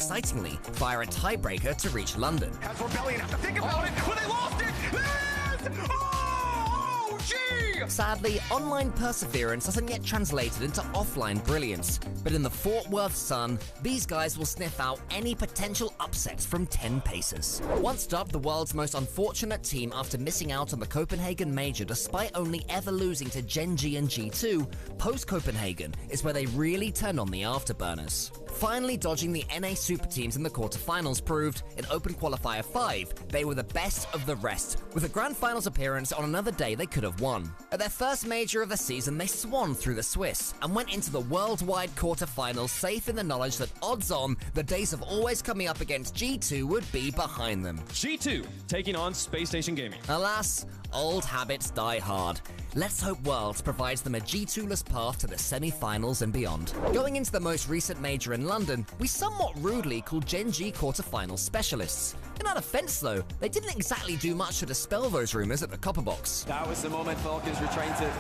excitingly, via a tiebreaker to reach London. Has Rebellion have to think about it, but they lost it! Yes! Oh, gee! Sadly, online perseverance hasn't yet translated into offline brilliance, but in the Fort Worth Sun, these guys will sniff out any potential upsets from 10 paces. Once dubbed the world's most unfortunate team after missing out on the Copenhagen Major despite only ever losing to Gen G and G2, post-Copenhagen is where they really turn on the afterburners. Finally dodging the NA super teams in the quarterfinals proved, in Open Qualifier 5, they were the best of the rest, with a Grand Finals appearance on another day they could have won. At their first major of the season, they swanned through the Swiss, and went into the worldwide quarterfinals safe in the knowledge that odds on, the days of always coming up against G2 would be behind them. G2 taking on Space Station Gaming. Alas, old habits die hard. Let's hope Worlds provides them a G2-less path to the semi-finals and beyond. Going into the most recent major in London, we somewhat rudely called Gen G quarterfinal specialists. In our defense though, they didn't exactly do much to dispel those rumors at the Copper Box. That was the moment Falcons were trying to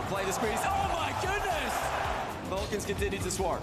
play the squeeze. Oh my goodness! Falcons continued to swarm.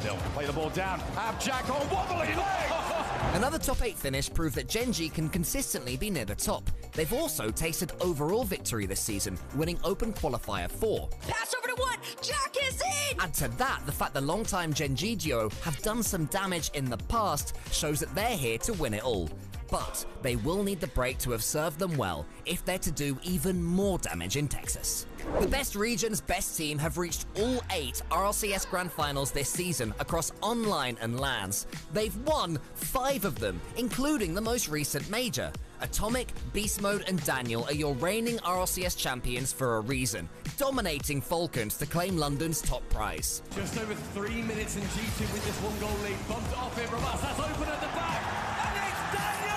They'll play the ball down. Have Jack on wobbly leg! Another top 8 finish proved that Gen G can consistently be near the top. They've also tasted overall victory this season, winning Open Qualifier 4. Pass over to one! Jack is in! Add to that the fact the longtime Gen G duo have done some damage in the past shows that they're here to win it all. But they will need the break to have served them well if they're to do even more damage in Texas. The best region's best team have reached all 8 RLCS Grand Finals this season across online and LANs. They've won 5 of them, including the most recent major. Atomic, Beast Mode, and Daniel are your reigning RLCS champions for a reason, dominating Falcons to claim London's top prize. Just over 3 minutes in G2 with this 1 goal lead. Bumped off it, Rabas, that's open at the back, and it's Daniel!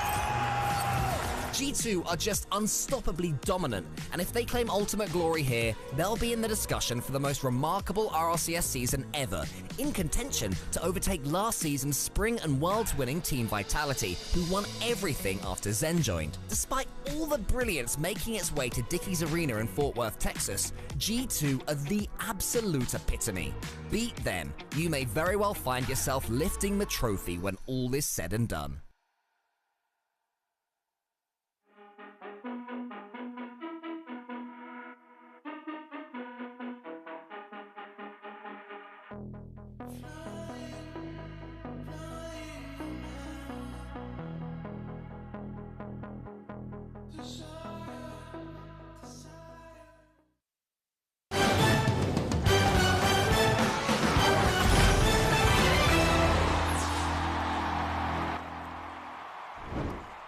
G2 are just unstoppably dominant, and if they claim ultimate glory here, they'll be in the discussion for the most remarkable RLCS season ever, in contention to overtake last season's Spring and Worlds winning Team Vitality, who won everything after Zen joined. Despite all the brilliance making its way to Dickies Arena in Fort Worth, Texas, G2 are the absolute epitome. Beat them, you may very well find yourself lifting the trophy when all is said and done.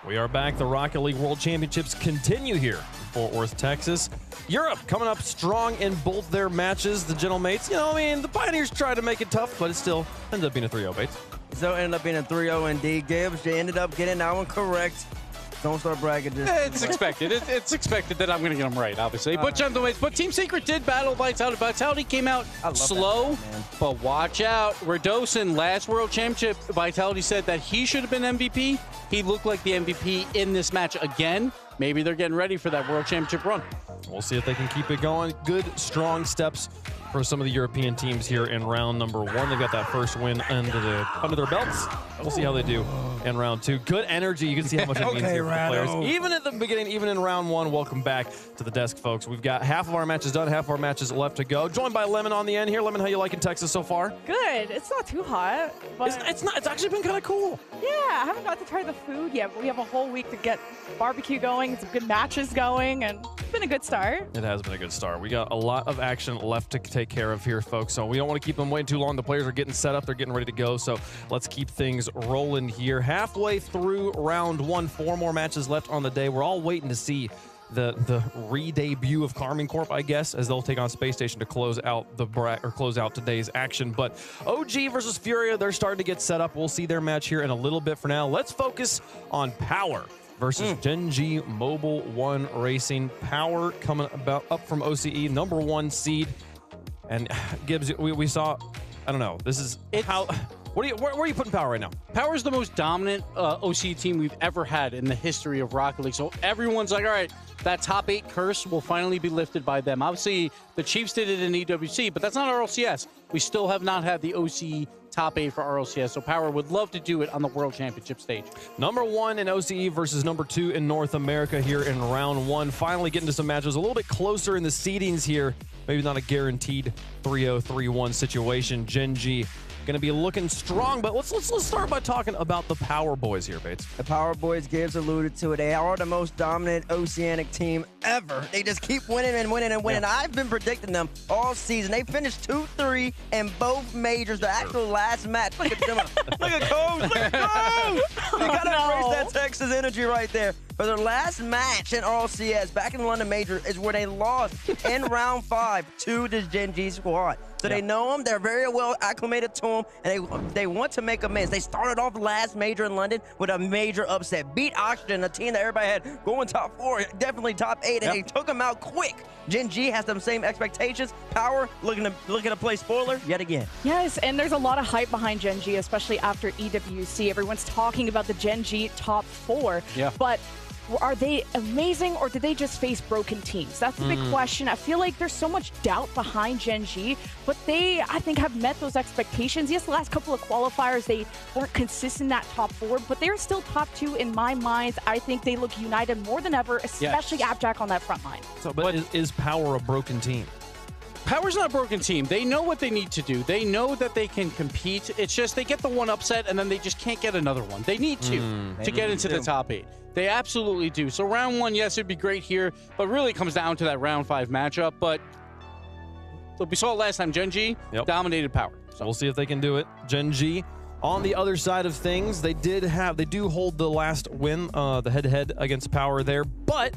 We are back. The Rocket League World Championships continue here in Fort Worth, Texas. Europe coming up strong in both their matches. The Gentlemates, the Pioneers tried to make it tough, but it still ended up being a 3-0, Bates. So it ended up being a 3-0 indeed, Gibbs. They ended up getting that one correct. Don't start bragging. It's expected. It's expected that I'm going to get them right, obviously. But Gentlemates, but Team Secret did battle Vitality. Vitality came out slow, but watch out. Radosin, last World Championship, Vitality said that he should have been MVP. He looked like the MVP in this match again. Maybe they're getting ready for that World Championship run. We'll see if they can keep it going. Good, strong steps for some of the European teams here in round number 1. They've got that first win under their belts. We'll see how they do in round 2. Good energy. You can see how much it means here for the players. Even at the beginning, even in round 1, welcome back to the desk, folks. We've got half of our matches done, half of our matches left to go. Joined by Lemon on the end here. Lemon, how you liking Texas so far? Good. It's not too hot. But It's not. It's actually been kind of cool. Yeah, I haven't got to try the food yet, but we have a whole week to get barbecue going, some good matches going, and it's been a good start. It has been a good start. We got a lot of action left to take care of here, folks, so we don't want to keep them waiting too long. The players are getting set up. They're getting ready to go, so let's keep things rolling here. Halfway through round 1, 4 more matches left on the day. We're all waiting to see the re-debut of Carmine Corp, I guess, as they'll take on Space Station to close out today's action. But OG versus Furia, they're starting to get set up. We'll see their match here in a little bit. For now, let's focus on Power versus Gen G Mobile 1 Racing. Power coming up from OCE, number 1 seed. And Gibbs, we saw, I don't know, this is how... Where are you putting Power right now? Power is the most dominant OC team we've ever had in the history of Rocket League. So everyone's like, all right, that top 8 curse will finally be lifted by them. Obviously, the Chiefs did it in EWC, but that's not RLCS. we still have not had the OCE top 8 for RLCS, so Power would love to do it on the World Championship stage. Number 1 in OCE versus number 2 in North America here in round 1. Finally getting to some matches a little bit closer in the seedings here. Maybe not a guaranteed 3-0, 3-1 situation. Gen G going to be looking strong, but let's start by talking about the Power Boys here, Bates. The Power Boys, Gibbs alluded to it. They are the most dominant Oceanic team ever. They just keep winning and winning and winning. Yeah. I've been predicting them all season. They finished 2-3 in both majors. The actual last match. Look at them. Look at Coach. Look at Coach. You got to embrace that Texas energy right there. For their last match in RLCS back in the London Major is where they lost in round 5 to the Gen G squad. So they know them. They're very well acclimated to them, and they want to make amends. They started off the last major in London with a major upset. Beat Oxygen, a team that everybody had going top 4, definitely top 8, and they took them out quick. Gen G has them same expectations. Power looking to play spoiler yet again. Yes, and there's a lot of hype behind Gen G, especially after EWC. Everyone's talking about the Gen G top 4. Yeah. But are they amazing, or did they just face broken teams? That's the big question. I feel like there's so much doubt behind Gen G, but they, I think, have met those expectations. Yes, the last couple of qualifiers, they weren't consistent in that top 4, but they're still top 2 in my mind. I think they look united more than ever, especially Abjack on that front line. So, but is Power a broken team? Power's not a broken team. They know what they need to do. They know that they can compete. It's just they get the one upset, and then they just can't get another one. They need to get into the top 8. They absolutely do. So round 1, yes, it'd be great here, but really it comes down to that round 5 matchup. But we saw it last time. Gen G dominated Power. So we'll see if they can do it. Gen G, on the other side of things, they do hold the last win, the head-to-head against Power there, but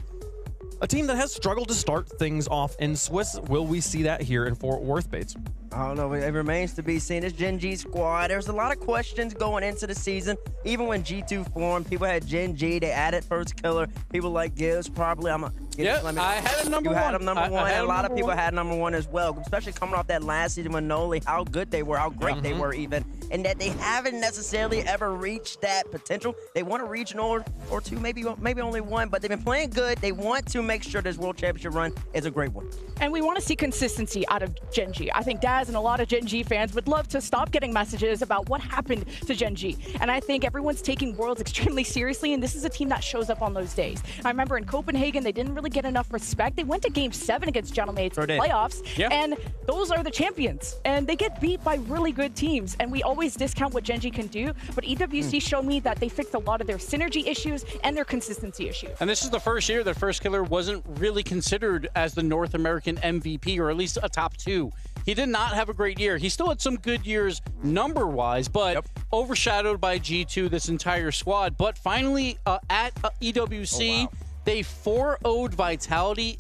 a team that has struggled to start things off in Swiss. Will we see that here in Fort Worth, Bates? I don't know. It remains to be seen. This Gen G squad, there's a lot of questions going into the season. Even when G2 formed, people had Gen G. They added First Killer. People like Gibbs probably. I had him number 1. You had him number 1, and a lot of people had number 1 as well, especially coming off that last season with Noli, how good they were, how great they were even, and that they haven't necessarily ever reached that potential. They want to reach an or 2, maybe only 1, but they've been playing good. They want to make sure this World Championship run is a great one. And we want to see consistency out of Gen G. I think Daz and a lot of Gen G fans would love to stop getting messages about what happened to Gen G. And I think everyone's taking Worlds extremely seriously, and this is a team that shows up on those days. I remember in Copenhagen, they didn't really get enough respect. They went to Game 7 against Gentleman's playoffs, and those are the champions. And they get beat by really good teams, and we always discount what Gen G can do, but EWC showed me that they fixed a lot of their synergy issues and their consistency issues. And this is the first year that First Killer wasn't really considered as the North American MVP, or at least a top 2. He did not have a great year. He still had some good years number-wise, but overshadowed by G2, this entire squad. But finally, at EWC, they 4-0'd Vitality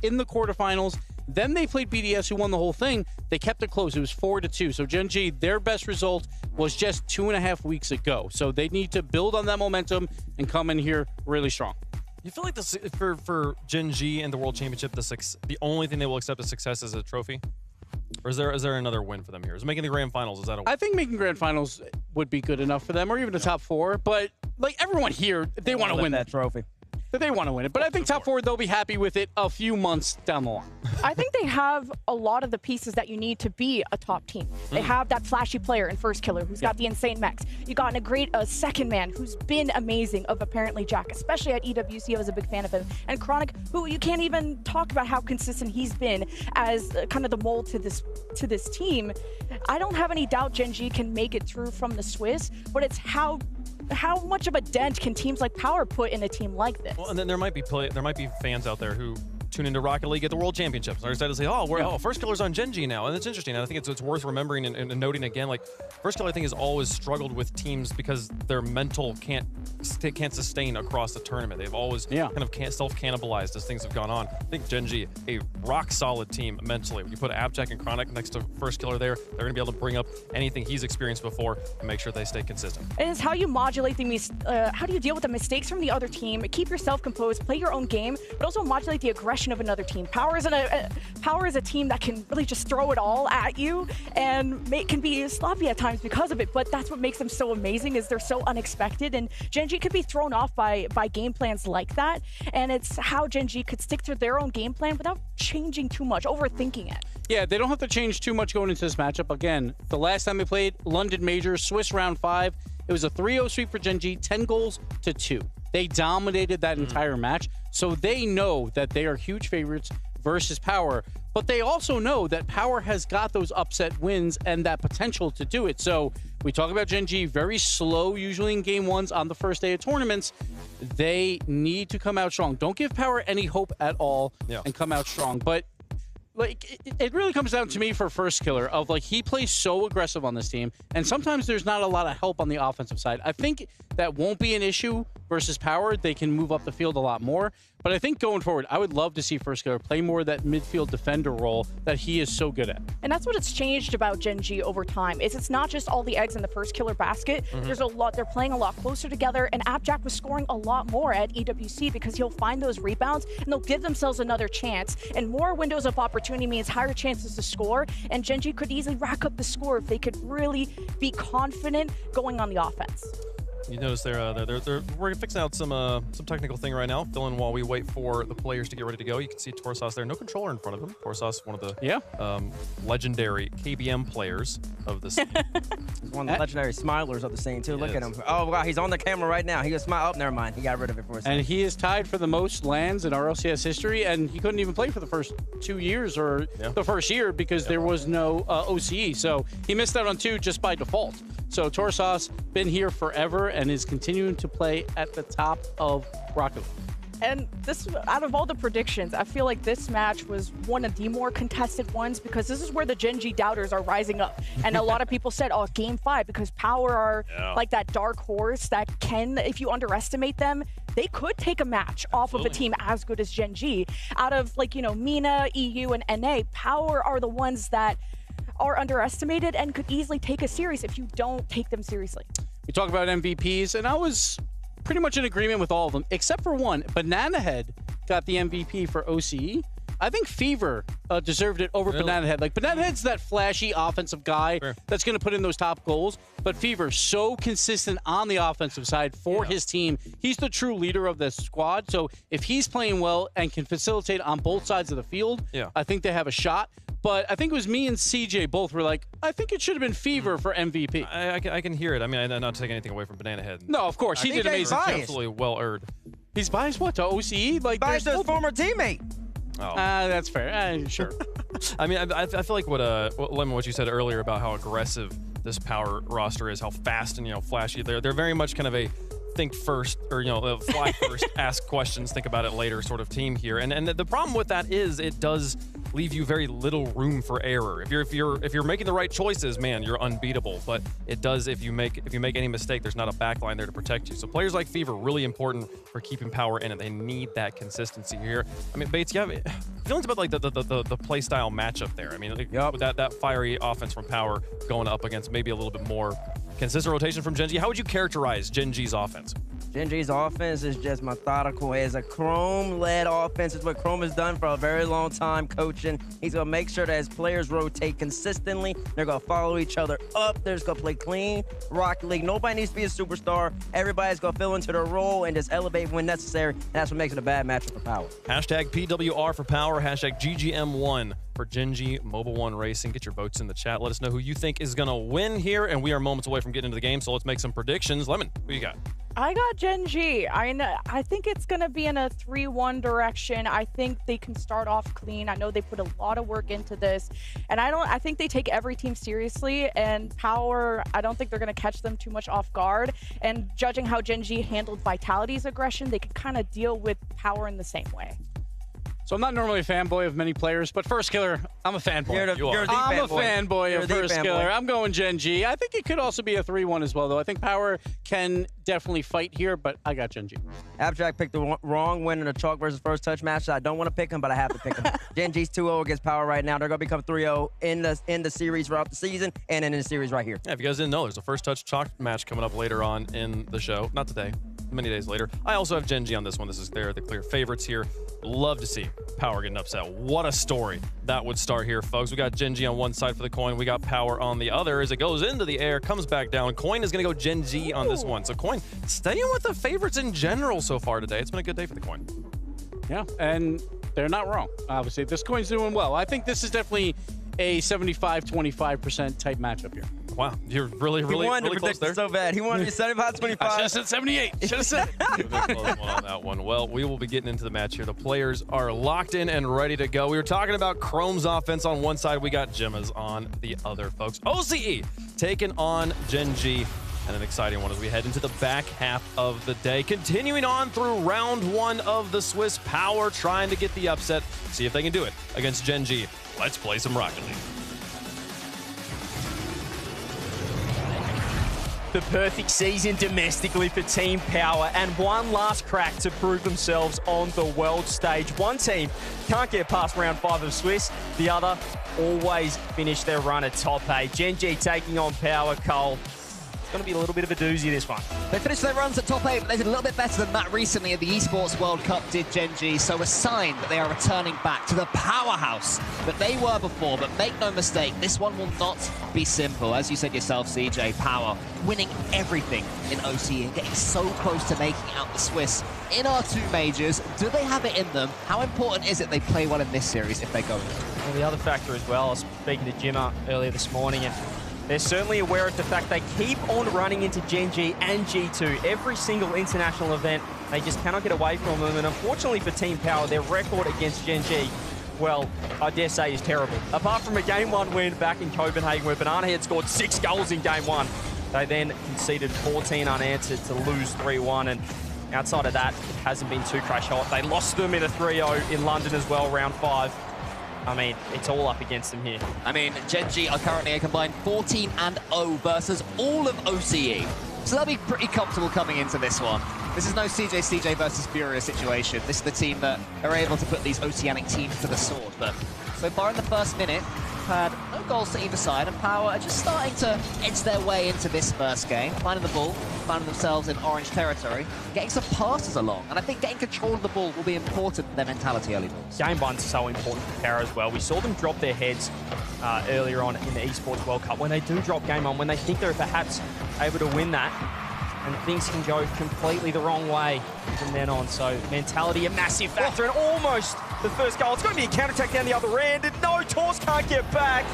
in the quarterfinals. Then they played BDS, who won the whole thing. They kept it close. It was 4-2. So Gen G, their best result was just 2.5 weeks ago. So they need to build on that momentum and come in here really strong. You feel like this for Gen G and the World Championship, the only thing they will accept as success is a trophy? Or is there another win for them here? Is making the grand finals, is that a win? I think making grand finals would be good enough for them, or even the top 4. But like everyone here, they want to win that trophy. They want to win it. But I think top 4, they'll be happy with it a few months down the line. I think they have a lot of the pieces that you need to be a top team. They have that flashy player in First Killer who's got the insane mechs. You got a great second man who's been amazing of apparently Jack, especially at EWC. I was a big fan of him. And Chronic, who you can't even talk about how consistent he's been as kind of the mold to this team. I don't have any doubt Gen G can make it through from the Swiss, but it's how much of a dent can teams like Power put in a team like this? Well, and then there might be fans out there who tune into Rocket League at the World Championships. They're excited to say, First Killer's on Gen G now. And it's interesting. And I think it's worth remembering and noting again, like, First Killer, I think, has always struggled with teams because their mental can't sustain across the tournament. They've always kind of self-cannibalized as things have gone on. I think Gen G, a rock-solid team mentally. When you put Abjack and Chronic next to First Killer there, they're going to be able to bring up anything he's experienced before and make sure they stay consistent. And it's how you modulate how do you deal with the mistakes from the other team, keep yourself composed, play your own game, but also modulate the aggression combination of another team. Power is a team that can really just throw it all at you and can be sloppy at times because of it, but that's what makes them so amazing is they're so unexpected, and Gen G could be thrown off by game plans like that, and it's how Gen G could stick to their own game plan without changing too much, overthinking it. Yeah, they don't have to change too much going into this matchup. Again, the last time they played London Majors, Swiss round 5, it was a 3-0 sweep for Gen G, 10 goals to 2. They dominated that entire match, so they know that they are huge favorites versus Power, but they also know that Power has got those upset wins and that potential to do it. So we talk about Gen G, very slow usually in game ones on the first day of tournaments. They need to come out strong. Don't give Power any hope at all and come out strong. But like it really comes down to me for First Killer of like he plays so aggressive on this team, and sometimes there's not a lot of help on the offensive side. I think that won't be an issue versus Power. They can move up the field a lot more. But I think going forward, I would love to see First Killer play more of that midfield defender role that he is so good at. And that's what it's changed about Gen G over time. It's not just all the eggs in the First Killer basket. There's a lot. They're playing a lot closer together, and Abjack was scoring a lot more at EWC because he'll find those rebounds and they'll give themselves another chance. And more windows of opportunity means higher chances to score. And Gen G could easily rack up the score if they could really be confident going on the offense. You notice we're fixing out some technical thing right now, filling while we wait for the players to get ready to go. You can see Torsas there, no controller in front of him. Torsas, one of the legendary KBM players of the scene. He's one of the legendary smilers of the scene too. Look at him. Oh wow, he's on the camera right now. He was smile. Oh, never mind. He got rid of it for a second. And he is tied for the most lands in RLCS history, and he couldn't even play for the first 2 years or the first year because there was no OCE. So he missed out on 2 just by default. So Torsas been here forever and is continuing to play at the top of Rocket League. And this, out of all the predictions, I feel like this match was one of the more contested ones because this is where the Gen G doubters are rising up. And a lot of people said, oh, game 5, because Power are like that dark horse that can, if you underestimate them, they could take a match off of a team as good as Gen G. Out of like, you know, MENA, EU, and NA, Power are the ones that are underestimated and could easily take a series if you don't take them seriously. We talk about MVPs, and I was pretty much in agreement with all of them, except for one. Banana Head got the MVP for OCE. I think Fever deserved it over Banana Head. Like, Banana Head's that flashy offensive guy that's going to put in those top goals, but Fever, so consistent on the offensive side for his team. He's the true leader of the squad, so if he's playing well and can facilitate on both sides of the field, I think they have a shot. But I think it was me and CJ both were like, I think it should have been Fever for MVP. I can hear it. I mean, I'm not taking anything away from Banana Head. No, of course. He did amazing. Absolutely well earned. He's biased what, to OCE? Like, biased to his former teammate. Oh. That's fair. Sure. I mean, I feel like Lemon, what you said earlier about how aggressive this Power roster is, how fast and flashy they're very much kind of a think first, or fly first, ask questions, think about it later sort of team here. And the problem with that is it does leave you very little room for error. If you're making the right choices, man, you're unbeatable. But it does, if you make any mistake, there's not a backline there to protect you. So players like Fever, really important for keeping Power in it. They need that consistency here. I mean, Bates, you have feelings about like the play style matchup there. I mean, with that fiery offense from Power going up against maybe a little bit more consistent rotation from Gen G. How would you characterize Gen G's offense? Gen G's offense is just methodical. It's a Chrome-led offense. It's what Chrome has done for a very long time coaching. He's going to make sure that his players rotate consistently. They're going to follow each other up. They're just going to play clean Rocket League. Nobody needs to be a superstar. Everybody's going to fill into their role and just elevate when necessary. And that's what makes it a bad matchup for Power. Hashtag PWR for Power. Hashtag GGM1 for Gen G Mobile One Racing. Get your votes in the chat. Let us know who you think is going to win here. And we are moments away from getting into the game, so let's make some predictions. Lemon, who you got? I got Gen G. I think it's going to be in a 3-1 direction. I think they can start off clean. I know they put a lot of work into this. And I think they take every team seriously. And Power, I don't think they're going to catch them too much off guard. And judging how Gen G handled Vitality's aggression, they could kind of deal with Power in the same way. So I'm not normally a fanboy of many players, but First Killer, I'm a fanboy. I'm a fanboy of First Killer. I'm going Gen G. I think it could also be a 3-1 as well, though. I think Power can definitely fight here, but I got Gen G. Abstract picked the wrong win in a chalk versus first touch match. I don't want to pick him, but I have to pick him. Gen G's 2-0 against Power right now. They're going to become 3-0 in the series throughout the season and in the series right here. Yeah, if you guys didn't know, there's a first touch chalk match coming up later on in the show. Not today. many days later. I also have Gen G on this one. This is the clear favorites here. Love to see Power getting upset. What a story that would start here, folks. We got Gen G on one side for the coin. We got Power on the other. As it goes into the air, comes back down. Coin is going to go Gen G on this one. So Coin staying with the favorites in general so far today. It's been a good day for the Coin. Yeah, and they're not wrong. Obviously, this Coin's doing well. I think this is definitely a 75-25% type matchup here. Wow, you're really close there. So bad. He wanted to be 75-25. I should have said 78. Should have said it. On that one. Well, we will be getting into the match here. The players are locked in and ready to go. We were talking about Chrome's offense on one side. We got Gemma's on the other, folks. OCE taking on Gen G. And an exciting one as we head into the back half of the day. Continuing on through round one of the Swiss, Power trying to get the upset. See if they can do it against Gen G. Let's play some Rocket League. The perfect season domestically for Team Power and one last crack to prove themselves on the world stage. One team can't get past round 5 of Swiss, the other always finish their run at top 8. Gen G taking on Power. Cole, it's going to be a little bit of a doozy, this one. They finished their runs at top 8, but they did a little bit better than that recently at the eSports World Cup, did Gen G. So a sign that they are returning back to the powerhouse that they were before. But make no mistake, this one will not be simple. As you said yourself, CJ, Power winning everything in OCE and getting so close to making out the Swiss in our 2 majors. Do they have it in them? How important is it they play well in this series if they go in? Well, the other factor as well, I was speaking to Jimmer earlier this morning, and they're certainly aware of the fact they keep on running into Gen G and G2. Every single international event, they just cannot get away from them. And unfortunately for Team Power, their record against Gen G, well, I dare say is terrible. Apart from a Game 1 win back in Copenhagen where Banana Head scored 6 goals in Game 1, they then conceded 14 unanswered to lose 3-1. And outside of that, it hasn't been too crash hot. They lost them in a 3-0 in London as well, round 5. I mean, it's all up against them here. I mean, Gen G are currently a combined 14-0 versus all of OCE. So they'll be pretty comfortable coming into this one. This is no CJ versus Furia situation. This is the team that are able to put these Oceanic teams to the sword. But so far in the first minute, had no goals to either side, and Power are just starting to edge their way into this first game, finding the ball, finding themselves in orange territory, getting some passes along. And I think getting control of the ball will be important for their mentality early doors. Game 1's so important for Power as well. We saw them drop their heads earlier on in the eSports World Cup. When they do drop Game 1, when they think they're perhaps able to win that, and things can go completely the wrong way from then on. So mentality, a massive factor, and almost the first goal. It's going to be a counter-attack down the other end, and no, Tors can't get back.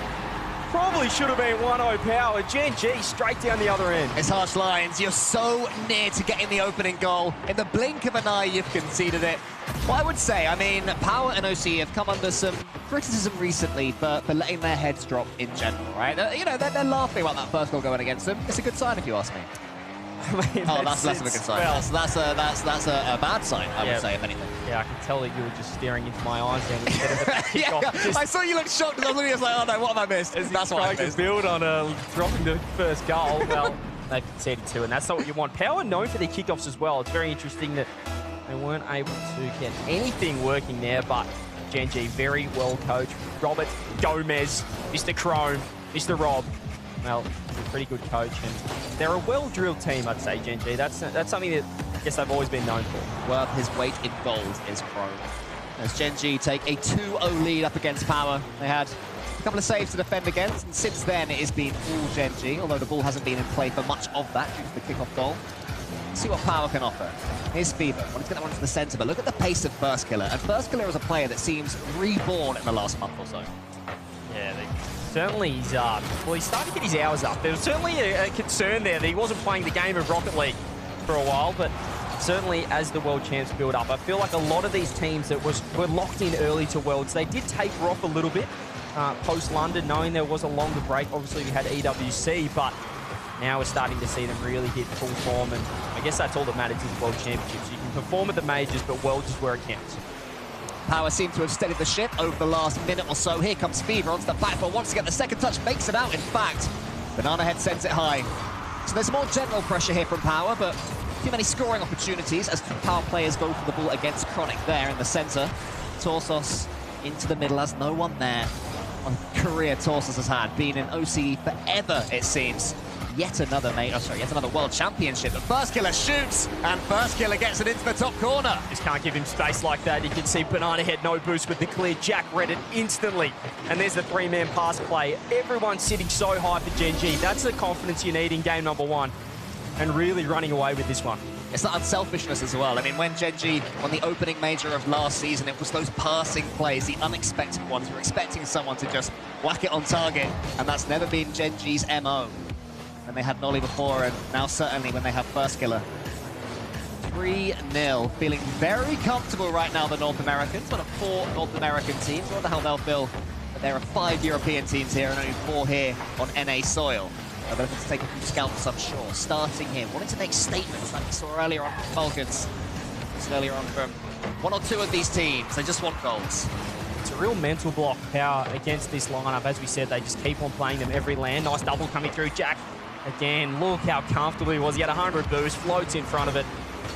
Probably should have been 1-0 Power. Gen G straight down the other end. It's harsh lines. You're so near to getting the opening goal. In the blink of an eye, you've conceded it. What I would say, I mean, Power and OCE have come under some criticism recently for letting their heads drop in general, right? You know, they're laughing about that first goal going against them. It's a good sign if you ask me. I mean, oh, that's less of a good sign. Well, that's a bad sign, I would say, if anything. Yeah, I can tell that you were just staring into my eyes then instead of the yeah, I saw you look shocked because I was looking, I was like, oh no, what have I missed? That's what I missed. Build on dropping the first goal. Well, they conceded 2, and that's not what you want. Power known for their kickoffs as well. It's very interesting that they weren't able to get anything working there, but Gen G very well coached. Robert, Gomez, Mr. Chrome, Mr. Rob. Well, he's a pretty good coach, and they're a well-drilled team, I'd say, Gen G. That's something that I guess they've always been known for. Worth his weight in gold is Chrome. As Gen G take a 2-0 lead up against Power. They had a couple of saves to defend against, and since then it has been all Gen G, although the ball hasn't been in play for much of that due to the kickoff goal. Let's see what Power can offer. Here's Fever. Want to get that one to the center, but look at the pace of First Killer. And First Killer is a player that seems reborn in the last month or so. Yeah, certainly he's starting to get his hours up. There was certainly a concern there that he wasn't playing the game of Rocket League for a while, but certainly as the World Champs build up, I feel like a lot of these teams that were locked in early to Worlds, they did taper off a little bit post-London, knowing there was a longer break. Obviously, we had EWC, but now we're starting to see them really hit full form, and I guess that's all that matters in the World Championships. You can perform at the majors, but Worlds is where it counts. Power seem to have steadied the ship over the last minute or so. Here comes Fever onto the back, but wants to get the second touch, makes it out, in fact. Banana Head sends it high. So there's more general pressure here from Power, but too many scoring opportunities as Power players go for the ball against Chronic there in the center. Torsos into the middle, has no one there. What a career Torsos has had, been in OCE forever, it seems. yet another world championship. But First Killer shoots, and First Killer gets it into the top corner. Just can't give him space like that. You can see Banana Head no boost with the clear. Jack read it instantly. And there's the 3-man pass play. Everyone's sitting so high for Gen G. That's the confidence you need in game number 1. And really running away with this one. It's that unselfishness as well. I mean, when Gen G won the opening major of last season, it was those passing plays, the unexpected ones. You're expecting someone to just whack it on target, and that's never been Gen G's MO. And they had Nolly before, and now certainly when they have First Killer. 3-0, feeling very comfortable right now, the North Americans. One of 4 North American teams. What the hell they'll feel that there are 5 European teams here and only 4 here on NA soil. They're looking to take a few scalps, I'm sure. Starting here, wanting to make statements like we saw earlier on from Falcons. Just earlier on from 1 or 2 of these teams. They just want goals. It's a real mental block, Power, against this lineup. As we said, they just keep on playing them every land. Nice double coming through. Jack, again, look how comfortable he was. He had 100 boost, floats in front of it.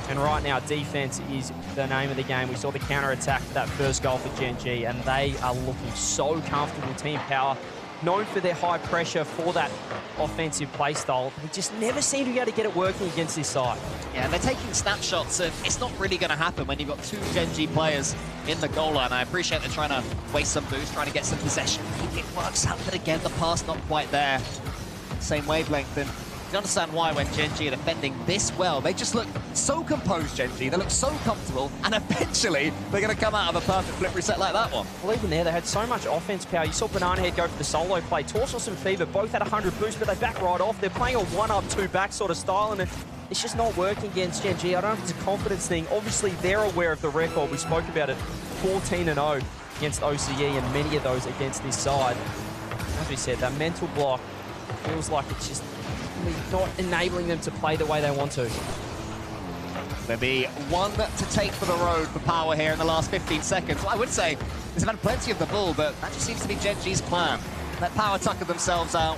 And right now, defense is the name of the game. We saw the counter-attack for that first goal for Gen G, and they are looking so comfortable. Team Power, known for their high pressure, for that offensive play style. We just never seem to be able to get it working against this side. Yeah, and they're taking snapshots, and it's not really going to happen when you've got 2 Gen G players in the goal line. I appreciate they're trying to waste some boost, trying to get some possession. Maybe it works out, but again, the pass not quite there. Same wavelength, and you understand why when Gen G are defending this well. They just look so composed, Gen G. They look so comfortable, and eventually they're going to come out of a perfect flip reset like that one. Well, even there, they had so much offense power. You saw Banana Head go for the solo play. Torsos and Fever both had 100 boost, but they back right off. They're playing a 1-up, 2-back sort of style, and it's just not working against Gen G. I don't know if it's a confidence thing. Obviously, they're aware of the record. We spoke about it, 14-0 against OCE, and many of those against this side. As we said, that mental block feels like it's just not enabling them to play the way they want to. There'll be 1 to take for the road for Power here in the last 15 seconds. Well, I would say they've had plenty of the ball, but that just seems to be Gen G's plan. Let Power tucker themselves out,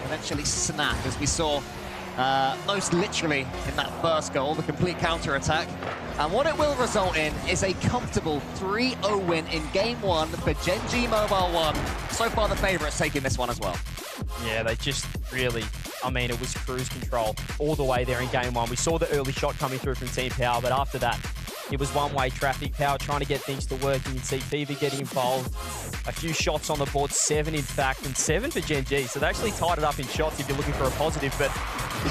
eventually snap, as we saw most literally in that first goal, the complete counter-attack. And what it will result in is a comfortable 3-0 win in Game 1 for Gen G Mobile 1. So far, the favourites taking this one as well. Yeah, they just really, I mean, it was cruise control all the way there in Game 1. We saw the early shot coming through from Team Power, but after that, it was one-way traffic. Power trying to get things to work. You can see Fever getting involved. A few shots on the board, 7 in fact, and 7 for Gen G. So they actually tied it up in shots if you're looking for a positive, but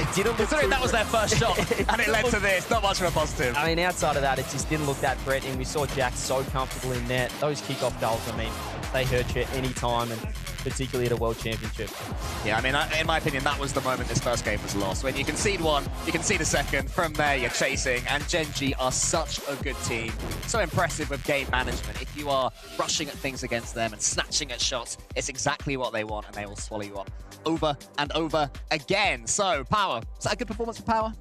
it didn't look Considering that was their first shot, and it led to this. Not much of a positive. I mean, outside of that, it just didn't look that threatening. We saw Jack so comfortable in net. Those kickoff goals, I mean, they hurt you any time, and particularly at a World Championship. Yeah, I mean, in my opinion, that was the moment this first game was lost. When you concede 1, you concede a second. From there, you're chasing, and Gen G are such a good team. So impressive with game management. If you are rushing at things against them and snatching at shots, it's exactly what they want, and they will swallow you up over and over again. So, Power. Was that a good performance for Power?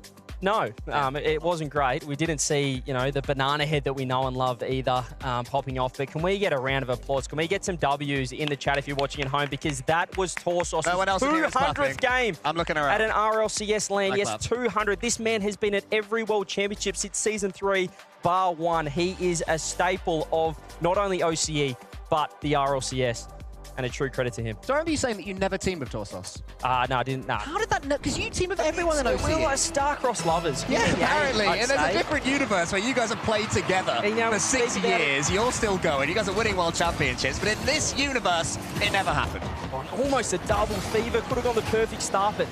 No, it wasn't great. We didn't see, you know, the Banana Head that we know and love either popping off. But can we get a round of applause? Can we get some W's in the chat if you're watching at home? Because that was Torsos' 200th game. I'm looking around. At an RLCS land. Yes, 200. This man has been at every World Championship since Season 3, bar 1. He is a staple of not only OCE, but the RLCS. And a true credit to him. So I remember you saying that you never teamed with Torsos. No, I didn't. No. How did that? Because you team with everyone in OCE. We're like star-crossed lovers. Yeah, apparently. And there's a different universe where you guys have played together for 6 years. You're still going. You guys are winning world championships. But in this universe, it never happened. Almost a double. Fever could have gone the perfect start, but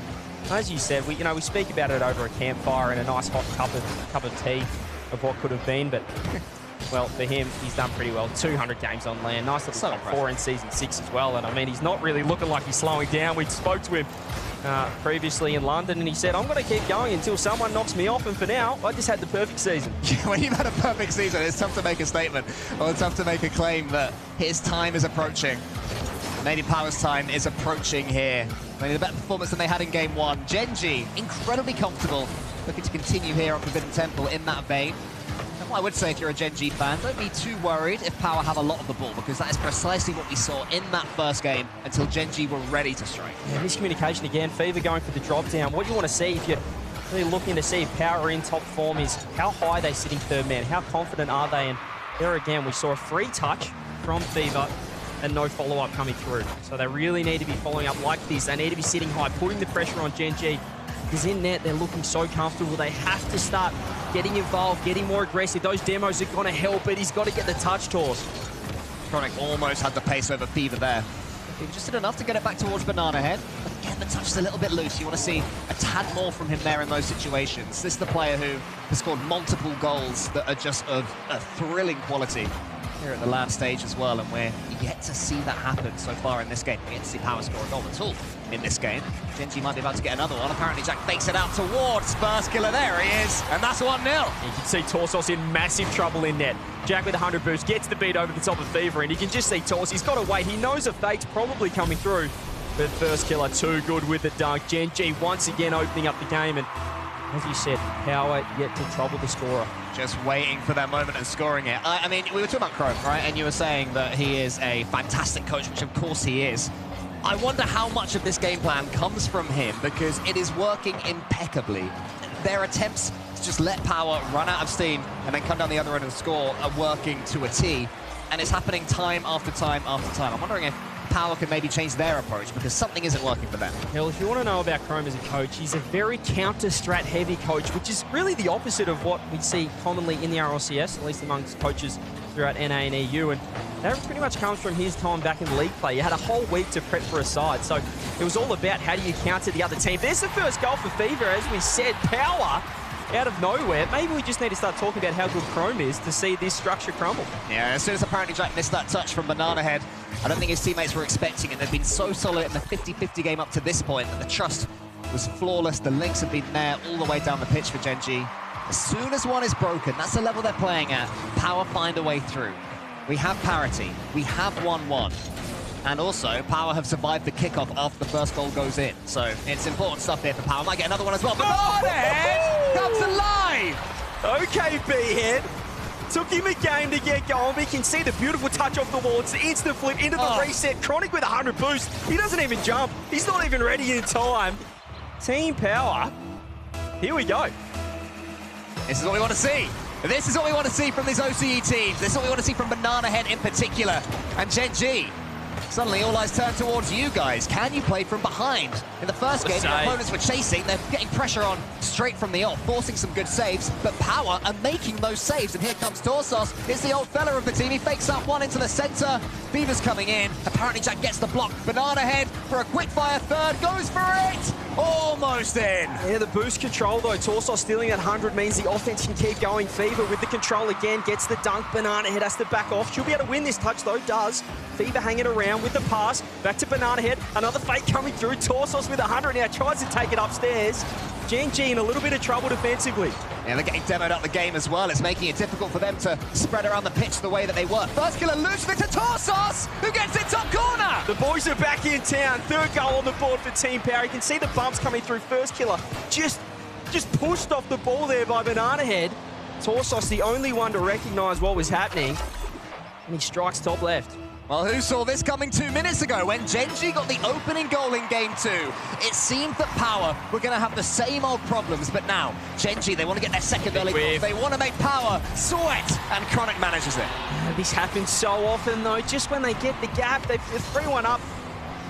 as you said, we speak about it over a campfire and a nice hot cup of tea of what could have been, but. Well, for him, he's done pretty well. 200 games on land. Nice little top 4 in Season 6 as well. And, I mean, he's not really looking like he's slowing down. We spoke to him previously in London, and he said, I'm going to keep going until someone knocks me off. And for now, I just had the perfect season. When you've had a perfect season, it's tough to make a statement or tough to make a claim that his time is approaching. Maybe Power's time is approaching here. Maybe the better performance than they had in Game 1. Gen G, incredibly comfortable. Looking to continue here on Forbidden Temple in that vein. I would say if you're a Gen G fan, don't be too worried if Power have a lot of the ball, because that is precisely what we saw in that first game until Gen G were ready to strike. Yeah, miscommunication again. Fever going for the drop down. What you want to see if you're really looking to see if Power are in top form is how high are they sitting third man? How confident are they? And there again, we saw a free touch from Fever. and no follow-up coming through. So they really need to be following up like this. They need to be sitting high, putting the pressure on Gen G. Because in net, they're looking so comfortable. They have to start getting involved, getting more aggressive. Those demos are going to help, but he's got to get the touch toss. Chronic almost had the pace over Fever there. He just did enough to get it back towards Banana Head. But again, the touch is a little bit loose. You want to see a tad more from him there in those situations. This is the player who has scored multiple goals that are just of a thrilling quality here at the last stage as well, and we're yet to see that happen so far in this game. We yet to see Power score a goal at all in this game. Gen G might be about to get another one. Apparently Jack fakes it out towards First Killer. There he is, and that's 1-0. You can see Torsos in massive trouble in net. Jack with 100 boost gets the beat over the top of Fever, and you can just see Torsos. He's got to wait. He knows a fake's probably coming through. But First Killer too good with the dunk. Gen G once again opening up the game, and as you said, Power yet to trouble the scorer. Just waiting for that moment and scoring it. I mean, we were talking about Chrome, right? And you were saying that he is a fantastic coach, which of course he is. I wonder how much of this game plan comes from him, because it is working impeccably. Their attempts to just let Power run out of steam and then come down the other end and score are working to a T. And it's happening time after time after time. I'm wondering if Power can maybe change their approach, because something isn't working for them. Well, if you want to know about Chrome as a coach, he's a very counter-strat heavy coach, which is really the opposite of what we see commonly in the RLCS, at least amongst coaches throughout NA and EU. And that pretty much comes from his time back in league play. You had a whole week to prep for a side, so it was all about how do you counter the other team. There's the first goal for Fever, as we said. Power out of nowhere. Maybe we just need to start talking about how good Chrome is to see this structure crumble. Yeah, as soon as apparently Jack missed that touch from Banana Head, I don't think his teammates were expecting it. They've been so solid in the 50-50 game up to this point that the trust was flawless. The links have been there all the way down the pitch for Gen G. As soon as one is broken, that's the level they're playing at. Power find a way through. We have parity. We have 1-1. And also, Power have survived the kickoff after the first goal goes in. So it's important stuff here for Power. Might get another one as well. Banana Head comes alive! Okay, B-Head. Took him a game to get going, but you can see the beautiful touch off the wall. It's the instant flip into the reset. Chronic with 100 boost. He doesn't even jump. He's not even ready in time. Team Power. Here we go. This is what we want to see. This is what we want to see from these OCE teams. This is what we want to see from Banana Head in particular. And Gen G. Suddenly, all eyes turn towards you guys. Can you play from behind? In the first game, your opponents were chasing. They're getting pressure on straight from the off, forcing some good saves. But Power are making those saves. And here comes Torsos. It's the old fella of the team. He fakes up one into the center. Fever's coming in. Apparently, Jack gets the block. Banana Head for a quick-fire third. Goes for it. Almost in. Yeah, the boost control, though. Torsos stealing that 100 means the offense can keep going. Fever with the control again. Gets the dunk. Banana Head has to back off. She'll be able to win this touch, though. Does. Fever hanging around with the pass. Back to Banana Head. Another fake coming through. Torsos with 100 now. Tries to take it upstairs. Gen G in a little bit of trouble defensively. Yeah, they're getting demoed out the game as well. It's making it difficult for them to spread around the pitch the way that they were. First Killer loses it to Torsos, who gets it top corner. The boys are back in town. Third goal on the board for Team Power. You can see the bumps coming through. First Killer just pushed off the ball there by Banana Head. Torsos the only one to recognise what was happening. And he strikes top left. Well, who saw this coming 2 minutes ago when Gen G got the opening goal in Game 2? It seemed that Power were going to have the same old problems, but now Gen G, they want to get their second early goal. They want to make Power sweat, and Chronic manages it. This happens so often, though. Just when they get the gap, they're 3-1 up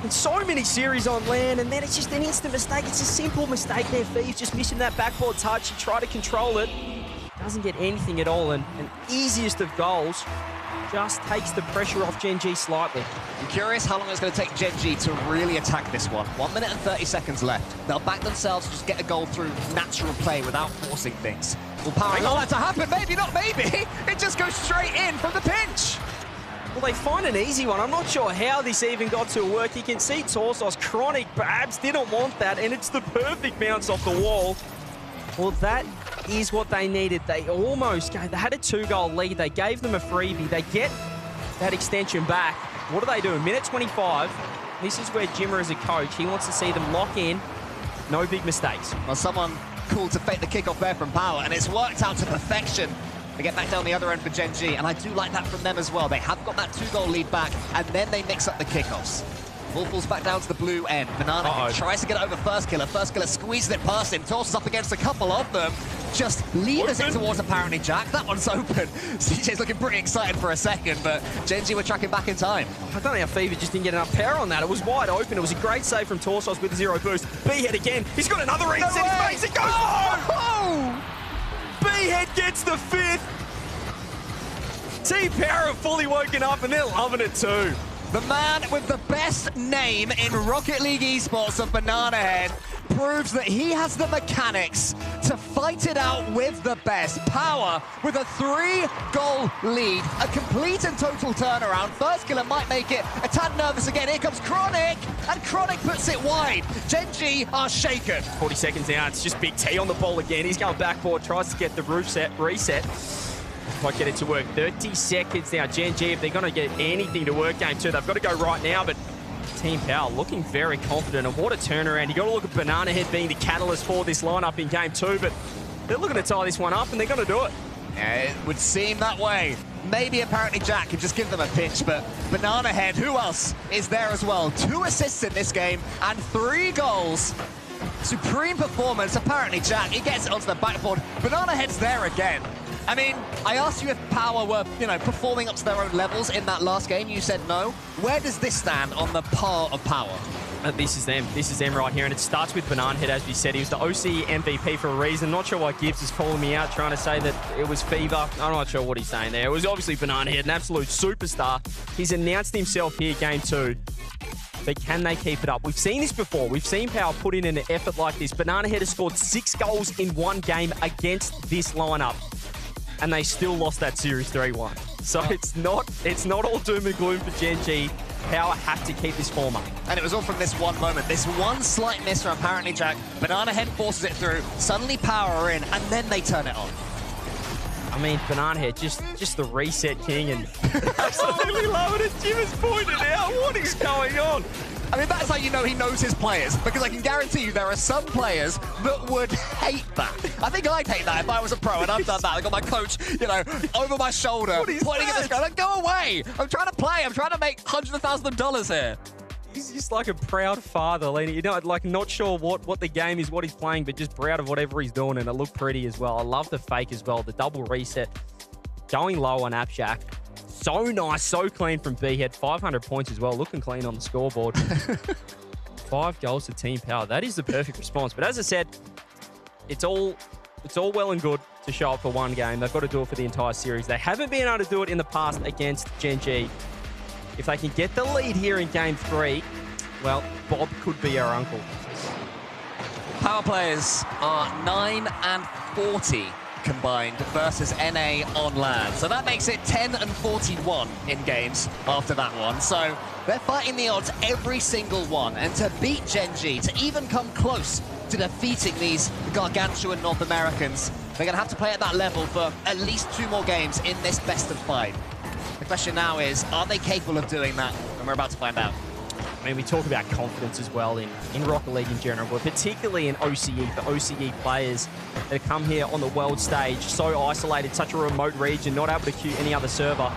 in so many series on land, and then it's just an instant mistake. It's a simple mistake there. Fee's just missing that backboard touch. He tried to control it. Doesn't get anything at all, and easiest of goals. Just takes the pressure off Gen G slightly. I'm curious how long it's going to take Gen G to really attack this one. 1 minute and 30 seconds left. They'll back themselves to just get a goal through natural play without forcing things. Will Power allow that to happen? Maybe, not maybe. It just goes straight in from the pinch. Well, they find an easy one. I'm not sure how this even got to work. You can see Torsos, Chronic, perhaps didn't want that, and it's the perfect bounce off the wall. Well, that is what they needed. They almost gave, they had a 2-goal lead. They gave them a freebie. They get that extension back. What do they do? Minute 25. This is where Jimmer is a coach. He wants to see them lock in. No big mistakes. Well, someone called to fake the kickoff there from Power, and it's worked out to perfection. They get back down the other end for Gen G, and I do like that from them as well. They have got that 2-goal lead back, and then they mix up the kickoffs. Ball falls back down to the blue end. Banana tries to get it over First Killer. First Killer squeezes it past him. Tosses up against a couple of them. just levers it towards apparently Jack. That one's open. CJ's looking pretty excited for a second, but Gen G were tracking back in time. I don't know how Fever just didn't get enough power on that. It was wide open. It was a great save from Torsos with the 0 boost. B-Head again. He's got another reset. No He makes it go. Oh! B-Head gets the 5th. Team Power have fully woken up and they're loving it too. The man with the best name in Rocket League eSports of Banana Head proves that he has the mechanics to fight it out with the best. Power with a 3-goal lead, a complete and total turnaround. First killer might make it a tad nervous again. Here comes Chronic, and Chronic puts it wide. Gen G are shaken. 40 seconds now, it's just Big T on the ball again. He's going backboard, tries to get the reset. Might get it to work. 30 seconds now. Gen G, if they're going to get anything to work game 2, they've got to go right now, but Team Power looking very confident, and what a turnaround. You got to look at Banana Head being the catalyst for this lineup in game 2, but they're looking to tie this one up, and they're going to do it. Yeah, it would seem that way. Maybe apparently Jack could just give them a pinch, but Banana Head, who else is there as well? 2 assists in this game and 3 goals. Supreme performance. Apparently Jack, he gets it onto the backboard. Banana Head's there again. I mean, I asked you if Power were, performing up to their own levels in that last game. You said no. Where does this stand on the par of Power? This is them. This is them right here, and it starts with Banana Head, as we said. He was the OC MVP for a reason. Not sure why Gibbs is calling me out, trying to say that it was Fever. I'm not sure what he's saying there. It was obviously Banana Head, an absolute superstar. He's announced himself here, game 2. But can they keep it up? We've seen this before. We've seen Power put in an effort like this. Banana Head has scored 6 goals in one game against this lineup, and they still lost that series 3-1. So it's not all doom and gloom for Gen G. Power have to keep this form up. And it was all from this one moment. This one slight miss from apparently Jack. Banana Head forces it through. Suddenly Power are in, and then they turn it on. I mean, Banana Head, just the reset king, and absolutely love it. As Jim has pointed out, what is going on? I mean, that's how you know he knows his players, because I can guarantee you there are some players that would hate that. I think I'd hate that if I was a pro and I've done that. I got my coach, over my shoulder, pointing at this guy, like, go away! I'm trying to play. I'm trying to make hundreds of thousands of dollars here. He's just like a proud father, leaning, like not sure what the game is, what he's playing, but just proud of whatever he's doing, and it looked pretty as well. I love the fake as well, the double reset, going low on Apshack. So nice, so clean from B-Head. 500 points as well, looking clean on the scoreboard. 5 goals to Team Power. That is the perfect response. But as I said, it's all well and good to show up for one game. They've got to do it for the entire series. They haven't been able to do it in the past against Gen G. If they can get the lead here in game 3, well, Bob could be our uncle. Power players are 9 and 40 combined versus NA on land. So that makes it 10 and 41 in games after that one. So they're fighting the odds every single one. And to beat Gen G, to even come close to defeating these gargantuan North Americans, they're going to have to play at that level for at least 2 more games in this best of 5. The question now is, are they capable of doing that? And we're about to find out. I mean, we talk about confidence as well in Rocket League in general, but particularly in OCE, for OCE players that come here on the world stage, so isolated, such a remote region, not able to queue any other server.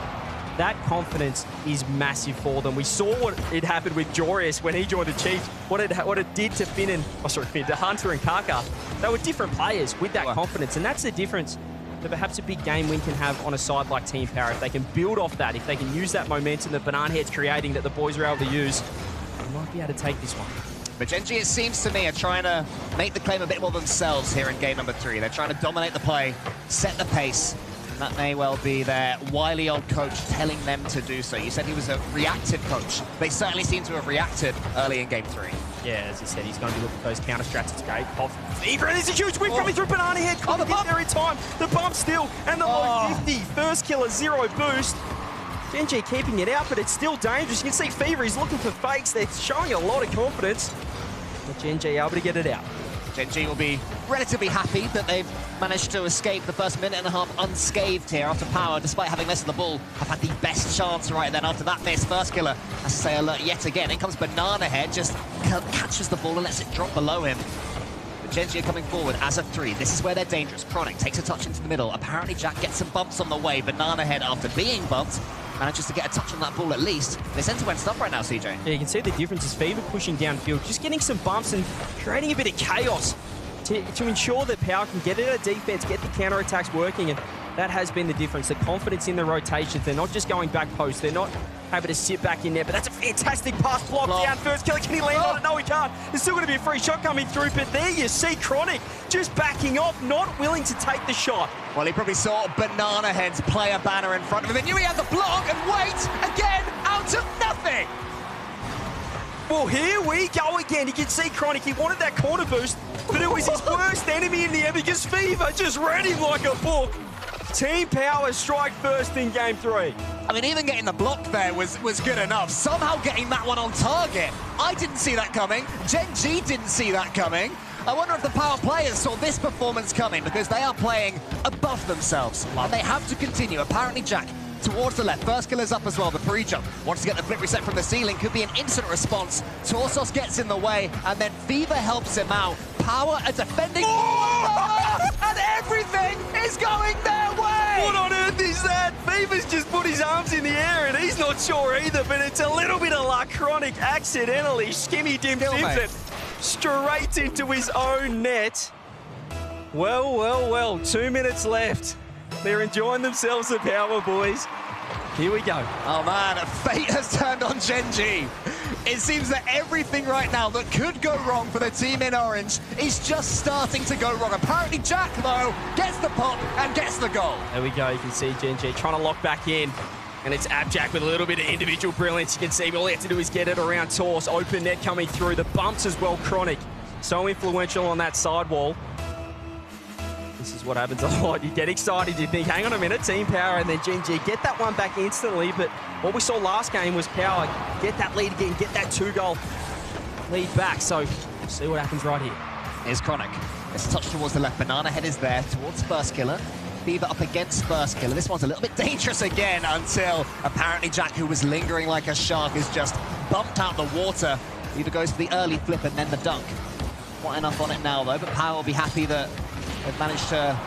That confidence is massive for them. We saw what it happened with Jorius when he joined the Chiefs, what it did to to Hunter and Kaka. They were different players with that confidence, and that's the difference that perhaps a big game win can have on a side like Team Power. If they can build off that, if they can use that momentum that Banana Head's creating, that the boys are able to use, they might be able to take this one. But Gen G, it seems to me, are trying to make the claim a bit more themselves here in game number 3. They're trying to dominate the play, set the pace, and that may well be their wily old coach telling them to do so. You said he was a reactive coach. They certainly seem to have reacted early in game 3. Yeah, as you said, he's going to be looking for those counter strats. It's great. Fever, and there's a huge whip coming through Banana Head. Couldn't get there in time. The bump still, and the low 50. First killer, 0 boost. Gen G keeping it out, but it's still dangerous. You can see Fever, he's looking for fakes. They're showing a lot of confidence. But Gen G able to get it out. Gen G will be relatively happy that they've managed to escape the first minute and a half unscathed here after Power, despite having missed the ball, have had the best chance right then after that miss. First killer has to say alert yet again. In comes Banana Head, just catches the ball and lets it drop below him. But Gen G are coming forward as a 3. This is where they're dangerous. Chronic takes a touch into the middle. Apparently Jack gets some bumps on the way. Banana Head, after being bumped, manages to get a touch on that ball at least. It's end-to-end stuff right now, CJ. Yeah, you can see the difference is Fever pushing downfield, just getting some bumps and creating a bit of chaos. to ensure that Power can get it at defense, get the counterattacks working, and that has been the difference. The confidence in the rotations. They're not just going back post. They're not able to sit back in there, but that's a fantastic pass block down first killer. Can he land on it? No, he can't. There's still going to be a free shot coming through, but there you see Chronic just backing off, not willing to take the shot. Well, he probably saw Banana Head's player banner in front of him and knew he had the block, and wait, again, out of nothing. Well, here we go again. You can see Chronic, he wanted that corner boost, but it was his worst enemy in the air because Fever just read him like a book. Team Power strike first in Game 3. I mean, even getting the block there was good enough. Somehow getting that one on target. I didn't see that coming. Gen G didn't see that coming. I wonder if the Power players saw this performance coming because they are playing above themselves. And they have to continue. Apparently, Jack towards the left. First killer's up as well, the pre-jump. Wants to get the flip reset from the ceiling. Could be an instant response. Torsos gets in the way, and then Fever helps him out. Power are defending. And everything is going their way! What on earth is that? Fever's just put his arms in the air, and he's not sure either, but it's a little bit of luck. Chronic accidentally skimmy-dimmed it straight into his own net. Well, well, well, 2 minutes left. They're enjoying themselves, the Power boys. Here we go. Oh man, fate has turned on Gen G. It seems that everything right now that could go wrong for the team in orange is just starting to go wrong. Apparently Jack, though, gets the pop and gets the goal. There we go. You can see Gen G trying to lock back in. And it's Abjack with a little bit of individual brilliance. You can see all he has to do is get it around Torse. Open net coming through. The bumps as well, Chronic. So influential on that sidewall. This is what happens a lot. You get excited, you think, hang on a minute, Team Power, and then Gen G get that one back instantly. But what we saw last game was Power get that lead again, get that 2-goal lead back. So we'll see what happens right here. Here's Chronic. It's a touch towards the left. Banana Head is there towards first killer. Fever up against first killer. This one's a little bit dangerous again until apparently Jack, who was lingering like a shark, is just bumped out the water. Fever goes for the early flip and then the dunk. Not enough on it now, though, but Power will be happy that they've managed to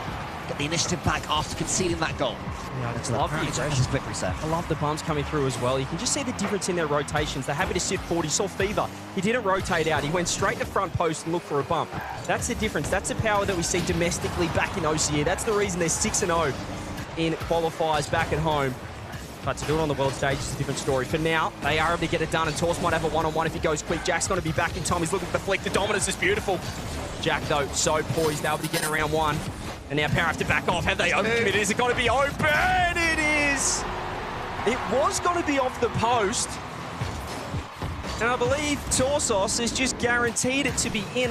get the initiative back after conceding that goal. Yeah, it's lovely. Flip reset. I love the bumps coming through as well. You can just see the difference in their rotations. They're happy to sit forward. You saw Fever. He didn't rotate out. He went straight to front post and looked for a bump. That's the difference. That's the Power that we see domestically back in OCE. That's the reason they're 6-0 in qualifiers back at home. But to do it on the world stage is a different story. For now, they are able to get it done, and Torse might have a one-on-one if he goes quick. Jack's going to be back in time. He's looking for the flick. The dominance is beautiful. Jack, though, so poised, able to get around one. And now Power have to back off. Have they opened it? Is it going to be open? It is! It was going to be off the post. And I believe Torsos has just guaranteed it to be in.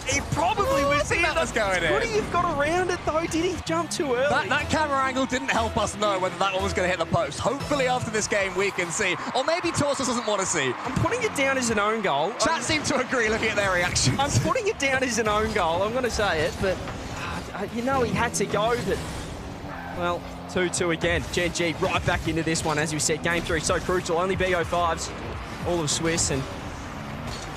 It probably was in. That was going in. Could he have got around it, though? Did he jump too early? That camera angle didn't help us know whether that one was going to hit the post. Hopefully after this game we can see. Or maybe Torsos doesn't want to see. I'm putting it down as an own goal. Chat seemed to agree looking at their reactions. I'm putting it down as an own goal. I'm going to say it, but you know he had to go. But well, 2-2 again. Gen G right back into this one. As we said, Game 3 so crucial. Only BO5s, all of Swiss, and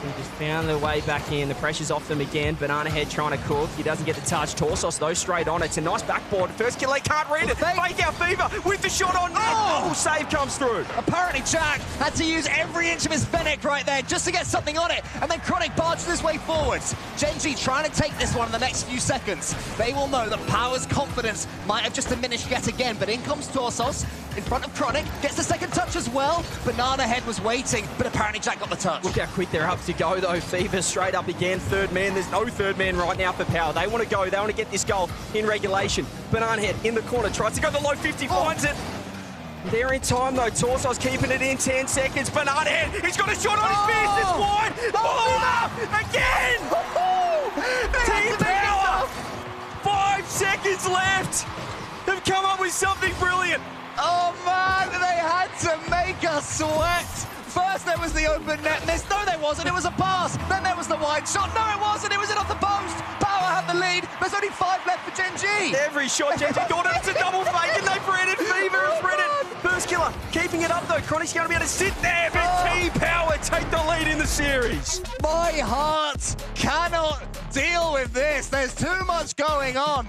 they just found their way back in. The pressure's off them again. Banana Head trying to cook. He doesn't get the touch. Torsos, though, straight on. It's a nice backboard. First kill, they can't read it. Fake out Fever with the shot on. Oh, save comes through. Apparently Jack had to use every inch of his Fennec right there just to get something on it. And then Chronic barges his way forwards. Gen G trying to take this one in the next few seconds. They will know that Power's confidence might have just diminished yet again. But in comes Torsos in front of Chronic. Gets the second touch as well. Banana Head was waiting, but apparently Jack got the touch. Look how quick they're up to go, though. Fever straight up again. Third man. There's no third man right now for Power. They want to go. They want to get this goal in regulation. Banana Head in the corner. Tries to go the low 50. Finds it. They're in time, though. Torsos keeping it in 10 seconds. Banana Head. He's got a shot on his fist. It's wide. Again. Team Power. 5 seconds left. They've come up with something brilliant. Oh man, they had to make us sweat. First there was the open net miss. No, there wasn't. It was a pass. Then there was the wide shot. No, it wasn't. It was in off the post. Power had the lead. There's only 5 left for Gen G. Every shot Gen G got it. It's a double fake, and they've read it. Fever has read it. First killer keeping it up, though. Chronic's going to be able to sit there, but Team Power take the lead in the series. My heart cannot deal with this. There's too much going on.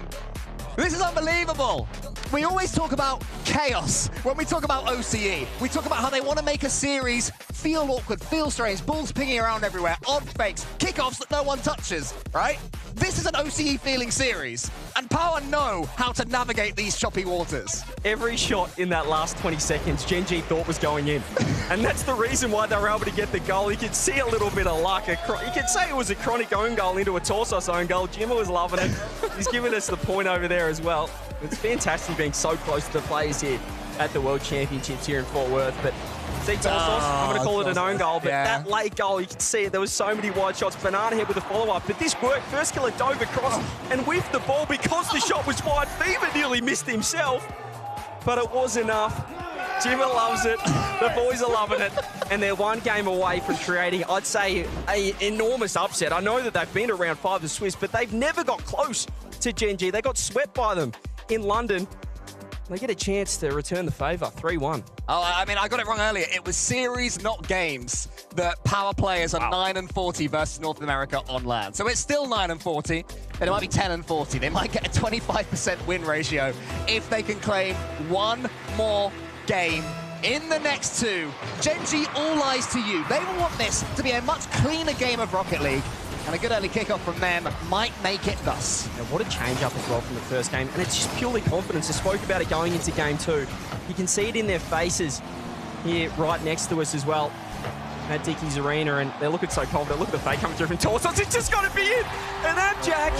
This is unbelievable. We always talk about chaos when we talk about OCE. We talk about how they want to make a series feel awkward, feel strange, balls pinging around everywhere, odd fakes, kickoffs that no one touches, right? This is an OCE feeling series, and Power know how to navigate these choppy waters. Every shot in that last 20 seconds, Gen.G thought was going in. And that's the reason why they were able to get the goal. You could see a little bit of luck. You could say it was a Chronic own goal into a Torsos own goal. Jimmer was loving it. He's giving us the point over there as well. It's fantastic being so close to the players here at the World Championships here in Fort Worth. But see, Torsos, I'm going to call it an own goal, but that late goal, you can see it. There was so many wide shots. Banana Head with a follow-up, but this worked. First killer dove across and whiffed the ball because the shot was wide. Fever nearly missed himself, but it was enough. Jimmer loves it. The boys are loving it. And they're one game away from creating, I'd say, an enormous upset. I know that they've been around 5 the Swiss, but they've never got close to Gen.G. They got swept by them in London. They get a chance to return the favour, 3-1. Oh, I mean, I got it wrong earlier. It was series, not games, that Power players are 9-40 versus North America on land. So it's still 9-40, and it might be 10-40. They might get a 25% win ratio if they can claim one more game in the next two. Gen.G, all eyes to you. They will want this to be a much cleaner game of Rocket League. And a good early kickoff from them might make it thus. Now, what a change-up as well from the first game. And it's just purely confidence. I spoke about it going into game 2. You can see it in their faces here right next to us as well at Dickey's Arena. And they're looking so confident. Look at the fake coming through from Torsos. It's just got to be it. And Abjack,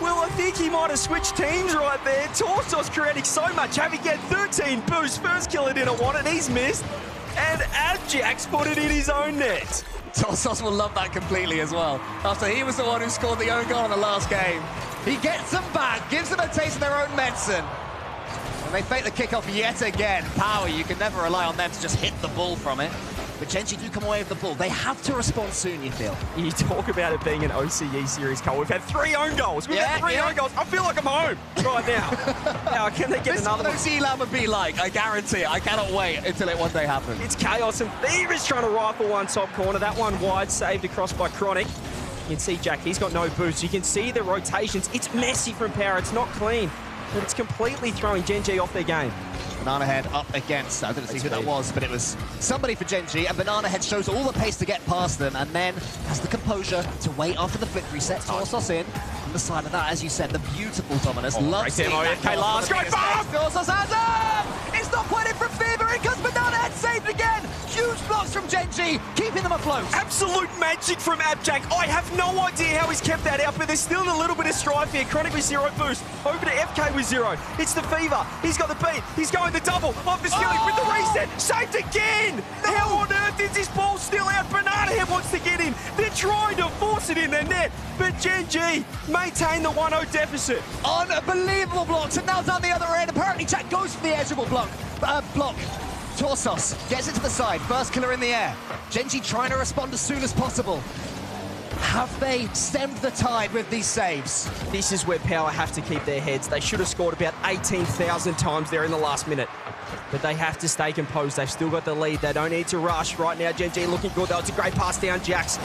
well, I think he might have switched teams right there. Torsos creating so much havoc. He had 13 boosts. First killer didn't want it. He's missed. And Abjack's put it in his own net. Torsos will love that completely as well. After he was the one who scored the own goal in the last game. He gets them back, gives them a taste of their own medicine. And they fake the kickoff yet again. Power, you can never rely on them to just hit the ball from it. But Gen.G do come away with the ball. They have to respond soon, you feel. You talk about it being an OCE series, Cole. We've had 3 own goals. We've had 3 own goals. I feel like I'm home right now. Now, can they get another one? This is what OCE Land would be like. I guarantee it. I cannot wait until it one day happens. It's chaos, and Fever's trying to rifle one top corner. That one wide, saved across by Chronic. You can see Jack, he's got no boost. You can see the rotations. It's messy from Power. It's not clean, but it's completely throwing Gen.G off their game. Banana Head up against, I didn't see who that was, but it was somebody for Gen.G, and Banana Head shows all the pace to get past them, and then has the composure to wait after the flick reset. Torsos in from the side of that, as you said, the beautiful Dominus. Loves seeing that. Last great pass! Torsos has up! It's not quite in from Fever, it comes Banana Head, saved again! Huge blocks from Gen.G, keeping them afloat. Absolute magic from Abjack. I have no idea how he's kept that out, but there's still a little bit of strife here. Chronic with 0 boost, over to FK with 0. It's the Fever, he's got the beat, he's going the double, off the skilling with the reset, saved again! No. How on earth is this ball still out? Banana Head wants to get in. They're trying to force it in their net, but Gen.G maintain the 1-0 deficit. Unbelievable blocks, and now down the other end. Apparently Jack goes for the edgeable block. Torsos gets it to the side, first killer in the air. Gen.G trying to respond as soon as possible. Have they stemmed the tide with these saves? This is where Power have to keep their heads. They should have scored about 18,000 times there in the last minute. But they have to stay composed. They've still got the lead. They don't need to rush. Right now, Gen.G looking good. That was a great pass down. Jax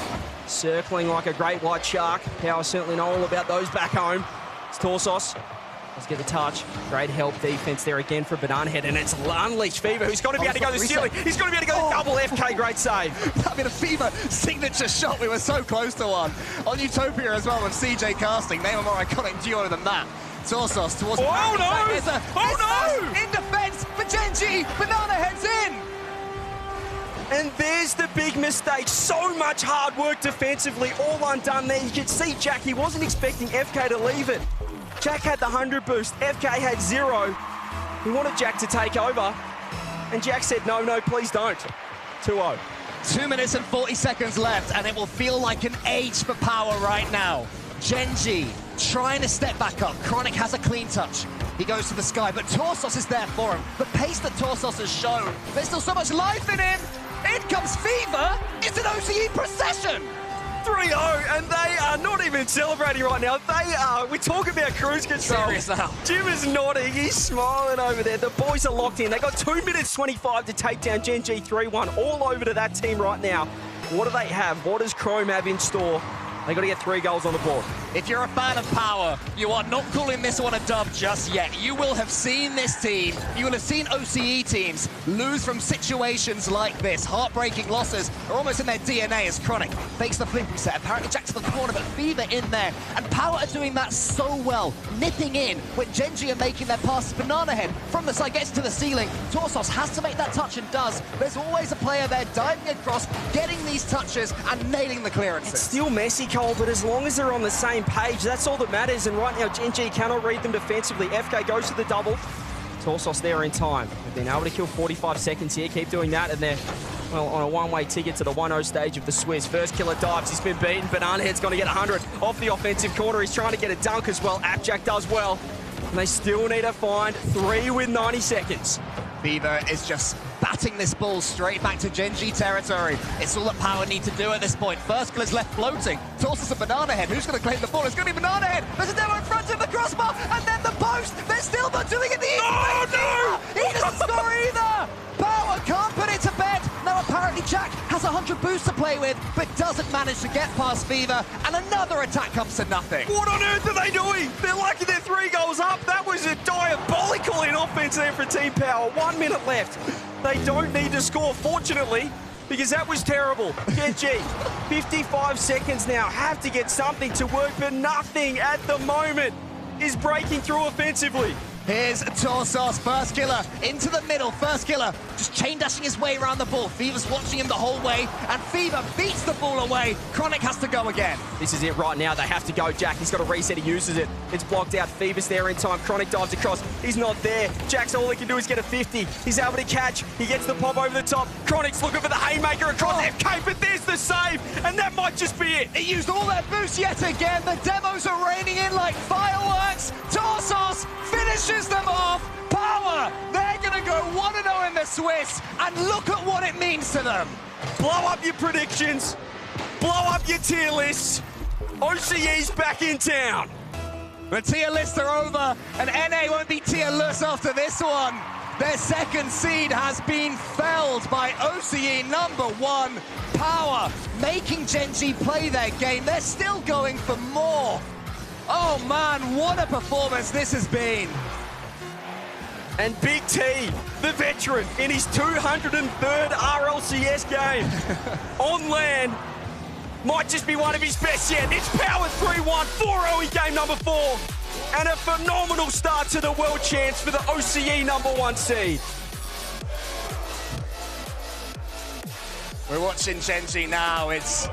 circling like a great white shark. Power certainly know all about those back home. It's Torsos. Let's get the touch. Great help defense there again for Banana Head, and it's Unleashed Fever, who's got to be able to go to the ceiling. He's got to be able to go to double FK. Great save. That'd be the Fever signature shot. We were so close to one. On Utopia as well, with CJ casting. Name a more iconic duo than that. Torsos towards the back. Oh no! In defense for Gen.G. Banana Head's in. And there's the big mistake. So much hard work defensively, all undone there. You can see Jack, he wasn't expecting FK to leave it. Jack had the 100 boost, FK had 0. He wanted Jack to take over, and Jack said, no, please don't. 2-0. 2 minutes and 40 seconds left, and it will feel like an age for Power right now. Gen.G trying to step back up. Chronic has a clean touch. He goes to the sky, but Torsos is there for him. The pace that Torsos has shown, there's still so much life in him. In comes Fever. It's an OCE procession. 3-0, and they are not even celebrating right now. They are, we talk about cruise control. Serious now. Jim is nodding, he's smiling over there. The boys are locked in. They got 2 minutes 25 to take down Gen.G 3-1. All over to that team right now. What do they have? What does Chrome have in store? They got to get 3 goals on the board. If you're a fan of Power, you are not calling this one a dub just yet. You will have seen this team, you will have seen OCE teams lose from situations like this. Heartbreaking losses are almost in their DNA as Chronic fakes the flip reset. Apparently Jack to the corner, but Fever in there. And Power are doing that so well, nipping in when Genji are making their passes. Banana Head from the side gets to the ceiling. Torsos has to make that touch and does. There's always a player there diving across, getting these touches and nailing the clearances. It's still messy, Cole, but as long as they're on the same page, that's all that matters. And right now, Genji cannot read them defensively. FK goes to the double. Torsos there in time. They've been able to kill 45 seconds here. Keep doing that, and they're, well, on a one-way ticket to the 1-0 stage of the Swiss. First killer dives. He's been beaten. Banana Head's going to get 100 off the offensive corner. He's trying to get a dunk as well. Appjack does well. And they still need to find 3 with 90 seconds. Fever is just batting this ball straight back to Genji territory. It's all that Power need to do at this point. First killer's left floating. Tosses a Banana Head. Who's going to claim the ball? It's going to be Banana Head. There's a demo in front of the crossbar, and then the post. They're still not doing it. He doesn't score either. Power can't put it to bed. Now apparently Jack has 100 boosts to play with, but doesn't manage to get past Fever, and another attack comes to nothing. What on earth are they doing? They're lucky they're 3 goals up. That was a diabolical in offense there for Team Power. 1 minute left. They don't need to score, fortunately, because that was terrible. Genji, 55 seconds now. Have to get something to work, but nothing at the moment is breaking through offensively. Here's Torsos, first killer, into the middle, first killer, just chain dashing his way around the ball. Fever's watching him the whole way, and Fever beats the ball away. Chronic has to go again. This is it right now. They have to go. Jack, he's got a reset. He uses it. It's blocked out. Fever's there in time. Chronic dives across. He's not there. Jack's all he can do is get a 50. He's able to catch. He gets the pop over the top. Chronic's looking for the haymaker across FK, but there's the save, and that might just be it. It used all their boost yet again. The demos are raining in like fireworks. Torsos finishes them off. Power, they're going to go 1-0 in the Swiss, and look at what it means to them. Blow up your predictions. Blow up your tier lists. OCE's back in town. The tier lists are over, and NA won't be tierless after this one. Their second seed has been felled by OCE #1. Power making Genji play their game. They're still going for more. Oh man, what a performance this has been. And Big T, the veteran, in his 203rd RLCS game on land, might just be one of his best yet. It's Power 3-1, 4-0 in game number 4, and a phenomenal start to the world champs for the OCE #1 seed. We're watching Genji now. It's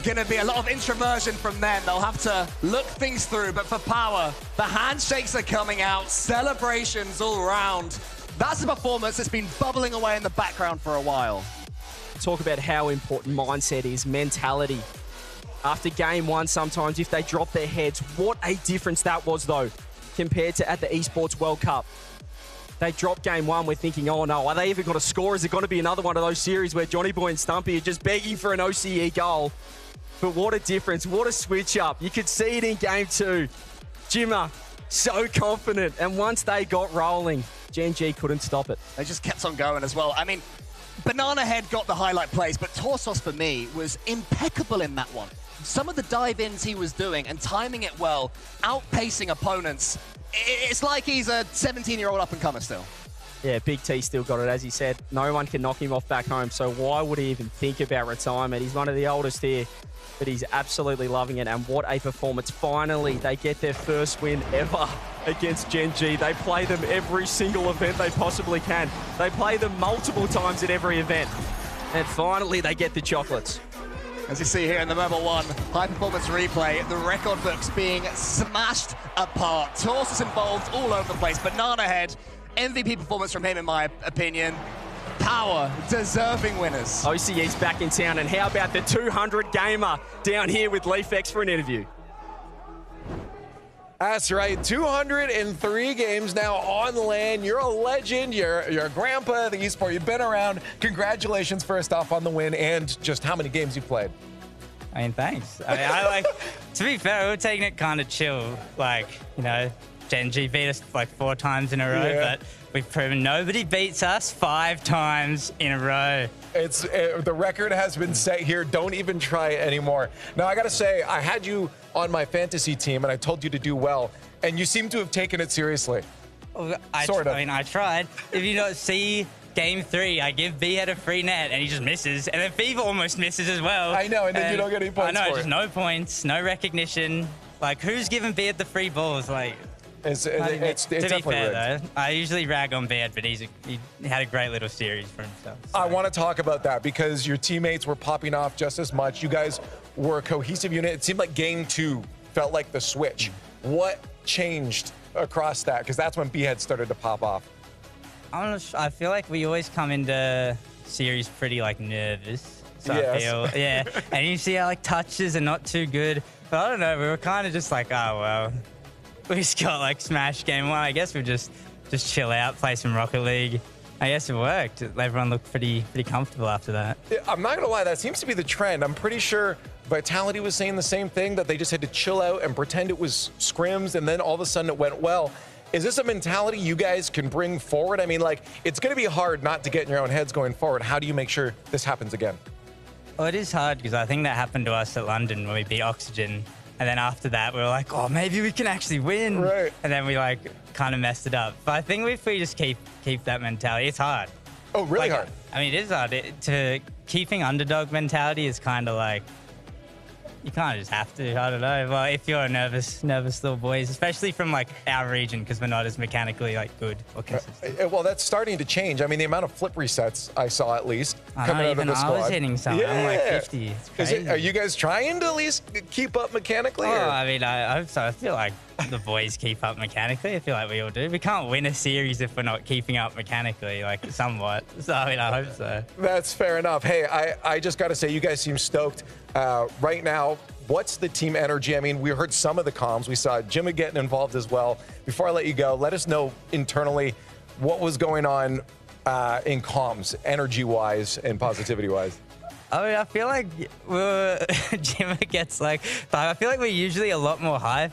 going to be a lot of introversion from them. They'll have to look things through, but for Power, the handshakes are coming out, celebrations all around. That's a performance that's been bubbling away in the background for a while. Talk about how important mindset is, mentality. After game 1, sometimes if they drop their heads, what a difference that was, though, compared to at the eSports World Cup. They dropped game 1, we're thinking, oh no, are they even going to score? Is it going to be another one of those series where Johnny Boy and Stumpy are just begging for an OCE goal? But what a difference, what a switch up. You could see it in game 2. Jimmer, so confident. And once they got rolling, Genji couldn't stop it. They just kept on going as well. I mean, Banana Head got the highlight plays, but Torsos, for me, was impeccable in that one. Some of the dive-ins he was doing and timing it well, outpacing opponents. It's like he's a 17-year-old up-and-comer still. Yeah, Big T still got it, as he said. No one can knock him off back home, so why would he even think about retirement? He's one of the oldest here, but he's absolutely loving it, and what a performance. Finally, they get their first win ever against Genji. They play them every single event they possibly can. They play them multiple times at every event, and finally they get the chocolates. As you see here in the #1 high-performance replay, the record books being smashed apart. Torsos involved all over the place. Banana Head, MVP performance from him, in my opinion. Power, deserving winners. OCE's back in town, and how about the 200 gamer down here with LeafX for an interview? That's right, 203 games now on land. You're a legend. You're a grandpa of the eSport. You've been around. Congratulations first off on the win and just how many games you've played. I mean, thanks. I mean, I like, to be fair, we were taking it kind of chill. Like, you know, Genji beat us like 4 times in a row, but we've proven nobody beats us 5 times in a row. The record has been set here. Don't even try it anymore. Now, I got to say, I had you on my fantasy team, and I told you to do well, and you seem to have taken it seriously. Sort of. I mean, I tried. If you don't see Game 3, I give B-Head a free net, and he just misses. And then Fever almost misses as well. I know, and then you don't get any points I know, for just it. no points, no recognition. Like, who's giving B-Head the free balls? Like, it's to be definitely fair, rigged. though, I usually rag on B-Head, but he had a great little series for himself. So. I want to talk about that because your teammates were popping off just as much. You guys were a cohesive unit. It seemed like Game 2 felt like the switch. What changed across that? Because that's when B-Head started to pop off. I feel like we always come into series pretty like nervous. So Yes. I feel, yeah. And you see our like touches are not too good. But I don't know, we were kind of just like, oh well, we just got like smashed Game 1. I guess we'll just chill out, play some Rocket League. I guess it worked. Everyone looked pretty comfortable after that. I'm not gonna lie, that seems to be the trend. I'm pretty sure Vitality was saying the same thing, that they just had to chill out and pretend it was scrims, and then all of a sudden it went well. Is this a mentality you guys can bring forward? I mean, like, it's gonna be hard not to get in your own heads going forward. How do you make sure this happens again? Well, it is hard because I think that happened to us at London when we beat Oxygen. And then after that, we were like, oh, maybe we can actually win. Right. And then we like kind of messed it up. But I think if we just keep that mentality, it's hard. Oh, really hard? I mean, it is hard. Keeping underdog mentality is kind of like, you kind of just have to. I don't know. Well, if you're a nervous little boys, especially from like our region, because we're not as mechanically like good or consistent. Well, that's starting to change. I mean, the amount of flip resets I saw at least I coming know, out even of the I squad. was hitting something. I'm like 50. It's crazy. Are you guys trying to at least keep up mechanically? Oh, or? I mean, I hope so. I feel like the boys keep up mechanically. I feel like we all do. We can't win a series if we're not keeping up mechanically, like somewhat. So, I mean, I hope so. That's fair enough. Hey, I just got to say, you guys seem stoked right now. What's the team energy? I mean, we heard some of the comms. We saw Jimmy getting involved as well. Before I let you go, let us know internally what was going on in comms, energy-wise and positivity-wise. I mean, I feel like Jimmy gets like, I feel like we're usually a lot more hype.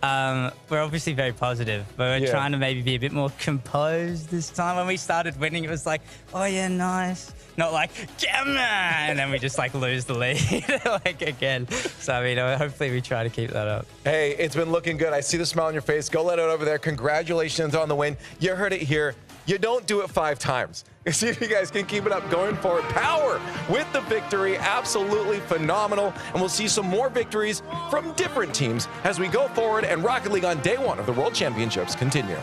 We're obviously very positive, but we're trying to maybe be a bit more composed this time. When we started winning, it was like, oh yeah, nice. Not like, Gemma! And then we just like lose the lead like again. So, I mean, hopefully we try to keep that up. Hey, it's been looking good. I see the smile on your face. Go let it over there. Congratulations on the win. You heard it here. You don't do it 5 times. See if you guys can keep it up going forward. Power with the victory. Absolutely phenomenal. And we'll see some more victories from different teams as we go forward and Rocket League on day 1 of the World Championships continue.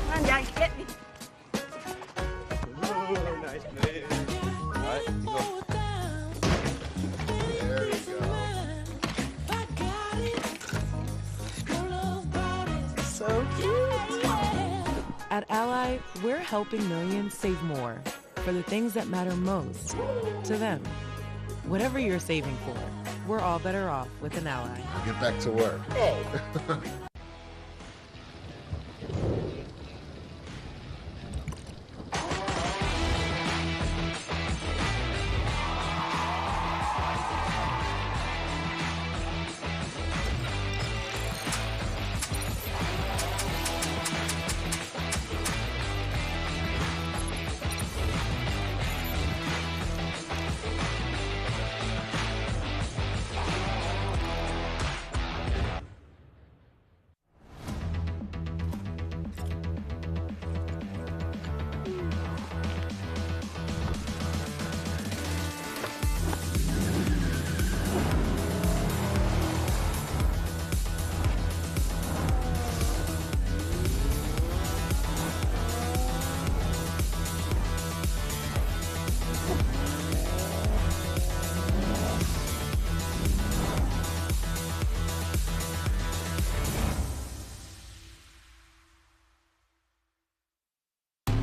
Come on, guys, get me. Nice play. All right, go. There we go. So cute. At Ally, we're helping millions save more for the things that matter most to them. Whatever you're saving for, we're all better off with an Ally. I'll get back to work. Oh.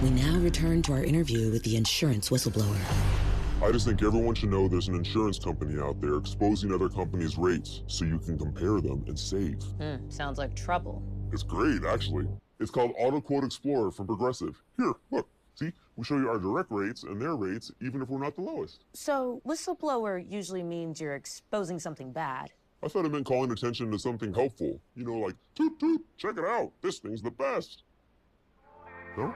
We now return to our interview with the insurance whistleblower. I just think everyone should know there's an insurance company out there exposing other companies' rates so you can compare them and save. Sounds like trouble. It's great, actually. It's called Auto Quote Explorer from Progressive. Here, look. See, we show you our direct rates and their rates, even if we're not the lowest. So, whistleblower usually means you're exposing something bad. I thought it meant calling attention to something helpful. You know, like, toot toot, check it out. This thing's the best. No?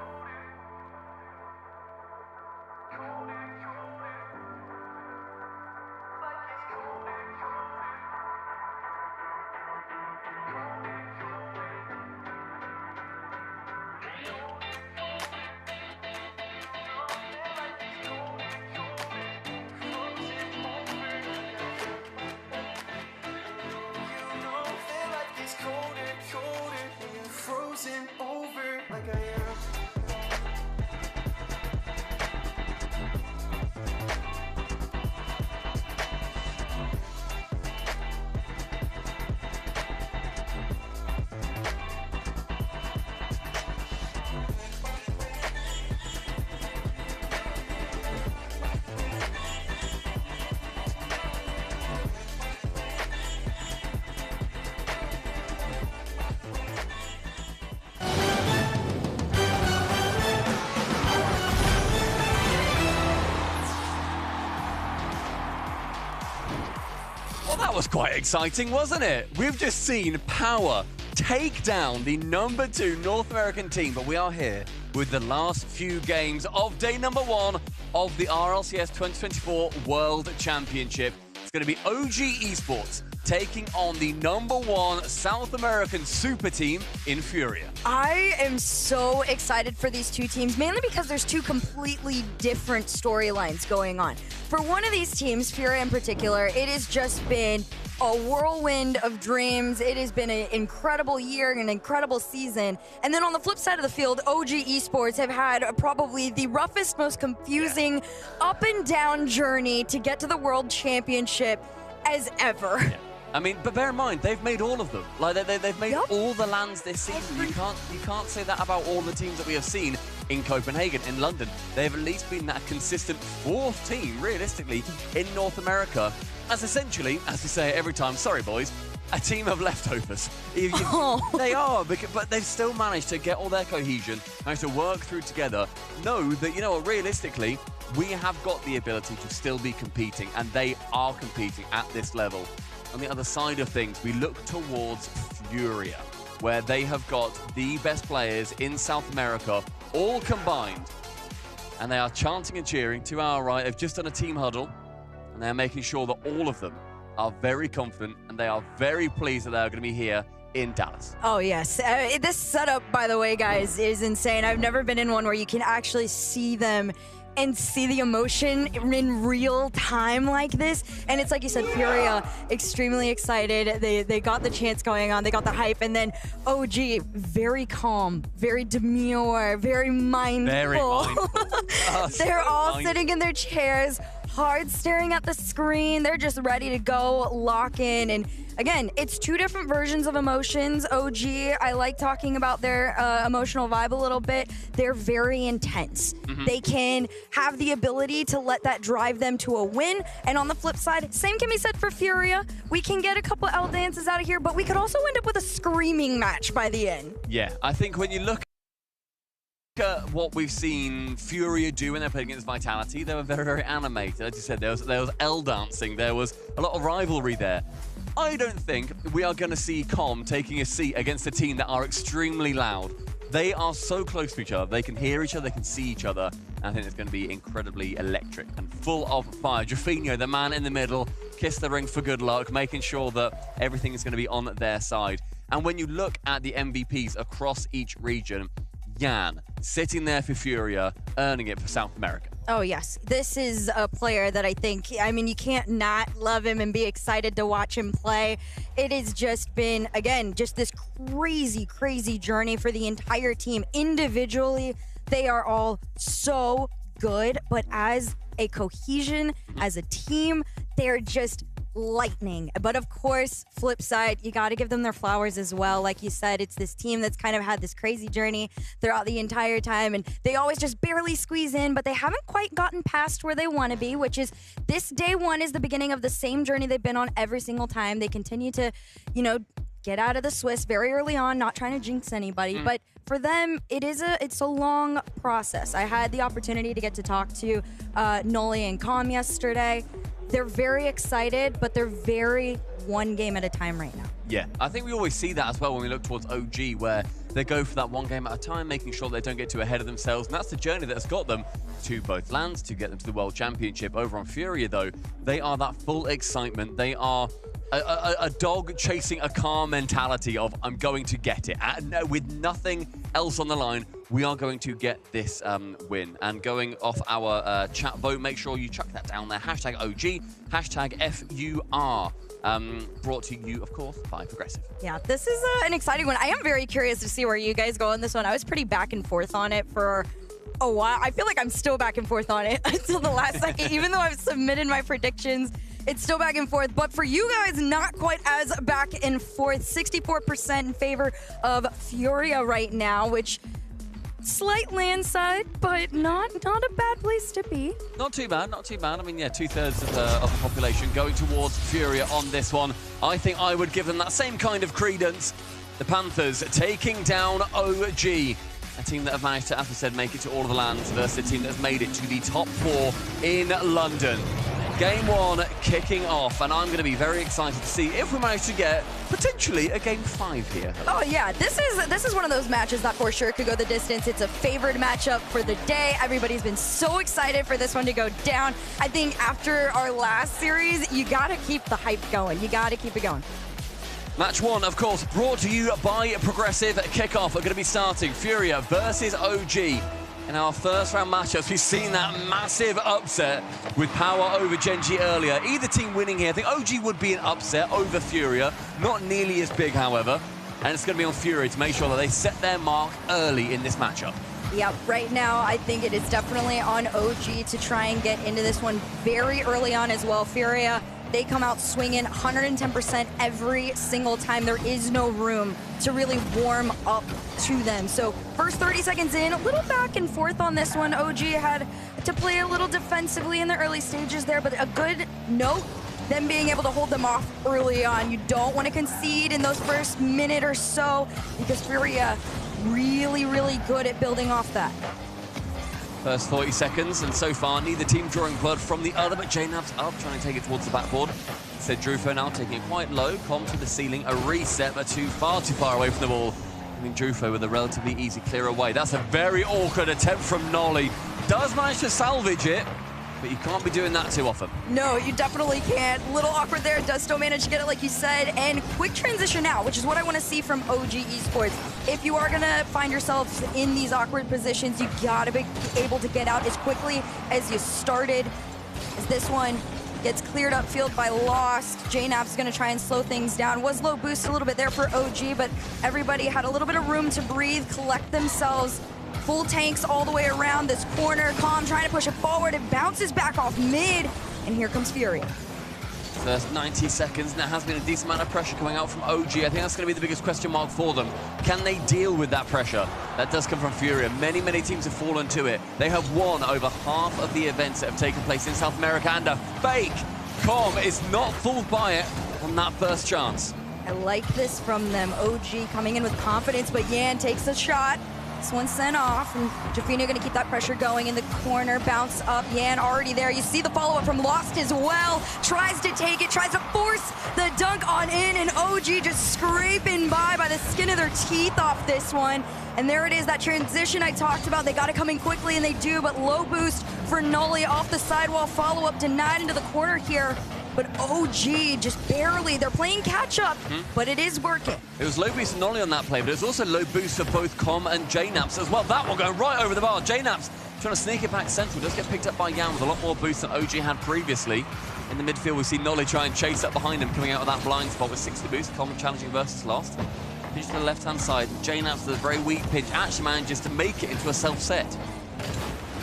That was quite exciting, wasn't it? We've just seen Power take down the #2 North American team, but we are here with the last few games of day #1 of the RLCS 2024 World Championship. It's going to be OG eSports taking on the #1 South American super team in Furia. I am so excited for these two teams, mainly because there's two completely different storylines going on. For one of these teams, Furia in particular, it has just been a whirlwind of dreams. It has been an incredible year, an incredible season. And then on the flip side of the field, OG eSports have had probably the roughest, most confusing up and down journey to get to the World Championship as ever. Yeah. I mean, but bear in mind, they've made all of them. Like they've made all the lands this season. You can't say that about all the teams that we have seen in Copenhagen, in London. They've at least been that consistent 4th team, realistically, in North America. As essentially, as we say every time, sorry boys, a team of leftovers. They are, but they've still managed to get all their cohesion, managed to work through together. Know that, you know what, realistically, we have got the ability to still be competing, and they are competing at this level. On the other side of things, we look towards Furia, where they have got the best players in South America, all combined. And they are chanting and cheering to our right. They've just done a team huddle, and they're making sure that all of them are very confident, and they are very pleased that they are going to be here in Dallas. Oh, yes. This setup, by the way, guys, is insane. I've never been in one where you can actually see them and see the emotion in real time like this. And it's like you said, Furia, extremely excited. They got the chance going on. They got the hype. And then OG, very calm, very demure, very mindful. Very mindful. They're all sitting in their chairs, hard staring at the screen. They're just ready to go, lock in. And again, it's two different versions of emotions. OG, I like talking about their emotional vibe a little bit. They're very intense. They can have the ability to let that drive them to a win. And on the flip side, same can be said for Furia. We can get a couple L dances out of here, but we could also end up with a screaming match by the end. Yeah, I think when you look at what we've seen Furia do when they're playing against Vitality, they were very, very animated. As you said, there was L dancing, there was a lot of rivalry there. I don't think we are going to see Com taking a seat against a team that are extremely loud. They are so close to each other. They can hear each other, they can see each other. And I think it's going to be incredibly electric and full of fire. Jaffinho, the man in the middle, kiss the ring for good luck, making sure that everything is going to be on their side. And when you look at the MVPs across each region, Yan sitting there for Furia, earning it for South America. Oh, yes. This is a player that I think, I mean, you can't not love him and be excited to watch him play. It has just been, again, just this crazy, crazy journey for the entire team. Individually, they are all so good, but as a cohesion, as a team, they're just lightning. But of course, flip side, you got to give them their flowers as well. Like you said, it's this team that's kind of had this crazy journey throughout the entire time, and they always just barely squeeze in, but they haven't quite gotten past where they want to be, which is this day one is the beginning of the same journey they've been on every single time. They continue to, you know, get out of the Swiss very early on, not trying to jinx anybody, but for them, it's a long process. I had the opportunity to get to talk to Noli and Com yesterday. They're very excited, but they're very one game at a time right now. Yeah, I think we always see that as well when we look towards OG, where they go for that one game at a time, making sure they don't get too ahead of themselves. And that's the journey that has got them to both lands, to get them to the World Championship. Over on Furia, though, they are that full excitement. They are a dog chasing a car mentality of, I'm going to get it. With nothing else on the line, we are going to get this win. And going off our chat vote, make sure you chuck that down there. Hashtag OG, hashtag FUR. Brought to you, of course, by Progressive. Yeah, this is an exciting one. I am very curious to see where you guys go on this one. I was pretty back and forth on it for a while. I feel like I'm still back and forth on it until the last second. Even though I've submitted my predictions, it's still back and forth. But for you guys, not quite as back and forth. 64% in favor of Furia right now, which slight landslide, but not a bad place to be. Not too bad, not too bad. I mean, yeah, 2/3 of the population going towards Furia on this one. I think I would give them that same kind of credence. The Panthers taking down OG, a team that have managed to, as we said, make it to all of the lands versus a team that has made it to the top 4 in London. Game 1 kicking off, and I'm going to be very excited to see if we manage to get potentially a Game 5 here. Oh yeah, this is one of those matches that for sure could go the distance. It's a favored matchup for the day. Everybody's been so excited for this one to go down. I think after our last series, you got to keep the hype going. You got to keep it going. Match 1, of course, brought to you by Progressive. Kickoff are going to be starting Furia versus OG. In our first round matchups, we've seen that massive upset with Power over Genji earlier. Either team winning here. I think OG would be an upset over Furia. Not nearly as big, however. And it's going to be on Furia to make sure that they set their mark early in this matchup. Yeah, right now, I think it is definitely on OG to try and get into this one very early on as well. Furia, they come out swinging 110% every single time. There is no room to really warm up to them. So first 30 seconds in, a little back and forth on this one. OG had to play a little defensively in the early stages there, but a good note, them being able to hold them off early on. You don't want to concede in those first minute or so because Furia really, really good at building off that. First 40 seconds, and so far, neither team drawing blood from the other, but JNAB's up, trying to take it towards the backboard. Said Drufo now taking it quite low, Com to the ceiling, a reset, but too far away from the ball. I mean, Drufo with a relatively easy clear away. That's a very awkward attempt from Nolly. Does manage to salvage it, but you can't be doing that too often. No, you definitely can't. A little awkward there. Does still manage to get it, like you said. And quick transition now, which is what I want to see from OG eSports. If you are going to find yourselves in these awkward positions, you got to be able to get out as quickly as you started. As this one gets cleared up field by Lost. JNAB's going to try and slow things down. Was low boost a little bit there for OG, but everybody had a little bit of room to breathe, collect themselves. Full tanks all the way around this corner. Com trying to push it forward. It bounces back off mid, and here comes Furia. First 90 seconds, and there has been a decent amount of pressure coming out from OG. I think that's going to be the biggest question mark for them. Can they deal with that pressure? That does come from Furia. Many, many teams have fallen to it. They have won over half of the events that have taken place in South America, and a fake. Com is not fooled by it on that first chance. I like this from them. OG coming in with confidence, but Yan takes a shot. This one's sent off, and Jafina gonna keep that pressure going in the corner. Bounce up, Yan already there. You see the follow-up from Lost as well. Tries to take it, tries to force the dunk on in, and OG just scraping by the skin of their teeth off this one. And there it is, that transition I talked about. They gotta come in quickly, and they do, but low boost for Nolly off the sidewall. Follow-up denied into the corner here. But OG just barely, they're playing catch-up, but it is working. It was low boost for Nolly on that play, but it was also low boost for both Com and JNABs as well. That one going right over the bar. JNABs trying to sneak it back central, does get picked up by Yan with a lot more boost than OG had previously. In the midfield, we see Nolly try and chase up behind him, coming out of that blind spot with 60 boost. Com challenging versus Lost. Pinch to the left-hand side. JNABs with a very weak pinch actually manages to make it into a self-set.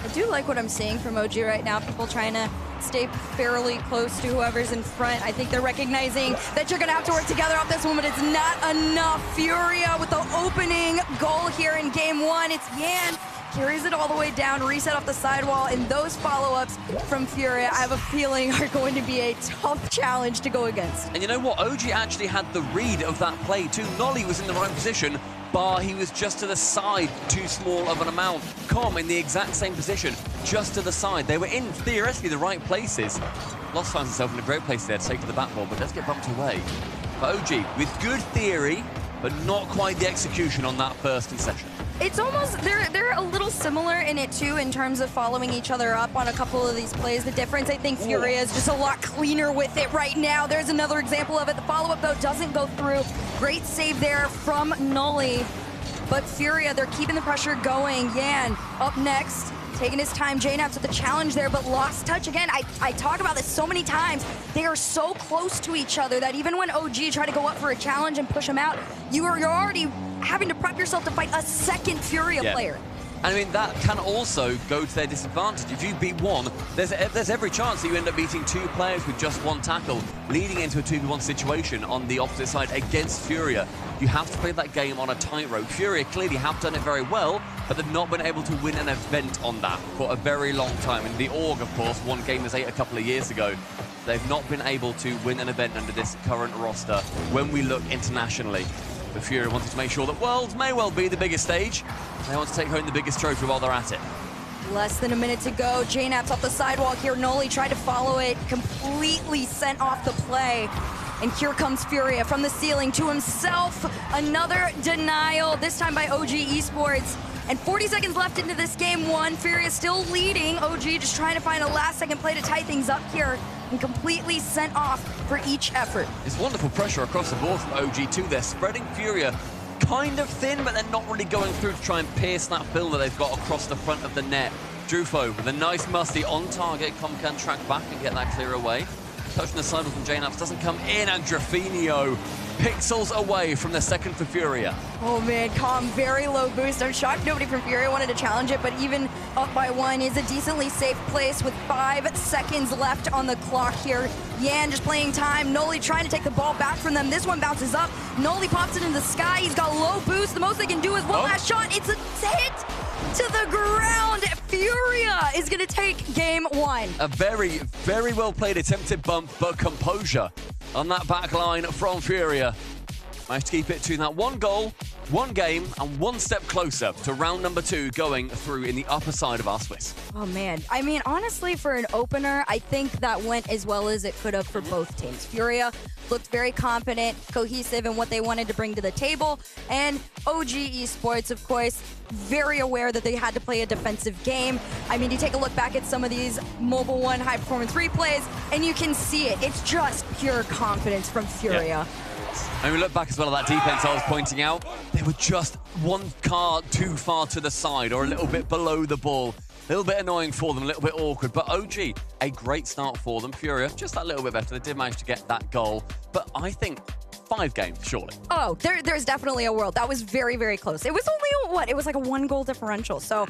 I do like what I'm seeing from OG right now. People trying to stay fairly close to whoever's in front. I think they're recognizing that you're going to have to work together off this one, but it's not enough. Furia with the opening goal here in game one. It's Yan carries it all the way down, reset off the sidewall, and those follow-ups from Furia, I have a feeling, are going to be a tough challenge to go against. And you know what? OG actually had the read of that play too. Nolly was in the right position, bar he was just to the side, too small of an amount. Com in the exact same position, just to the side. They were in, theoretically, the right places. Lost finds himself in a great place there to take to the backboard, but does get bumped away. But OG, with good theory, but not quite the execution on that first concession. It's almost, they're a little similar in it too, in terms of following each other up on a couple of these plays. The difference, I think, Furia is just a lot cleaner with it right now. There's another example of it. The follow-up, though, doesn't go through. Great save there from Nolly. But Furia, they're keeping the pressure going. Yan up next, taking his time. JNaps with the challenge there, but lost touch again. I talk about this so many times. They are so close to each other that even when OG try to go up for a challenge and push him out, you're already having to prep yourself to fight a second Furia player. And I mean, that can also go to their disadvantage. If you beat one, there's every chance that you end up beating two players with just one tackle, leading into a 2v1 situation on the opposite side against Furia. You have to play that game on a tightrope. Furia clearly have done it very well, but they've not been able to win an event on that for a very long time. And the Org, of course, won Game as 8 a couple of years ago. They've not been able to win an event under this current roster when we look internationally. The Furia wanted to make sure that Worlds may well be the biggest stage. They want to take home the biggest trophy while they're at it. Less than a minute to go. JNaps off the sidewalk here. Nolly tried to follow it, completely sent off the play. And here comes Furia from the ceiling to himself. Another denial, this time by OG eSports. And 40 seconds left into this game one. Furia still leading. OG just trying to find a last-second play to tie things up here and completely sent off for each effort. It's wonderful pressure across the board from OG too. They're spreading Furia kind of thin, but they're not really going through to try and pierce that fill that they've got across the front of the net. Drufo with a nice musty on target. Com can track back and get that clear away. Touch on the sidewall from JNaps doesn't come in, and Drafinio pixels away from the second for Furia. Oh man, Com, very low boost. I'm shocked nobody from Furia wanted to challenge it, but even up by one is a decently safe place with 5 seconds left on the clock here. Yan just playing time. Nolly trying to take the ball back from them. This one bounces up. Nolly pops it in the sky. He's got low boost. The most they can do is one last shot. It's a hit to the ground. Furia is going to take game one. A very, very well played attempted bump, but composure on that back line from Furia. Managed to keep it to that one goal, one game, and one step closer to round number 2 going through in the upper side of our Swiss. Oh man, I mean, honestly, for an opener, I think that went as well as it could have for both teams. Furia looked very confident, cohesive in what they wanted to bring to the table, and OG eSports, of course, very aware that they had to play a defensive game. I mean, you take a look back at some of these Mobile One high-performance replays, and you can see it. It's just pure confidence from Furia. Yeah. And we look back as well at that defense I was pointing out. They were just one car too far to the side or a little bit below the ball. A little bit annoying for them, a little bit awkward. But OG, a great start for them. Furia, just that little bit better. They did manage to get that goal. But I think 5 games, surely. Oh, there's definitely a world. That was very, very close. It was only, what? It was like a 1-goal differential. So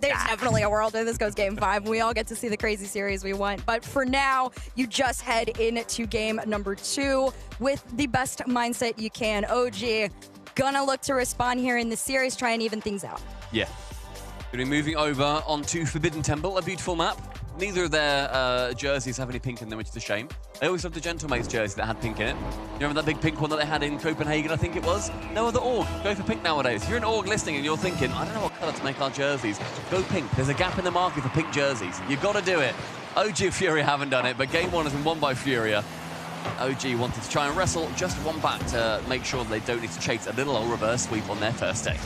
there's definitely a world where this goes game 5. We all get to see the crazy series we want. But for now, you just head into game number 2 with the best mindset you can. OG, gonna look to respond here in the series, try and even things out. Yeah. Going to be moving over onto Forbidden Temple, a beautiful map. Neither of their jerseys have any pink in them, which is a shame. They always have the Gentlemates jersey that had pink in it. You remember that big pink one that they had in Copenhagen, I think it was? No other Org. Go for pink nowadays. If you're an Org listening and you're thinking, I don't know what colour to make our jerseys, go pink. There's a gap in the market for pink jerseys. You've got to do it. OG and Furia haven't done it, but game 1 has been won by Furia. OG wanted to try and wrestle just one back to make sure they don't need to chase a little old reverse sweep on their first day.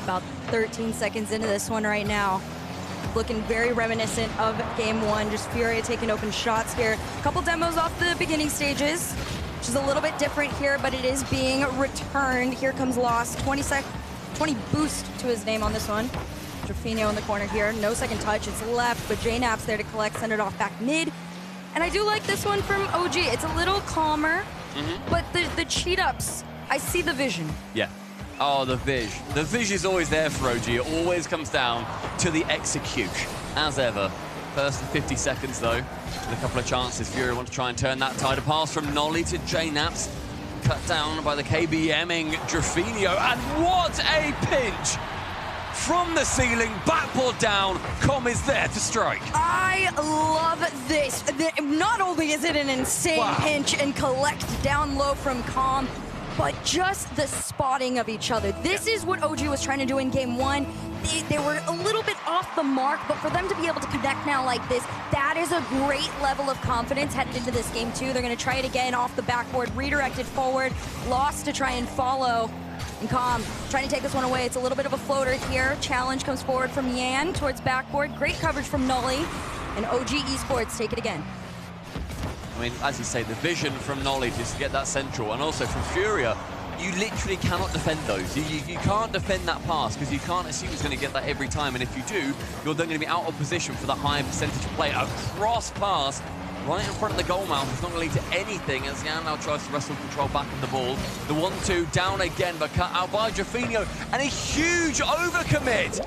About 13 seconds into this one right now. Looking very reminiscent of game 1. Just Furia taking open shots here. A couple demos off the beginning stages, which is a little bit different here, but it is being returned. Here comes Lost. 20 boost to his name on this one. Drafinio in the corner here. No second touch. It's left, but JNaps there to collect. Send it off back mid. And I do like this one from OG. It's a little calmer, but the cheat-ups, I see the vision. Yeah. Oh, the Vig. The Vig is always there for OG. It always comes down to the execution, as ever. First 50 seconds, though, with a couple of chances. Furia want to try and turn that tide. A pass from Nolly to JNaps. Cut down by the KBMing Drafinio. And what a pinch from the ceiling, backboard down. Com is there to strike. I love this. Not only is it an insane pinch and collect down low from Com, but just the spotting of each other. This is what OG was trying to do in game one. They were a little bit off the mark, but for them to be able to connect now like this, that is a great level of confidence headed into this game too. They're going to try it again off the backboard, redirected forward, lost to try and follow. And Com trying to take this one away. It's a little bit of a floater here. Challenge comes forward from Yan towards backboard. Great coverage from Nolly. And OG eSports take it again. I mean, as you say, the vision from Nolly just to get that central, and also from Furia, you literally cannot defend those. You can't defend that pass because you can't assume he's going to get that every time, and if you do, you're then going to be out of position for the higher percentage play. A cross pass right in front of the goal mouth. It's not going to lead to anything as Yan now tries to wrestle control back of the ball. The 1-2 down again, but cut out by Jaffinho, and a huge overcommit.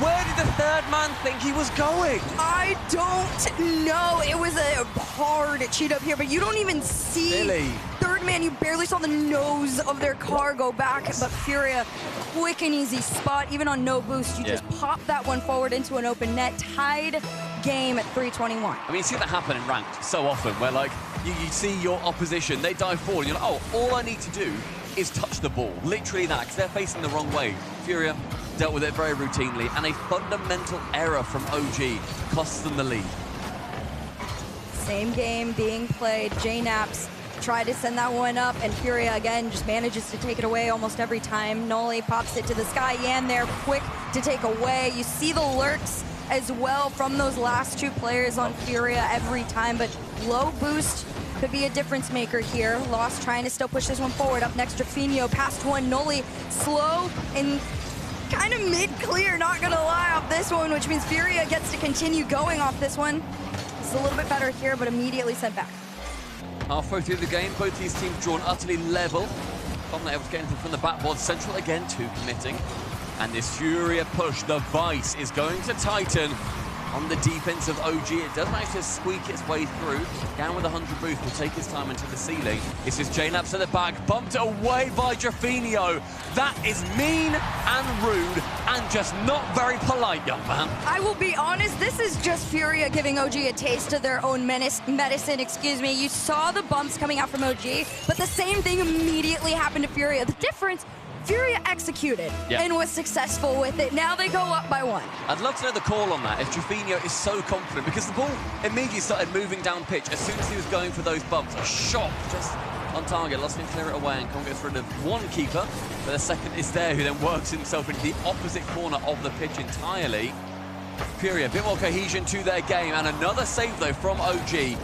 Where did the third man think he was going? I don't know. It was a hard cheat up here, but you don't even see Billy. Third man. You barely saw the nose of their car go back, but Furia, quick and easy spot. Even on no boost, you just pop that one forward into an open net. Tied game at 3:21. I mean, you see that happen in ranked so often, where like you see your opposition, they dive forward, and you're like, oh, all I need to do is touch the ball. Literally that, because they're facing the wrong way. Furia dealt with it very routinely, and a fundamental error from OG costs them the lead. Same game being played. J-Naps tried to send that one up, and Furia again just manages to take it away almost every time. Nolly pops it to the sky. Yan there, quick to take away. You see the lurks as well from those last two players on Furia every time, but low boost could be a difference maker here. Lost trying to still push this one forward. Up next, Jaffinho, past one. Nolly slow and kind of mid-clear, not gonna lie, off this one, which means Furia gets to continue going off this one. It's a little bit better here, but immediately sent back. Halfway through the game, both these teams drawn utterly level. Not able to get anything from the backboard. Central again, two committing. And this Furia push, the vice is going to tighten on the defense of OG. It does manage to squeak its way through. Down with 100 boost, will take his time into the ceiling. This is J-Naps at the back, bumped away by Jaffinho. That is mean and rude and just not very polite, young man. I will be honest, this is just Furia giving OG a taste of their own medicine, excuse me. You saw the bumps coming out from OG, but the same thing immediately happened to Furia. The difference, Furia executed and was successful with it. Now they go up by one. I'd love to know the call on that if Jaffinho is so confident, because the ball immediately started moving down pitch as soon as he was going for those bumps. A shot just on target. Lost him, clear it away, and can't get rid of one keeper. But the second is there, who then works himself into the opposite corner of the pitch entirely. Furia, a bit more cohesion to their game, and another save though from OG.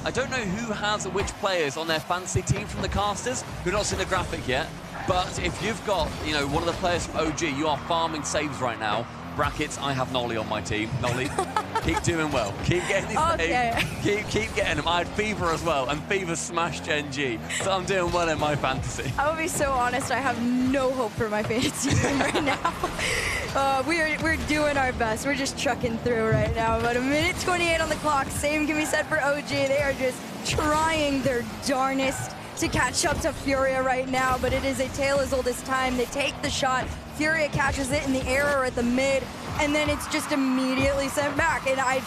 I don't know who has which players on their fantasy team from the casters. We've not seen the graphic yet. But if you've got, you know, one of the players from OG, you are farming saves right now. Brackets, I have Nolly on my team. Nolly, keep doing well. Keep getting these saves. Keep getting them. I had Fever as well, and Fever smashed Gen G. So I'm doing well in my fantasy. I will be so honest, I have no hope for my fantasy team right now. We're doing our best. We're just trucking through right now. About a minute 28 on the clock. Same can be said for OG. They are just trying their darnest to catch up to Furia right now, but it is a tale as old as time. They take the shot, Furia catches it in the air or at the mid, and then it's just immediately sent back. And I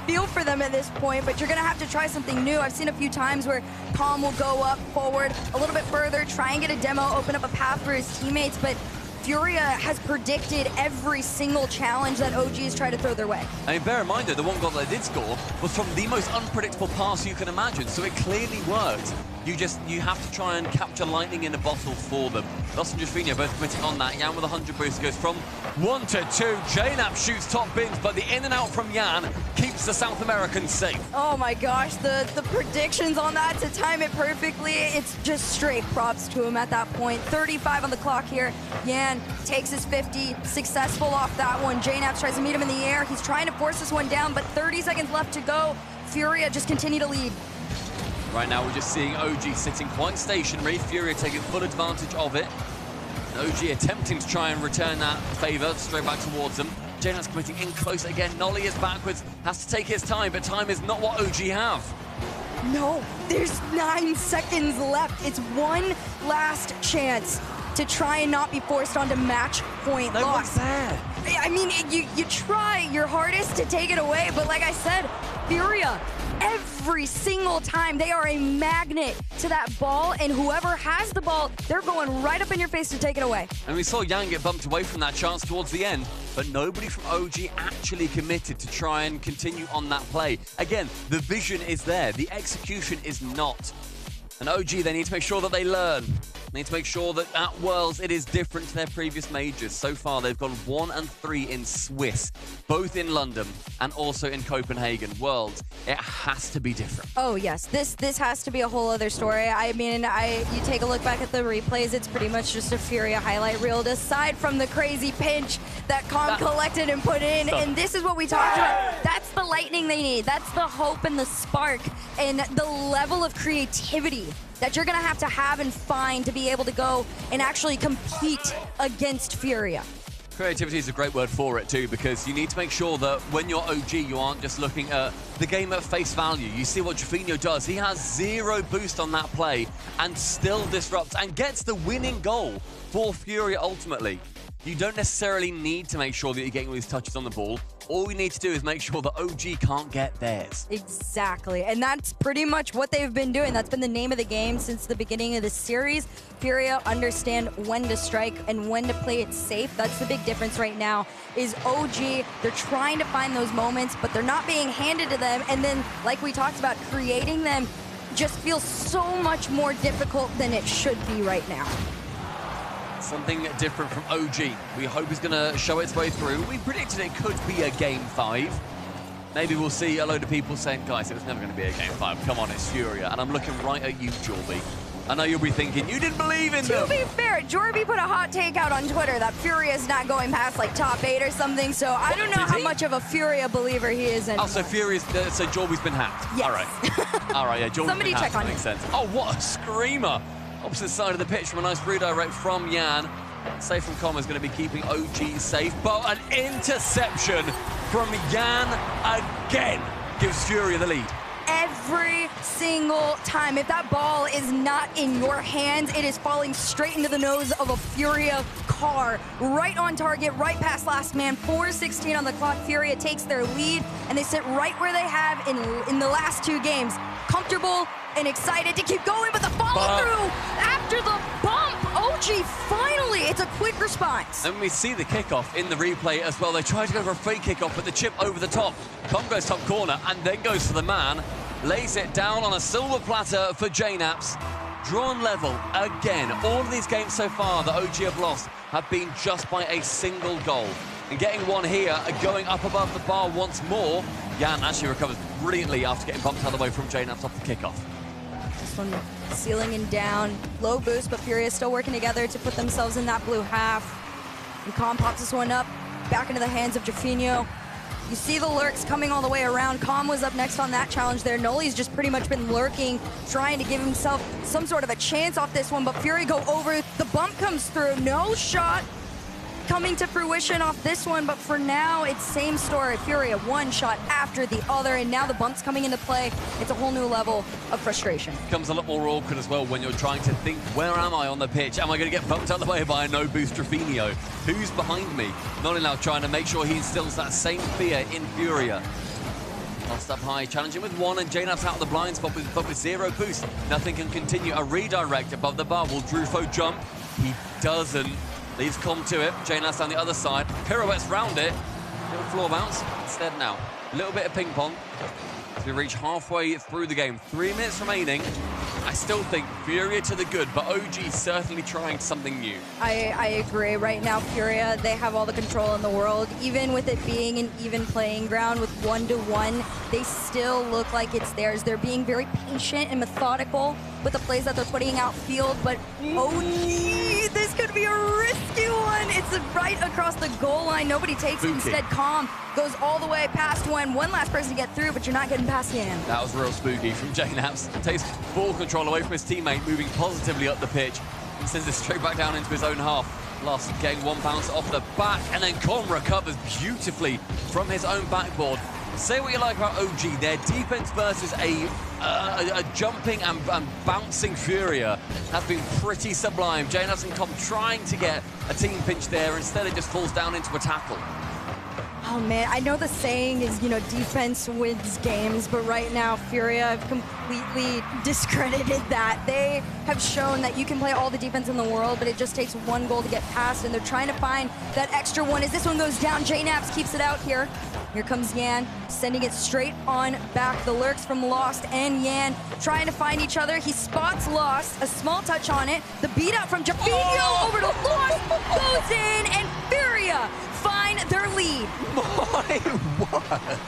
feel for them at this point, but you're gonna have to try something new. I've seen a few times where Com will go up, forward, a little bit further, try and get a demo, open up a path for his teammates, but Furia has predicted every single challenge that OG has tried to throw their way. I mean, bear in mind, though, the one goal they did score was from the most unpredictable pass you can imagine, so it clearly worked. You have to try and capture lightning in a bottle for them. Lost and Jaffinho both committing on that. Yan with 100 boost goes from 1 to 2. J-Nap shoots top bins, but the in and out from Yan keeps the South Americans safe. Oh my gosh, the predictions on that to time it perfectly, it's just straight props to him at that point. 35 on the clock here. Yan takes his 50, successful off that one. J-Nap tries to meet him in the air. He's trying to force this one down, but 30 seconds left to go. Furia just continue to lead. Right now, we're just seeing OG sitting quite stationary. Furia taking full advantage of it. And OG attempting to try and return that favor straight back towards them. J-Nap's committing in close again. Nolly is backwards, has to take his time, but time is not what OG have. No, there's 9 seconds left. It's one last chance to try and not be forced onto match point No loss. one's there. I mean, you try your hardest to take it away, but like I said, Furia, every single time they are a magnet to that ball, and whoever has the ball, they're going right up in your face to take it away. And we saw Yan get bumped away from that chance towards the end, but nobody from OG actually committed to try and continue on that play. Again, the vision is there, the execution is not. And OG, they need to make sure that they learn. They need to make sure that at Worlds, it is different to their previous majors. So far, they've gone 1-3 in Swiss, both in London and also in Copenhagen. Worlds, it has to be different. Oh yes, this has to be a whole other story. I mean, you take a look back at the replays, it's pretty much just a Furia highlight reel, aside from the crazy pinch that Calm collected and put in. And this is what we talked about. That's the lightning they need. That's the hope and the spark and the level of creativity that you're going to have and find to be able to go and actually compete against Furia. Creativity is a great word for it too, because you need to make sure that when you're OG, you aren't just looking at the game at face value. You see what Jofinho does. He has 0 boost on that play and still disrupts and gets the winning goal for Furia ultimately. You don't necessarily need to make sure that you're getting all these touches on the ball. All we need to do is make sure that OG can't get theirs. Exactly, and that's pretty much what they've been doing. That's been the name of the game since the beginning of the series. Furia understand when to strike and when to play it safe. That's the big difference right now, is OG, they're trying to find those moments, but they're not being handed to them. And then, like we talked about, creating them just feels so much more difficult than it should be right now. Something different from OG. We hope it's going to show its way through. We predicted it could be a Game 5. Maybe we'll see a load of people saying, guys, it was never going to be a Game 5. Come on, it's Furia. And I'm looking right at you, Jorby. I know you'll be thinking, you didn't believe in them. To be fair, Jorby put a hot take out on Twitter that Furia's not going past like top 8 or something, so I don't know how much of a Furia believer he is anymore. Oh, so so Jorby's been hacked. Yes. All right. All right, yeah, Jorby's Somebody been hacked. check on Makes him. sense. Oh, what a screamer. Opposite side of the pitch from a nice redirect from Yan. Safe from Com is going to be keeping OG safe, but an interception from Yan again gives Furia the lead. Every single time. If that ball is not in your hands, it is falling straight into the nose of a Furia car. Right on target, right past last man. 4:16 on the clock. Furia takes their lead, and they sit right where they have in the last 2 games. Comfortable and excited to keep going, but the follow-through after the bump. OG finally, it's a quick response. And we see the kickoff in the replay as well. They try to go for a fake kickoff, but the chip over the top. Com goes top corner and then goes for the man. Lays it down on a silver platter for JNaps. Drawn level again. All of these games so far that OG have lost have been just by a single goal. And getting one here, going up above the bar once more. Yan actually recovers brilliantly after getting bumped out of the way from JNaps off the kickoff. This one sealing and down. Low boost, but Furia still working together to put themselves in that blue half. And Com pops this one up, back into the hands of Jofinho. You see the lurks coming all the way around. Com was up next on that challenge there. Noli's just pretty much been lurking, trying to give himself some sort of a chance off this one, but Fury go over. The bump comes through. No shot coming to fruition off this one, but for now, it's same story. Furia one shot after the other, and now the bump's coming into play. It's a whole new level of frustration. Becomes a lot more awkward as well when you're trying to think, where am I on the pitch? Am I going to get bumped out of the way by a no-boost Jofinho? Who's behind me? Noli now trying to make sure he instills that same fear in Furia. Lost up high, challenging with 1, and JNaps out of the blind spot but with 0 boost. Nothing can continue. A redirect above the bar. Will Drufo jump? He doesn't. Leaves Com to it. JNaps down the other side. Pirouettes round it. Little floor bounce. Instead now, a little bit of ping pong. As we reach halfway through the game. 3 minutes remaining. I still think Furia to the good, but OG certainly trying something new. I agree. Right now, Furia, they have all the control in the world. Even with it being an even playing ground with 1-1, they still look like it's theirs. They're being very patient and methodical with the plays that they're putting outfield, but OG, this could be a risky one. It's right across the goal line. Nobody takes it. Instead, Com goes all the way past one last person to get through, but you're not getting past him. That was real spooky from JNaps. Takes ball control away from his teammate, moving positively up the pitch, and sends it straight back down into his own half. Last getting 1 bounce off the back, and then Com recovers beautifully from his own backboard. say what you like about OG, their defense versus a jumping and bouncing Furia has been pretty sublime. JNAVs and Com trying to get a team pinch there. Instead, it just falls down into a tackle. Oh man, I know the saying is, defense wins games, but right now Furia have completely discredited that. They have shown that you can play all the defense in the world, but it just takes one goal to get past, and they're trying to find that extra one. As this one goes down, JNAVs keeps it out here. Here comes Yan, sending it straight on back. The lurks from Lost and Yan trying to find each other. He spots Lost, a small touch on it. The beat out from Jafino over to Lost goes in, and Furia find their lead. My word.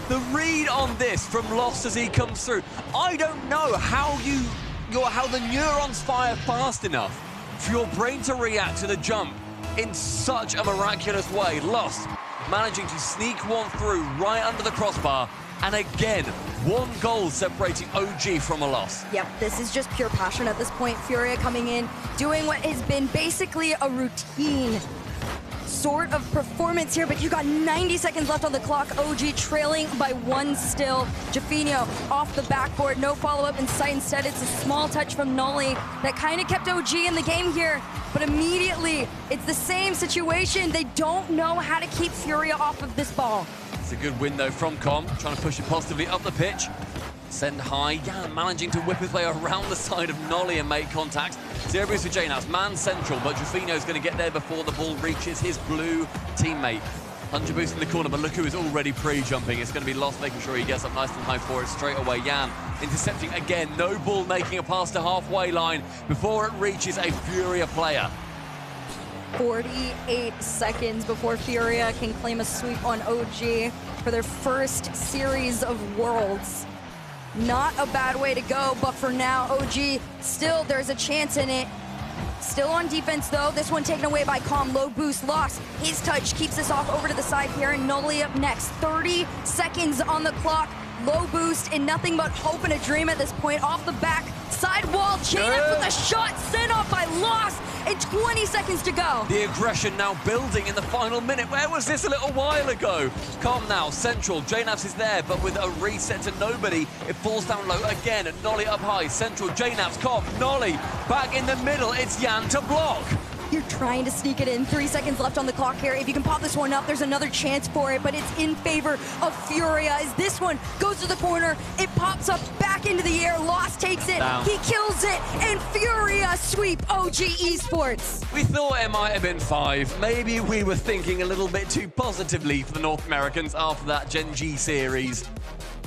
The read on this from Lost as he comes through. I don't know how the neurons fire fast enough for your brain to react to the jump in such a miraculous way. Lost managing to sneak one through right under the crossbar, and again, one goal separating OG from a loss. Yep, this is just pure passion at this point. Furia coming in, doing what has been basically a routine sort of performance here, but you got 90 seconds left on the clock. OG trailing by one still. Jafino off the backboard, no follow-up in sight. Instead, it's a small touch from Nolly that kind of kept OG in the game here, but immediately it's the same situation. They don't know how to keep Furia off of this ball. It's a good win though from Com, trying to push it positively up the pitch. Send high, Yan managing to whip his way around the side of Nolly and make contact. Zero boost for JNAVs, man central, but Jafino's going to get there before the ball reaches his blue teammate. 100 boost in the corner, but look who is already pre-jumping. It's going to be Lost, making sure he gets up nice and high for it straight away. Yan intercepting again, no ball, making a pass to halfway line before it reaches a Furia player. 48 seconds before Furia can claim a sweep on OG for their first series of Worlds. Not a bad way to go, but for now, OG, still there's a chance in it. Still on defense though, this one taken away by Com, low boost, Lost. His touch keeps us off over to the side here, and Nolly up next. 30 seconds on the clock, low boost, and nothing but hope and a dream at this point. Off the back, side wall, JNAVs with a shot sent off by Lost, and 20 seconds to go. The aggression now building in the final minute. Where was this a little while ago? Com now, central, JNAVs is there, but with a reset to nobody, it falls down low again. Nolly up high, central, JNAVs, Com, Nolly, back in the middle, it's Yan to block. You're trying to sneak it in. 3 seconds left on the clock here. If you can pop this one up, there's another chance for it, but it's in favor of Furia as this one goes to the corner. It pops up back into the air. Lost takes it. Down. He kills it, and Furia sweep OG eSports. We thought it might have been 5. Maybe we were thinking a little bit too positively for the North Americans after that Gen G series.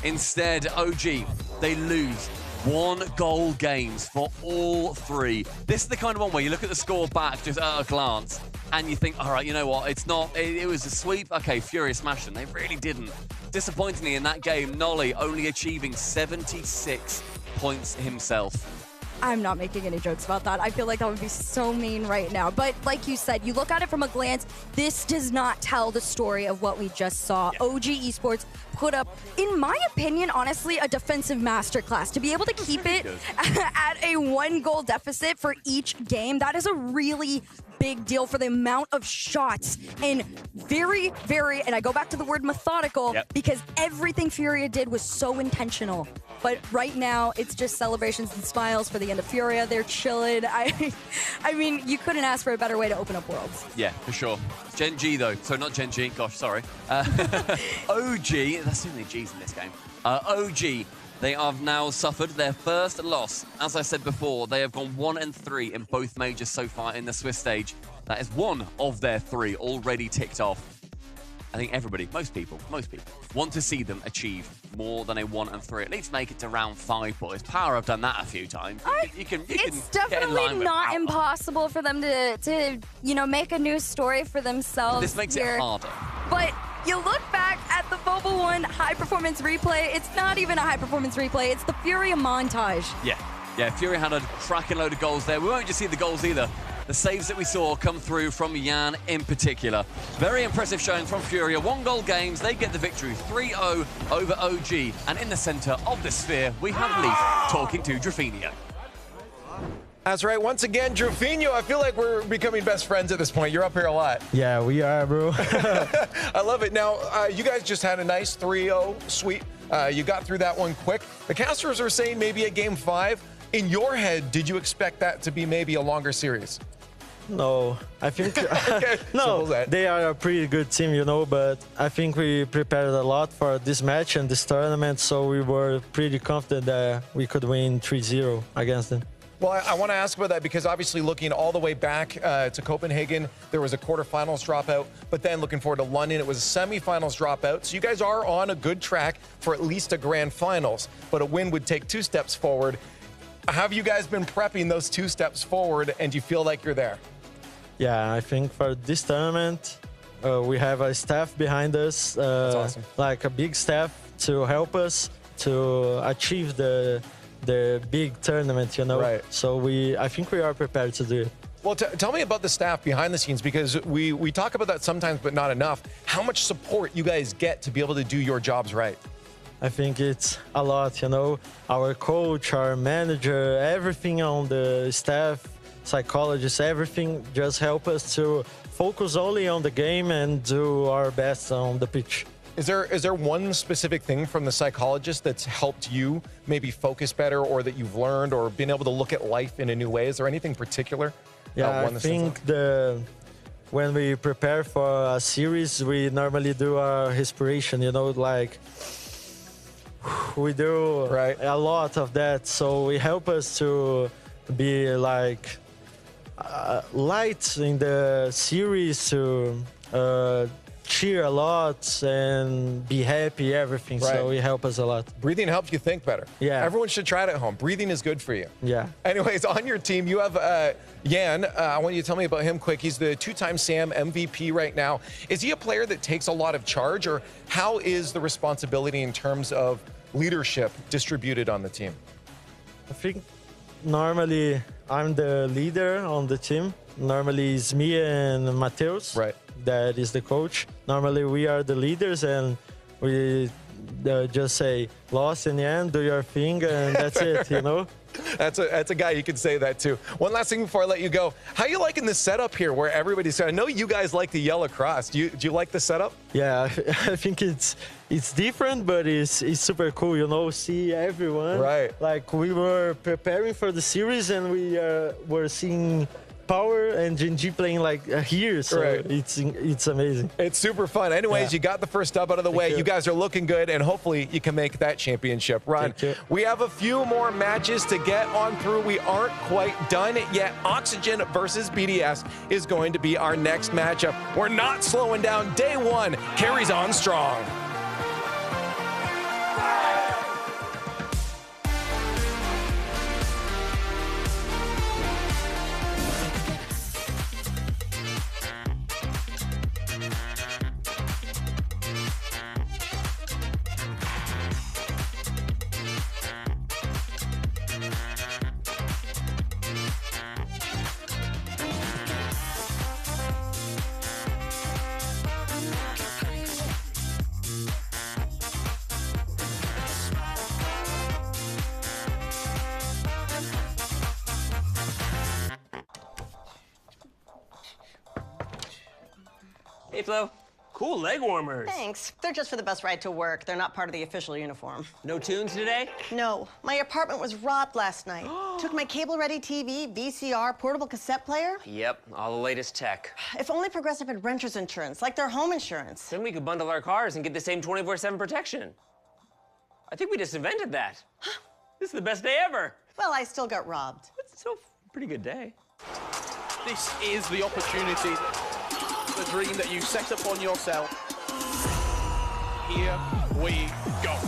Instead, OG, they lose 1-goal games for all 3. This is the kind of one where you look at the score back just at a glance and you think, all right, you know what, it was a sweep. Okay, Furia smashed them. They really didn't. Disappointingly in that game, Nolly only achieving 76 points himself. I'm not making any jokes about that. I feel like that would be so mean right now. But like you said, you look at it from a glance, this does not tell the story of what we just saw. Yeah. OG eSports put up, in my opinion, honestly, a defensive masterclass. To be able to keep it at a 1-goal deficit for each game, that is a really big deal for the amount of shots and very, and I go back to the word methodical, because everything Furia did was so intentional. But right now, it's just celebrations and smiles for the end of Furia. They're chilling. I mean, you couldn't ask for a better way to open up Worlds. Yeah, for sure. Gen G, though. So not Gen G. Gosh, sorry. OG, there's too many Gs in this game. OG, they have now suffered their first loss. As I said before, they have gone 1-3 in both majors so far in the Swiss stage. That is 1 of their 3 already ticked off. I think everybody, most people want to see them achieve more than a 1-3. At least make it to round 5, boys. Power have done that a few times. It's definitely not impossible for them to make a new story for themselves. This makes it harder. But you look back at the Mobile 1 high-performance replay, it's not even a high-performance replay, it's the Furia montage. Yeah, Furia had a cracking load of goals there. We won't just see the goals either. The saves that we saw come through from Yan in particular. Very impressive showing from Furia. 1-goal games, they get the victory. 3-0 over OG. And in the center of the sphere, we have Leaf talking to Drafinio. That's right. Once again, Drufinho, I feel like we're becoming best friends at this point. You're up here a lot. Yeah, we are, bro. I love it. Now, you guys just had a nice 3-0 sweep. You got through that one quick. The casters are saying maybe a game 5. In your head, did you expect that to be maybe a longer series? No, I think Okay, no. so that. They are a pretty good team, you know. But I think we prepared a lot for this match and this tournament, so we were pretty confident that we could win 3-0 against them. Well, I want to ask about that because obviously looking all the way back to Copenhagen, there was a quarterfinals dropout, but then looking forward to London, it was a semifinals dropout. So you guys are on a good track for at least a grand finals, but a win would take 2 steps forward. Have you guys been prepping those 2 steps forward, and do you feel like you're there? Yeah, I think for this tournament, we have a staff behind us, That's awesome. like a big staff to help us to achieve the big tournament, you know. Right. So I think we are prepared to do it. Well, tell me about the staff behind the scenes, because we talk about that sometimes, but not enough. How much support you guys get to be able to do your jobs right? I think it's a lot, you know. Our coach, our manager, everything on the staff, psychologists, everything just help us to focus only on the game and do our best on the pitch. Is there one specific thing from the psychologist that's helped you maybe focus better, or that you've learned, or been able to look at life in a new way? Is there anything particular? Yeah, I think when we prepare for a series, we normally do our respiration, you know, like we do a lot of that. So it helps us to be like light in the series, to cheer a lot and be happy, everything. Right. So it helps us a lot. Breathing helps you think better. Yeah. Everyone should try it at home. Breathing is good for you. Yeah. Anyways, on your team, you have Jan. I want you to tell me about him quick. He's the 2-time SAM MVP right now. Is he a player that takes a lot of charge, or how is the responsibility in terms of leadership distributed on the team? I think normally I'm the leader on the team. Normally it's me and Mateus. Right. That is the coach. Normally we are the leaders, and we just say, lost in the end, do your thing, and that's it, you know? That's a guy you can say that to. One last thing before I let you go. How are you liking the setup here where everybody's... I know you guys like the yellow cross. Do you like the setup? Yeah, I think it's different, but it's super cool, you know, see everyone. Right. Like we were preparing for the series, and we were seeing Power and Gen.G playing like here, so it's amazing. It's super fun. Anyways, you got the first dub out of the way. You guys are looking good, and hopefully you can make that championship run. We have a few more matches to get on through. We aren't quite done yet. Oxygen versus BDS is going to be our next matchup. We're not slowing down. Day 1 carries on strong. Hey, Flo. Cool leg warmers. Thanks. They're just for the bus ride to work. They're not part of the official uniform. No tunes today? No. My apartment was robbed last night. Took my cable-ready TV, VCR, portable cassette player. Yep, all the latest tech. If only Progressive had renter's insurance, like their home insurance. Then we could bundle our cars and get the same 24/7 protection. I think we just invented that. This is the best day ever. Well, I still got robbed. It's still a pretty good day. This is the opportunity, the dream that you set upon yourself. Here we go.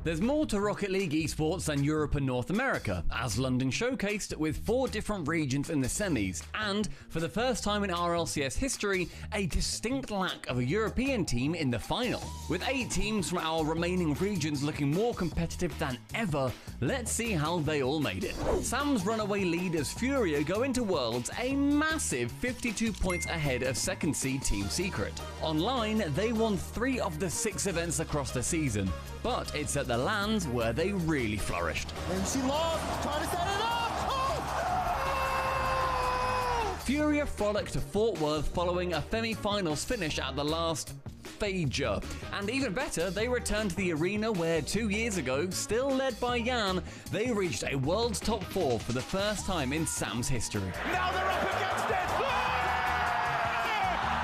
There's more to Rocket League esports than Europe and North America, as London showcased with 4 different regions in the semis, and, for the first time in RLCS history, a distinct lack of a European team in the final. With 8 teams from our remaining regions looking more competitive than ever, let's see how they all made it. Sam's runaway lead as Furia go into Worlds a massive 52 points ahead of second seed Team Secret. Online, they won 3 of the 6 events across the season, but it's at the LANs where they really flourished. MC Long trying to set it up! Oh! Furia frolicked to Fort Worth following a semi-finals finish at the last Fager. And even better, they returned to the arena where 2 years ago, still led by Jan, they reached a World's Top 4 for the first time in Sam's history. Now they're up against it!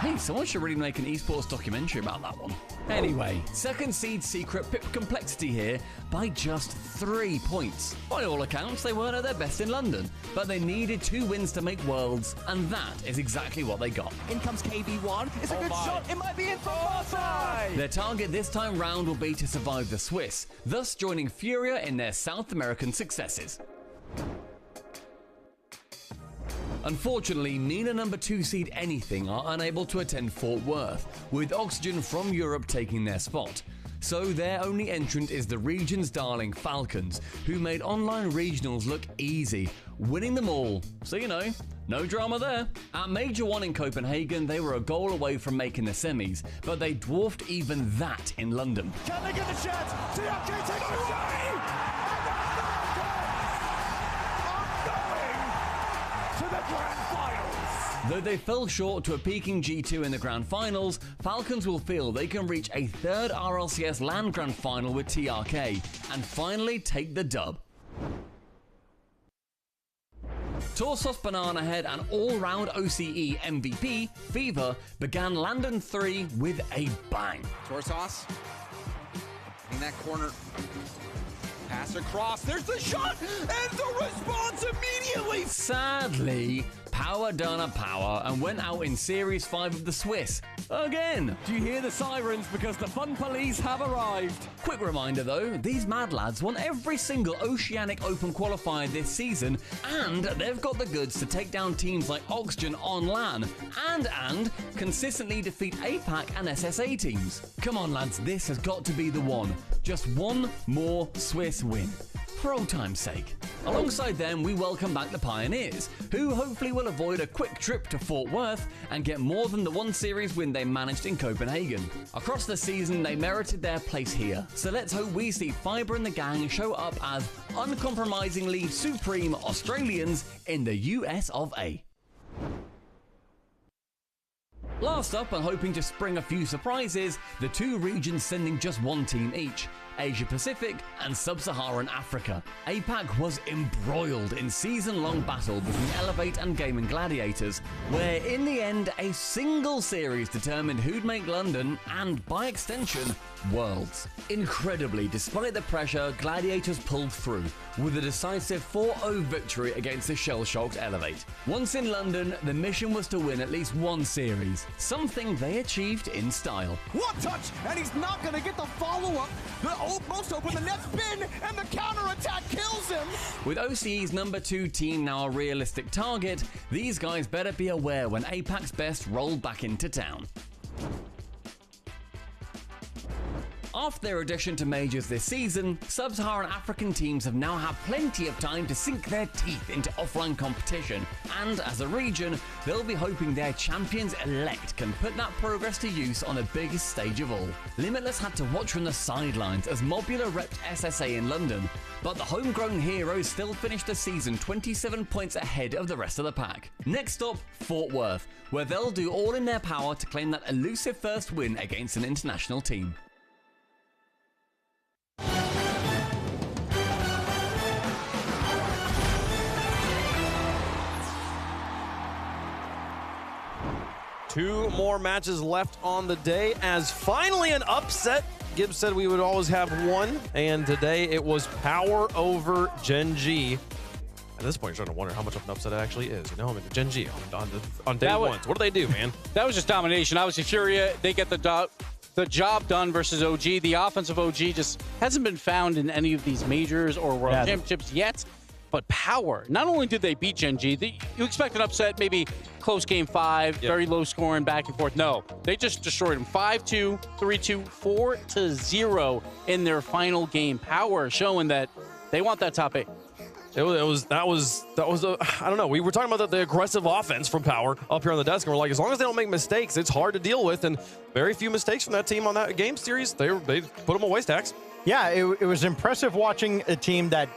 Hey, someone should really make an esports documentary about that one. Anyway, second seed Secret pipped Complexity here by just 3 points. By all accounts, they weren't at their best in London, but they needed 2 wins to make Worlds, and that is exactly what they got. In comes KB1. It's a good shot. It might be in from offside. Their target this time round will be to survive the Swiss, thus joining Furia in their South American successes. Unfortunately, MENA number 2 seed Anything are unable to attend Fort Worth, with Oxygen from Europe taking their spot. So their only entrant is the region's darling Falcons, who made online regionals look easy, winning them all. So no drama there. At Major 1 in Copenhagen, they were a goal away from making the semis, but they dwarfed even that in London. Can they get the chance? TRK takes the away! To the grand finals. Though they fell short to a peaking G2 in the grand finals, Falcons will feel they can reach a 3rd RLCS LAN grand final with TRK and finally take the dub. Torsos Banana Head and all-round OCE MVP, Fever, began London 3 with a bang. Torsos in that corner. Pass across, there's the shot, and the response immediately! Sadly, Power done a power and went out in Series 5 of the Swiss. Again! Do you hear the sirens? Because the fun police have arrived. Quick reminder though, these mad lads won every single Oceanic Open qualifier this season, and they've got the goods to take down teams like Oxygen on LAN, and consistently defeat APAC and SSA teams. Come on lads, this has got to be the one. Just one more Swiss win. For old time's sake. Alongside them, we welcome back the Pioneers, who hopefully will avoid a quick trip to Fort Worth and get more than the one series win they managed in Copenhagen. Across the season, they merited their place here, so let's hope we see Fiber and the gang show up as uncompromisingly supreme Australians in the US of A. Last up, and hoping to spring a few surprises, the two regions sending just one team each, Asia Pacific and Sub-Saharan Africa. APAC was embroiled in season-long battle between Elevate and Gaming Gladiators, where in the end a single series determined who'd make London and, by extension, Worlds. Incredibly, despite the pressure, Gladiators pulled through with a decisive 4-0 victory against the shell-shocked Elevate. Once in London, the mission was to win at least one series, something they achieved in style. One touch, and he's not going to get the follow-up. The almost open, the net spin, and the counter-attack kills him. With OCE's number 2 team now a realistic target, these guys better be aware when APAC's best roll back into town. After their addition to majors this season, Sub-Saharan African teams have now had plenty of time to sink their teeth into offline competition, and as a region, they'll be hoping their champions-elect can put that progress to use on the biggest stage of all. Limitless had to watch from the sidelines as Mobula repped SSA in London, but the homegrown heroes still finished the season 27 points ahead of the rest of the pack. Next stop, Fort Worth, where they'll do all in their power to claim that elusive first win against an international team. Two more matches left on the day as finally an upset. Gibbs said we would always have one, and today it was power over Gen G. At this point, you're starting to wonder how much of an upset it actually is. You know, I mean, Gen G on day one. What do they do, man? That was just domination. Obviously, Furia, they get the the job done versus OG. The offensive OG just hasn't been found in any of these majors or world championships yet. But Power, not only did they beat Gen G, you expect an upset, maybe close game 5, very low scoring, back and forth. No, they just destroyed them 5-2, 3-2, 4-0 in their final game. Power showing that they want that top 8. That was I don't know. We were talking about the aggressive offense from Power up here on the desk, and we're like, as long as they don't make mistakes, it's hard to deal with. And very few mistakes from that team on that game series. They put them away, Stacks. Yeah, it was impressive watching a team that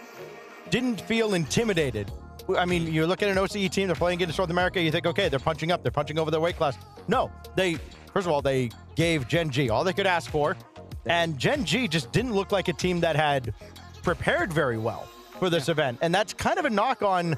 didn't feel intimidated. I mean, you look at an OCE team, they're playing against North America, you think, okay, they're punching up, they're punching over their weight class. No, first of all, they gave Gen G all they could ask for, and Gen G just didn't look like a team that had prepared very well for this event. And that's kind of a knock on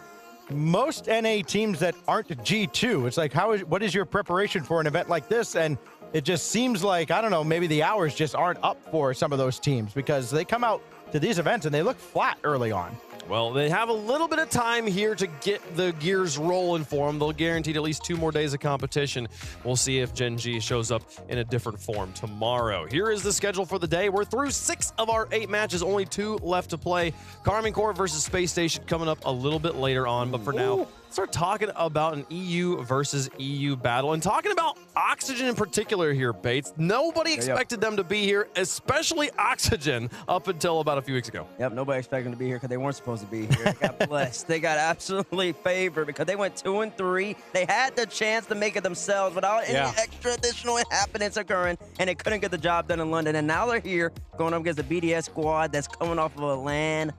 most NA teams that aren't G2. It's like, what is your preparation for an event like this? And it just seems like, I don't know, maybe the hours just aren't up for some of those teams, because they come out to these events and they look flat early on. Well, they have a little bit of time here to get the gears rolling for them. They'll guaranteed at least 2 more days of competition. We'll see if Gen G shows up in a different form tomorrow. Here is the schedule for the day. We're through 6 of our 8 matches, only 2 left to play. Karmine Corp versus Space Station coming up a little bit later on, but for now, let's start talking about an EU versus EU battle and talking about Oxygen in particular here, Bates. Nobody expected them to be here, especially Oxygen, up until about a few weeks ago. Yep, nobody expected them to be here because they weren't supposed to be here. They got blessed. They got absolutely favored because they went 2-3. They had the chance to make it themselves without any extra additional happenings occurring, and they couldn't get the job done in London. And now they're here going up against the BDS squad that's coming off of a LAN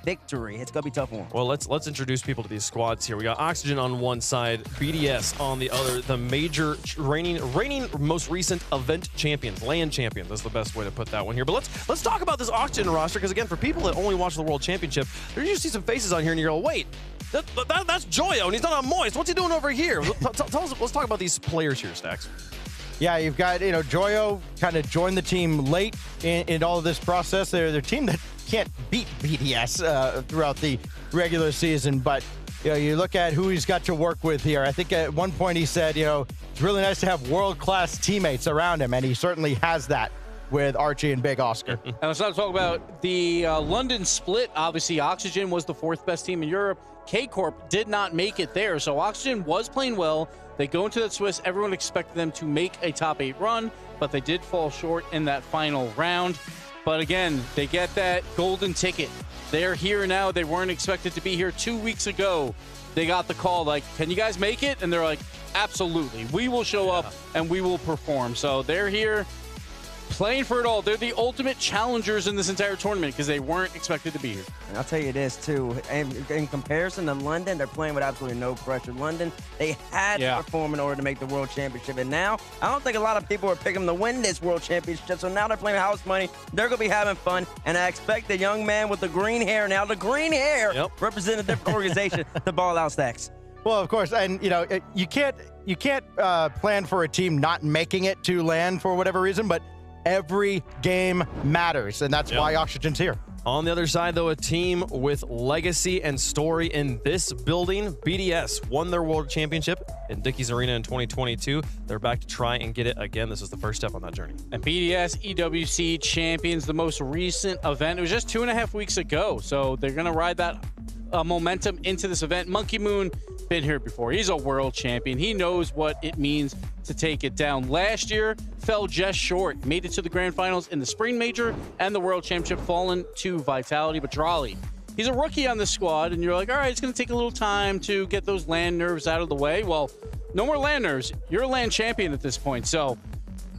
victory. It's gonna be tough for them. Well, let's introduce people to these squads here. We got Oxygen on one side, BDS on the other, the major reigning most recent event champions, LAN champions. That's the best way to put that one here. But let's talk about this Oxygen roster, because again, for people that only watch the World Championship, there you see some faces on here and you go, wait, that's Joyo and he's not on Moist. What's he doing over here? Tell us. Let's talk about these players here, Stacks. Yeah, you've got, Joyo kind of joined the team late in all of this process. They're a team that can't beat BDS throughout the regular season, but you look at who he's got to work with here. I think at one point he said, it's really nice to have world-class teammates around him, and he certainly has that with Archie and Big Oscar. And let's not talk about the London split. Obviously, Oxygen was the 4th best team in Europe. K-Corp did not make it there, so Oxygen was playing well. They go into that Swiss. Everyone expected them to make a top 8 run, but they did fall short in that final round. But again, they get that golden ticket. They're here now. They weren't expected to be here 2 weeks ago. They got the call like, can you guys make it? And they're like, absolutely. We will show up and we will perform. So they're here playing for it all. They're the ultimate challengers in this entire tournament because they weren't expected to be here. And I'll tell you this, too. In comparison to London, they're playing with absolutely no pressure. London, they had to perform in order to make the World Championship. And now, I don't think a lot of people are picking them to win this World Championship. So now they're playing house money. They're going to be having fun. And I expect the young man with the green hair now, represent a different organization, to ball out, Stacks. Well, of course, and you can't plan for a team not making it to LAN for whatever reason, but every game matters, and that's why Oxygen's here. On the other side, though, a team with legacy and story in this building. BDS won their World Championship in Dickies Arena in 2022. They're back to try and get it again. This is the first step on that journey. And BDS EWC champions, the most recent event. It was just 2.5 weeks ago, so they're going to ride that momentum into this event. Monkey Moon, been here before. He's a world champion. He knows what it means to take it down. Last year, fell just short. Made it to the grand finals in the Spring Major and the World Championship, fallen to Vitality. But Drali, he's a rookie on the squad, and you're like, all right, it's going to take a little time to get those LAN nerves out of the way. Well, no more LAN nerves. You're a LAN champion at this point, so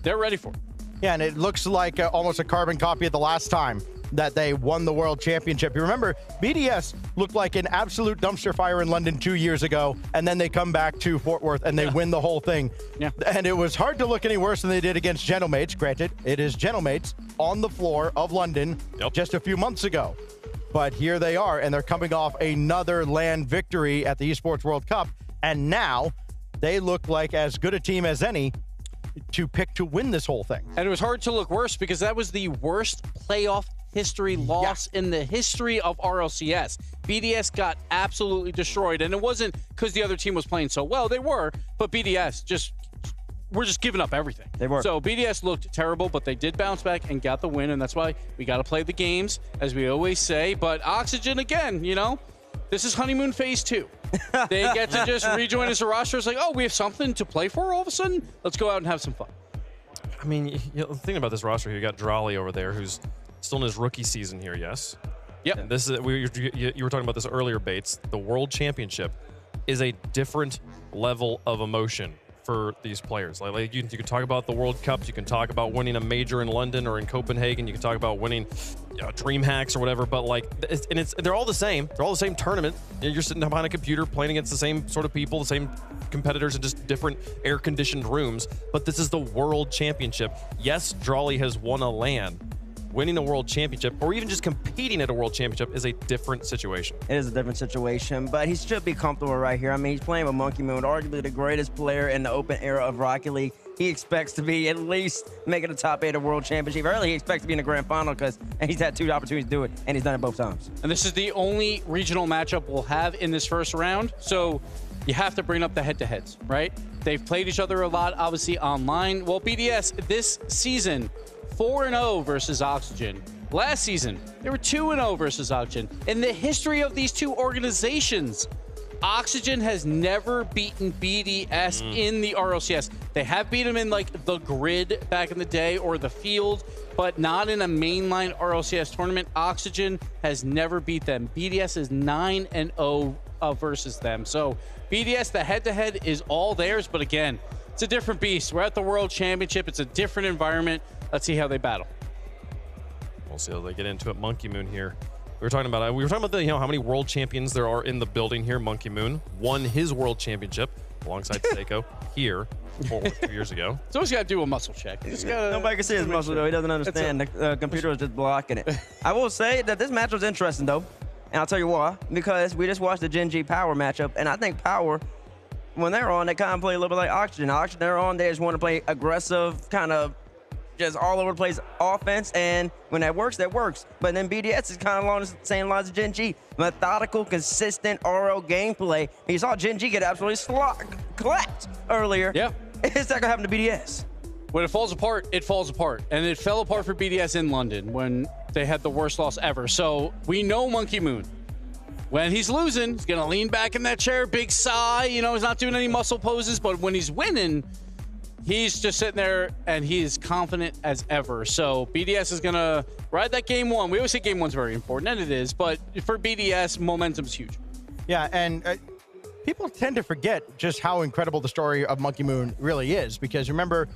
they're ready for it. Yeah, and it looks like almost a carbon copy of the last time that they won the World Championship. You remember, BDS looked like an absolute dumpster fire in London 2 years ago, and then they come back to Fort Worth and they win the whole thing. Yeah. And it was hard to look any worse than they did against Gentlemates. Granted, it is Gentlemates on the floor of London just a few months ago. But here they are, and they're coming off another LAN victory at the eSports World Cup, and now they look like as good a team as any to pick to win this whole thing. And it was hard to look worse because that was the worst playoff history loss in the history of RLCS. BDS got absolutely destroyed, and it wasn't because the other team was playing so well. They were, but BDS just were just giving up everything. They were. So BDS looked terrible, but they did bounce back and got the win, and that's why we got to play the games, as we always say. But Oxygen, again, you know, this is honeymoon phase 2. They get to just rejoin as a roster. It's like, oh, we have something to play for all of a sudden? Let's go out and have some fun. I mean, you know, thinking about this roster here, you got Drawley over there, who's still in his rookie season here, yes? Yep. And this is, you were talking about this earlier, Bates. The World Championship is a different level of emotion for these players. Like you can talk about the World Cups, you can talk about winning a major in London or in Copenhagen, you can talk about winning Dream Hacks or whatever, but like, they're all the same. They're all the same tournament. You're sitting behind a computer playing against the same sort of people, the same competitors in just different air-conditioned rooms, but this is the World Championship. Yes, Drawley has won a LAN. Winning a world championship or even just competing at a world championship is a different situation. It is a different situation, but he should be comfortable right here. I mean, he's playing with Monkey Moon, arguably the greatest player in the open era of Rocket League. He expects to be at least making the top 8 of World Championship. Early, he expects to be in the grand final because he's had 2 opportunities to do it, and he's done it both times. And this is the only regional matchup we'll have in this first round, so you have to bring up the head-to-heads, right? They've played each other a lot, obviously, online. Well, BDS, this season, 4-0 versus Oxygen. Last season, they were 2-0 versus Oxygen. In the history of these two organizations, Oxygen has never beaten BDS in the RLCS. They have beat them in like the grid back in the day or the field, but not in a mainline RLCS tournament. Oxygen has never beat them. BDS is 9-0 versus them. So BDS, the head-to-head is all theirs, but again, it's a different beast. We're at the World Championship. It's a different environment. Let's see how they battle. We'll see how they get into it. Monkey Moon here. We were talking about the, you know, how many world champions there are in the building here. Monkey Moon won his world championship alongside Seiko here 2 years ago. So he's got to do a muscle check. Nobody can see his muscle, though. He doesn't understand. The computer was just blocking it. I will say that this match was interesting, though. And I'll tell you why. Because we just watched the Gen G Power matchup, and I think Power, when they're on, they kind of play a little bit like Oxygen. Oxygen, they're on, they just want to play aggressive, kind of just all over the place offense, and when that works, that works. But then BDS is kind of along the same lines as Gen G. Methodical, consistent RL gameplay. And you saw Gen G get absolutely clapped earlier. Yeah. Is that going to happen to BDS? When it falls apart, it falls apart. And it fell apart for BDS in London when they had the worst loss ever. So we know Monkey Moon. When he's losing, he's going to lean back in that chair, big sigh. You know, he's not doing any muscle poses. But when he's winning, he's just sitting there and he is confident as ever. So BDS is going to ride that game one. We always say game one's very important, and it is. But for BDS, momentum's huge. Yeah, and people tend to forget just how incredible the story of Monkey Moon really is. Because remember,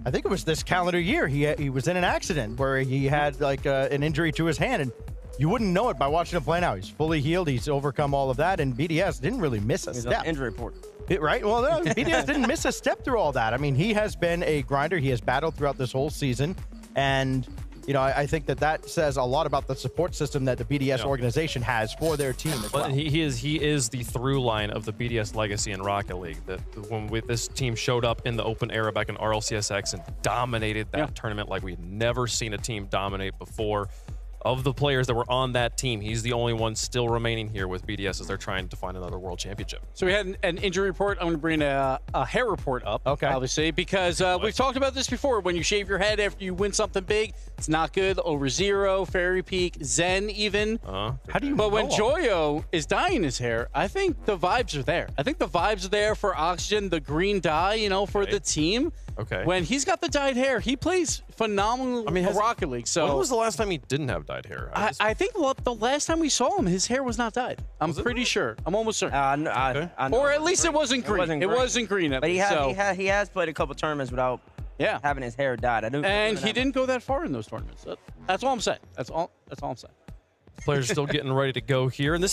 I think it was this calendar year, he was in an accident where he had like an injury to his hand. And you wouldn't know it by watching him play now. He's fully healed. He's overcome all of that. And BDS didn't really miss a step. Injury report. Right? Well, no, BDS didn't miss a step through all that. I mean, he has been a grinder. He has battled throughout this whole season. And, you know, I think that says a lot about the support system that the BDS organization has for their team as well. He is the through line of the BDS legacy in Rocket League. That when this team showed up in the open era back in RLCSX and dominated that tournament like we'd never seen a team dominate before. Of the players that were on that team, he's the only one still remaining here with BDS as they're trying to find another world championship. So we had an injury report. I'm going to bring a hair report up, obviously, because we've talked about this before. When you shave your head after you win something big, it's not good. Over Zero, Fairy Peak, Zen even. How do you But when Joyo is dyeing his hair, I think the vibes are there. I think the vibes are there for Oxygen, the green dye, you know, for the team. Okay. When he's got the dyed hair, he plays phenomenal Rocket League. So when was the last time he didn't have dyed hair? I think the last time we saw him, his hair was not dyed. I'm pretty sure. I'm almost certain. Or at least it wasn't green. It wasn't green. But he has played a couple tournaments without having his hair dyed. And he didn't go that far in those tournaments. That's all I'm saying. That's all I'm saying. Players still getting ready to go here, and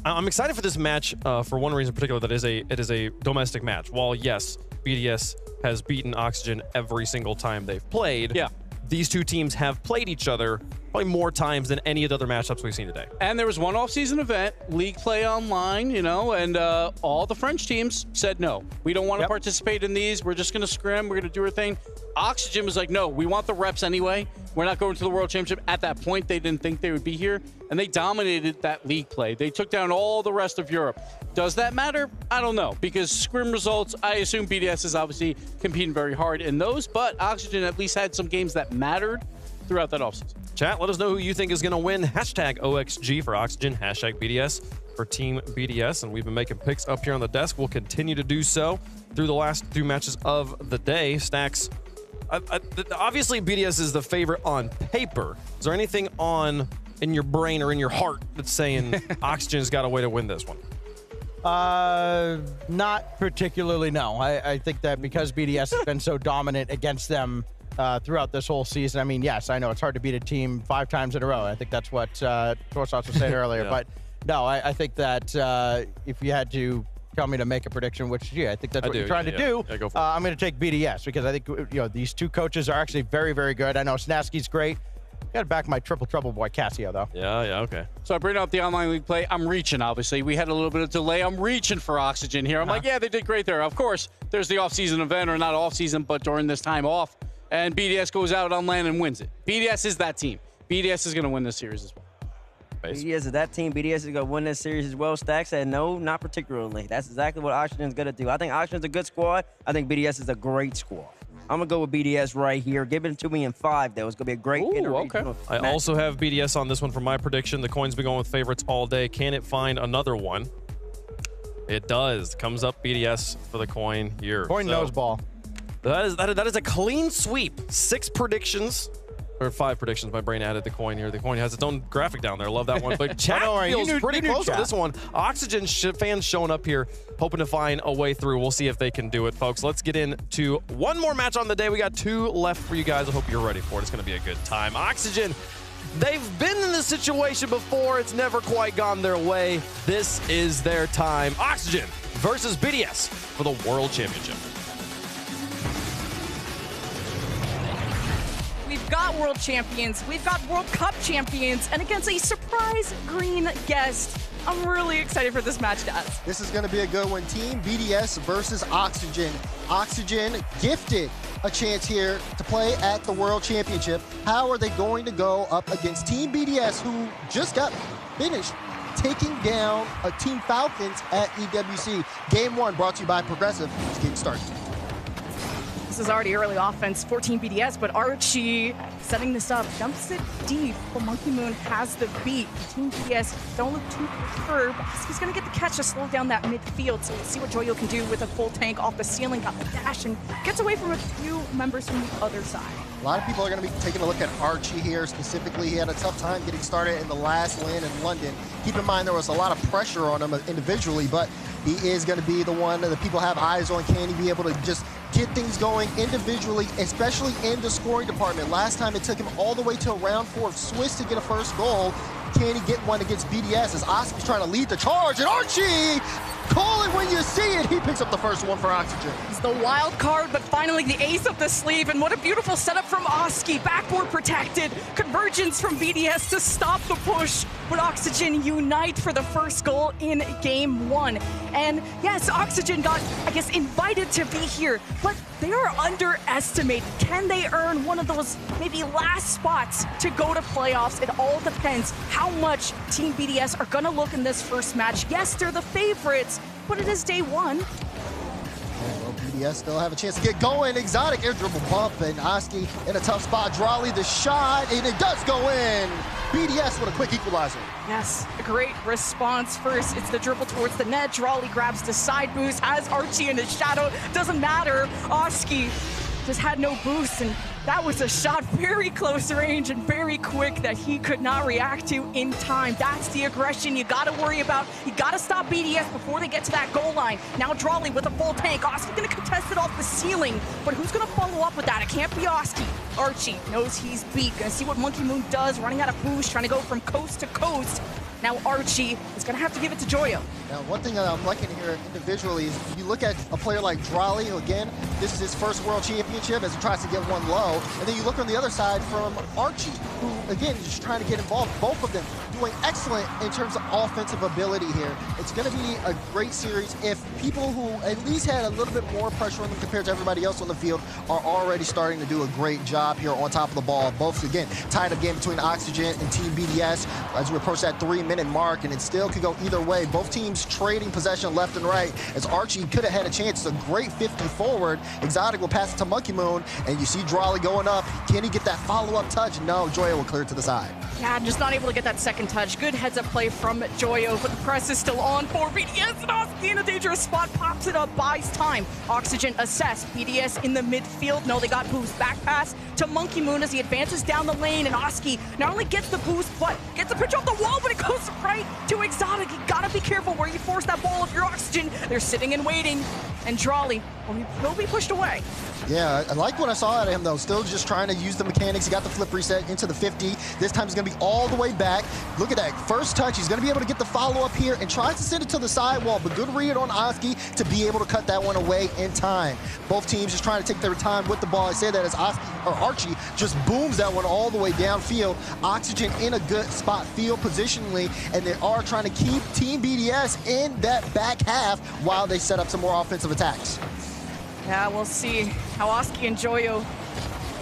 I'm excited for this match for one reason in particular. That it is a domestic match. While yes, BDS has beaten Oxygen every single time they've played. Yeah, these two teams have played each other probably more times than any of the other matchups we've seen today. And there was one off-season event, League Play Online, you know, and all the French teams said no. We don't want to participate in these. We're just going to scrim. We're going to do our thing. Oxygen was like, no, we want the reps anyway. We're not going to the World Championship. At that point, they didn't think they would be here, and they dominated that league play. They took down all the rest of Europe. Does that matter? I don't know, because scrim results, I assume BDS is obviously competing very hard in those, but Oxygen at least had some games that mattered throughout that offseason. Chat, let us know who you think is going to win. Hashtag OXG for Oxygen, hashtag BDS for Team BDS, and we've been making picks up here on the desk. We'll continue to do so through the last 2 matches of the day. Stacks, obviously BDS is the favorite on paper. Is there anything in your brain or in your heart that's saying Oxygen's got a way to win this one? Not particularly, no. I think that because BDS has been so dominant against them throughout this whole season. I mean, yes, I know it's hard to beat a team 5 times in a row. I think that's what Torsos was saying earlier. Yeah. But no, I think that if you had to tell me to make a prediction, which I think that's what you're trying to do. Yeah, go for it. I'm going to take BDS because I think these 2 coaches are actually very, very good. I know Snasky's great. Got to back my triple trouble boy Cassio though. Yeah, okay. So I bring up the online league play. I'm reaching, obviously. We had a little bit of delay. I'm reaching for Oxygen here. I'm like, yeah, they did great there. Of course, there's the off-season event, or not off-season, but during this time off. And BDS goes out on land and wins it. BDS is that team. BDS is going to win this series as well. BDS is that team. BDS is going to win this series as well. Stack said no, not particularly. That's exactly what Oxygen's going to do. I think Oxygen's a good squad. I think BDS is a great squad. I'm going to go with BDS right here. Give it to me in 5, though. It's going to be a great interregional I match. also have BDS on this one for my prediction. The coin's been going with favorites all day. Can it find another one? It does. Comes up BDS for the coin here. Coin nose ball. That is a clean sweep. 6 predictions. Or 5 predictions. My brain added the coin here. The coin has its own graphic down there. I love that one. But chat feels pretty close to this one. Oxygen fans showing up here, hoping to find a way through. We'll see if they can do it, folks. Let's get into one more match on the day. We got 2 left for you guys. I hope you're ready for it. It's going to be a good time. Oxygen, they've been in this situation before. It's never quite gone their way. This is their time. Oxygen versus BDS for the World Championship. We've got world champions, we've got World Cup champions, and against a surprise green guest. I'm really excited for this match, guys. This is going to be a good one. Team BDS versus Oxygen. Oxygen gifted a chance here to play at the World Championship. How are they going to go up against Team BDS, who just got finished taking down a Team Falcons at EWC? Game 1 brought to you by Progressive. Let's get started. This is already early offense for Team BDS, but Archie setting this up, dumps it deep, but Monkey Moon has the beat. Team BDS don't look too perturbed. He's gonna get the catch to slow down that midfield, so we'll see what Joyo can do with a full tank off the ceiling, got the dash, and gets away from a few members from the other side. A lot of people are going to be taking a look at Archie here specifically. He had a tough time getting started in the last LAN in London. Keep in mind there was a lot of pressure on him individually, but he is going to be the one that people have eyes on. Can he be able to just get things going individually, especially in the scoring department? Last time it took him all the way to round 4 of Swiss to get a first goal. Can he get one against BDS as Oski's trying to lead the charge? And Archie, call it when you see it. He picks up the first one for Oxygen. He's the wild card, but finally the ace up the sleeve. And what a beautiful setup from Oski. Backboard protected. Convergence from BDS to stop the push. But Oxygen unite for the first goal in game 1. And yes, Oxygen got, I guess, invited to be here, but they are underestimated. Can they earn one of those maybe last spots to go to playoffs? It all depends how much Team BDS are going to look in this first match. Yes, they're the favorites, but it is day 1. Well, BDS still have a chance to get going. Exotic air dribble bump, and Oski in a tough spot. Drawley the shot, and it does go in. BDS with a quick equalizer. Yes, a great response. First, it's the dribble towards the net. Drawley grabs the side boost, has Archie in his shadow. Doesn't matter. Oski just had no boost, and that was a shot very close range and very quick that he could not react to in time. That's the aggression you got to worry about. You got to stop BDS before they get to that goal line. Now Drawley with a full tank. Oski going to contest it off the ceiling, but who's going to follow up with that? It can't be Oski. Archie knows he's beat. Going to see what Monkey Moon does, running out of boost, trying to go from coast to coast. Now Archie is going to have to give it to Joyo. Now, one thing that I'm liking here individually is you look at a player like Drolly, who again, this is his first World Championship as he tries to get one low. And then you look on the other side from Archie, who again is just trying to get involved. Both of them doing excellent in terms of offensive ability here. It's going to be a great series if people who at least had a little bit more pressure on them compared to everybody else on the field are already starting to do a great job here on top of the ball. Both, again, tied up game between Oxygen and Team BDS as we approach that 3-minute mark, and it still could go either way. Both teams trading possession left and right as Archie could have had a chance. It's a great 50 forward. Exotic will pass it to Monkey Moon, and you see Drolly going up. Can he get that follow-up touch? No, Joya will clear it to the side. Yeah, just not able to get that second touch. Good heads-up play from Joyo, but the press is still on for BDS, and Oski in a dangerous spot, pops it up, buys time. Oxygen assess, BDS in the midfield. No, they got boost. Back pass to Monkey Moon as he advances down the lane, and Oski not only gets the boost, but gets the pitch off the wall, but it goes right to Exotic. You gotta be careful where you force that ball if you're Oxygen. They're sitting and waiting, and Drolly, well, he will be pushed away. Yeah, I like what I saw out of him, though. Still just trying to use the mechanics. He got the flip reset into the 50. This time he's going to be all the way back. Look at that first touch. He's going to be able to get the follow-up here and tries to send it to the sidewall, but good read on Oski to be able to cut that one away in time. Both teams just trying to take their time with the ball. I say that as Archie just booms that one all the way downfield. Oxygen in a good spot field positionally, and they are trying to keep Team BDS in that back half while they set up some more offensive attacks. Yeah, we'll see how Oski and Joyo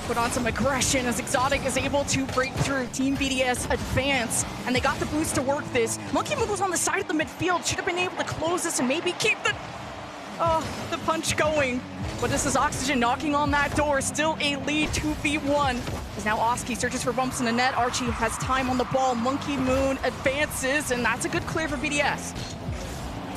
put on some aggression as Exotic is able to break through. Team BDS advance, and they got the boost to work this. Monkey Moon was on the side of the midfield, should have been able to close this and maybe keep the punch going. But this is Oxygen knocking on that door, still a lead 2v1. As now Oski searches for bumps in the net. Archie has time on the ball. Monkey Moon advances, and that's a good clear for BDS.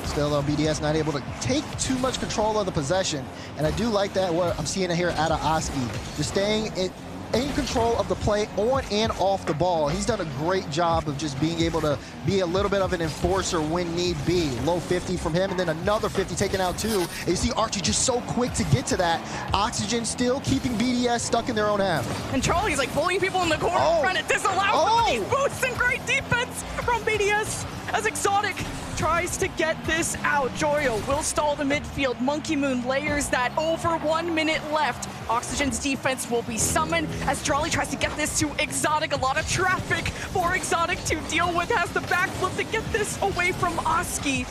Still, though, BDS not able to take too much control of the possession. And I do like that, what I'm seeing here out of Oski. Just staying in control of the play on and off the ball. He's done a great job of just being able to be a little bit of an enforcer when need be. Low 50 from him, and then another 50 taken out too. And you see Archie just so quick to get to that. Oxygen still keeping BDS stuck in their own half. And Charlie's like bullying people in the corner, trying to disallow some of these boosts, and great defense from BDS as Exotic tries to get this out. Joyo will stall the midfield. Monkey Moon layers that over 1 minute left. Oxygen's defense will be summoned as Drolly tries to get this to Exotic. A lot of traffic for Exotic to deal with. Has the backflip to get this away from Oski.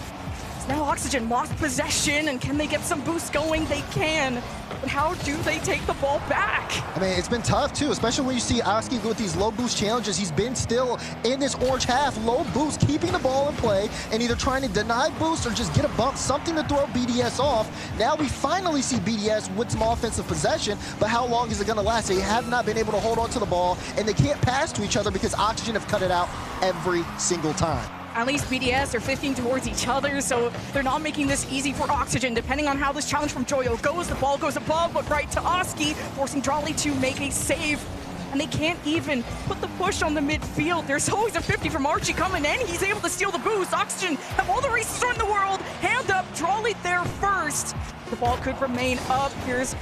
Now Oxygen lost possession, and can they get some boost going? They can. But how do they take the ball back? I mean, it's been tough too, especially when you see Oski with these low boost challenges. He's been still in this orange half, low boost, keeping the ball in play, and either trying to deny boost or just get a bump, something to throw BDS off. Now we finally see BDS with some offensive possession, but how long is it going to last? They have not been able to hold on to the ball, and they can't pass to each other because Oxygen have cut it out every single time. At least BDS are 15 towards each other, so they're not making this easy for Oxygen. Depending on how this challenge from Joyo goes, the ball goes above, but right to Oski, forcing Drolly to make a save. And they can't even put the push on the midfield. There's always a 50 from Archie coming in. He's able to steal the boost. Oxygen have all the resources in the world. Hand up, Drolly there first. The ball could remain up. Here's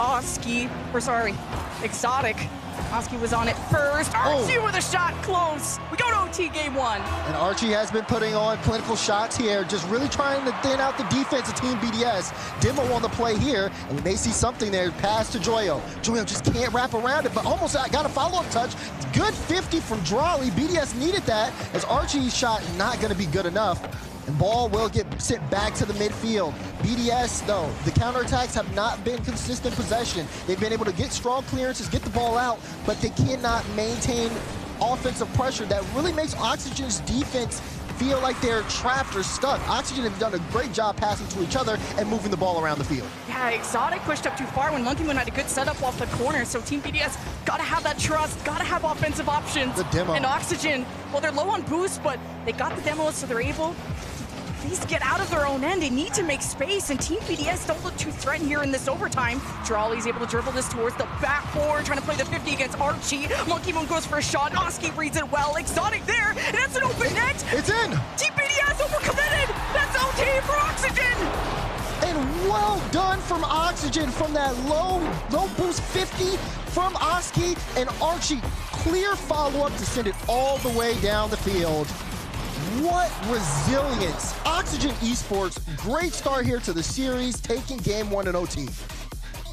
Exotic. Oski was on it first. Archie with a shot close. We go to OT game 1. And Archie has been putting on plentiful shots here, just really trying to thin out the defense of Team BDS. Demo on the play here, and we may see something there. Pass to Joyo. Joyo just can't wrap around it, but almost got a follow-up touch. Good 50 from Drolly. BDS needed that, as Archie's shot not going to be good enough. And ball will get sent back to the midfield. BDS, though, the counterattacks have not been consistent possession. They've been able to get strong clearances, get the ball out, but they cannot maintain offensive pressure. That really makes Oxygen's defense feel like they're trapped or stuck. Oxygen have done a great job passing to each other and moving the ball around the field. Yeah, Exotic pushed up too far when Monkey Moon had a good setup off the corner, so Team BDS gotta have that trust, gotta have offensive options. The demo. And Oxygen, well, they're low on boost, but they got the demo, so they're able to at least get out of their own end. They need to make space, and Team BDS don't look too threatened here in this overtime. Drolly's able to dribble this towards the backboard, trying to play the 50 against Archie. Monkey Moon goes for a shot. Oski reads it well. Exotic there, and that's an open net. It's in. Team BDS overcommitted. That's OT for Oxygen. And well done from Oxygen from that low boost 50 from Oski, and Archie clear follow-up to send it all the way down the field. What resilience. Oxygen eSports, great start here to the series, taking game 1 in OT.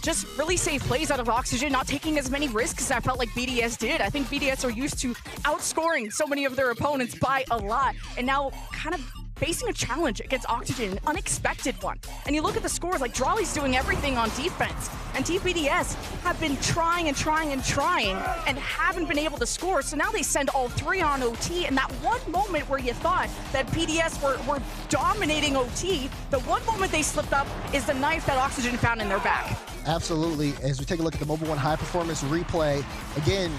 Just really safe plays out of Oxygen, not taking as many risks as I felt like BDS did. I think BDS are used to outscoring so many of their opponents by a lot, and now kind of facing a challenge against Oxygen, an unexpected one. And you look at the scores, like Drawley's doing everything on defense, and Team BDS have been trying and haven't been able to score, so now they send all 3 on OT, and that one moment where you thought that BDS were dominating OT, the one moment they slipped up is the knife that Oxygen found in their back. Absolutely. As we take a look at the Mobile One high performance replay, again,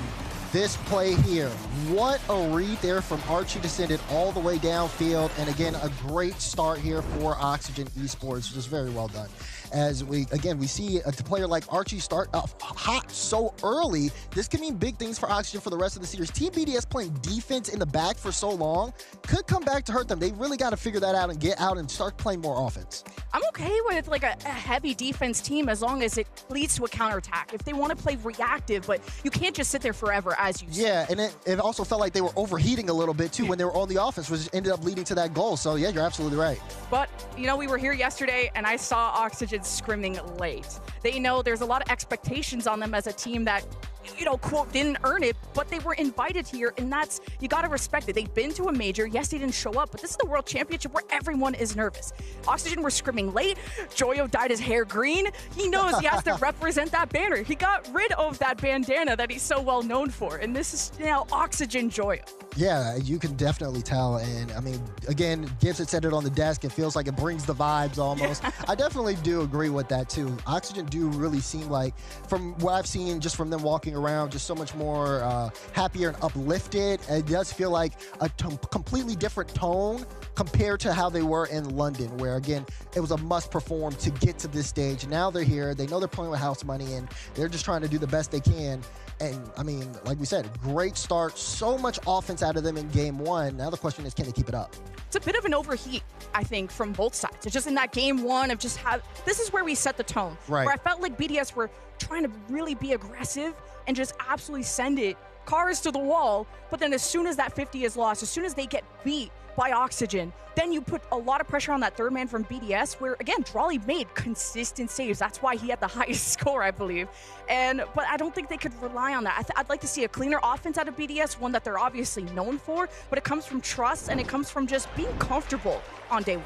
this play here, what a read there from Archie to send it all the way downfield. And again, a great start here for Oxygen eSports. Just very well done. As we see a player like Archie start off hot so early. This could mean big things for Oxygen for the rest of the series. Team BDS playing defense in the back for so long could come back to hurt them. They really got to figure that out and get out and start playing more offense. I'm okay with like a heavy defense team as long as it leads to a counterattack. If they want to play reactive, but you can't just sit there forever, as you said. Yeah, and it also felt like they were overheating a little bit too when they were on the offense, which ended up leading to that goal. So yeah, you're absolutely right. But, you know, we were here yesterday and I saw Oxygen scrimming late. They know there's a lot of expectations on them as a team that, you know, quote, didn't earn it, but they were invited here, and that's, you got to respect it. They've been to a major. Yes, they didn't show up, but this is the World Championship where everyone is nervous. Oxygen were scrimming late. Joyo dyed his hair green. He knows he has to represent that banner. He got rid of that bandana that he's so well known for, and this is now Oxygen Joyo. Yeah, you can definitely tell. And I mean, again, Gibbs had said it on the desk. It feels like it brings the vibes almost. Yeah. I definitely do agree with that too. Oxygen do really seem like, from what I've seen just from them walking around, just so much more happier and uplifted. It does feel like a completely different tone compared to how they were in London, where again, it was a must perform to get to this stage. Now they're here. They know they're playing with house money and they're just trying to do the best they can. And I mean, like we said, great start, so much offense out of them in game 1. Now the question is, can they keep it up? It's a bit of an overheat, I think, from both sides. It's just in that game 1 of just have, this is where we set the tone. Right. Where I felt like BDS were trying to really be aggressive and just absolutely send it cars to the wall. But then as soon as that 50 is lost, as soon as they get beat by Oxygen, then you put a lot of pressure on that third man from BDS, where again, Drawley made consistent saves. That's why he had the highest score, I believe. But I don't think they could rely on that. I'd like to see a cleaner offense out of BDS, one that they're obviously known for, but it comes from trust and it comes from just being comfortable on day 1.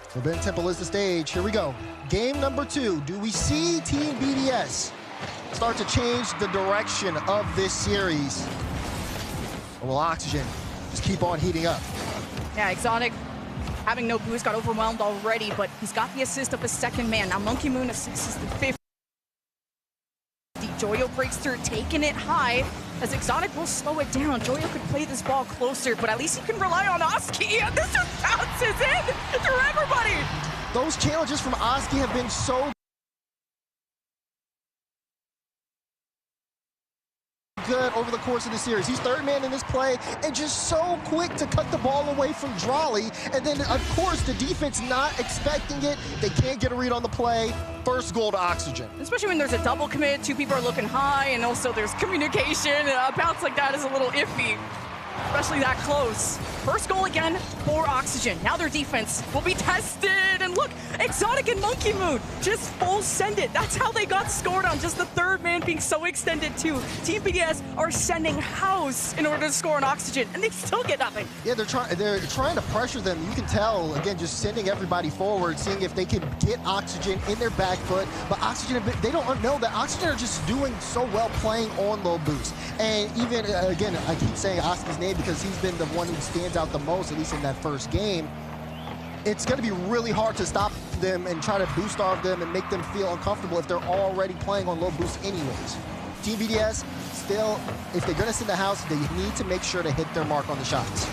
Forbidden Temple is the stage. Here we go. Game number 2. Do we see Team BDS start to change the direction of this series? Or will Oxygen just keep on heating up? Yeah, Exotic, having no boost, got overwhelmed already, but he's got the assist of a second man. Now Monkey Moon assists the 50. Joyo breaks through, taking it high, as Exotic will slow it down. Joyo could play this ball closer, but at least he can rely on Oski, and this just bounces in through everybody. Those challenges from Oski have been so good over the course of the series. He's third man in this play and just so quick to cut the ball away from Drawley. And then, of course, the defense not expecting it. They can't get a read on the play. First goal to Oxygen. Especially when there's a double commit, 2 people are looking high, and also there's communication. A bounce like that is a little iffy, especially that close. First goal again for Oxygen. Now their defense will be tested. And look, Exotic and Monkey Moon just full send it. That's how they got scored on, just the third man being so extended too. Team BDS are sending house in order to score on Oxygen, and they still get nothing. Yeah, they're trying to pressure them. You can tell, again, just sending everybody forward, seeing if they can get Oxygen in their back foot. But Oxygen, they don't know that Oxygen are just doing so well playing on low boost. And even, again, I keep saying Oski's name because he's been the one who stands out the most, at least in that first game. It's going to be really hard to stop them and try to boost off them and make them feel uncomfortable if they're already playing on low boost anyways. Team BDS, still, if they're going to send the house, they need to make sure to hit their mark on the shots.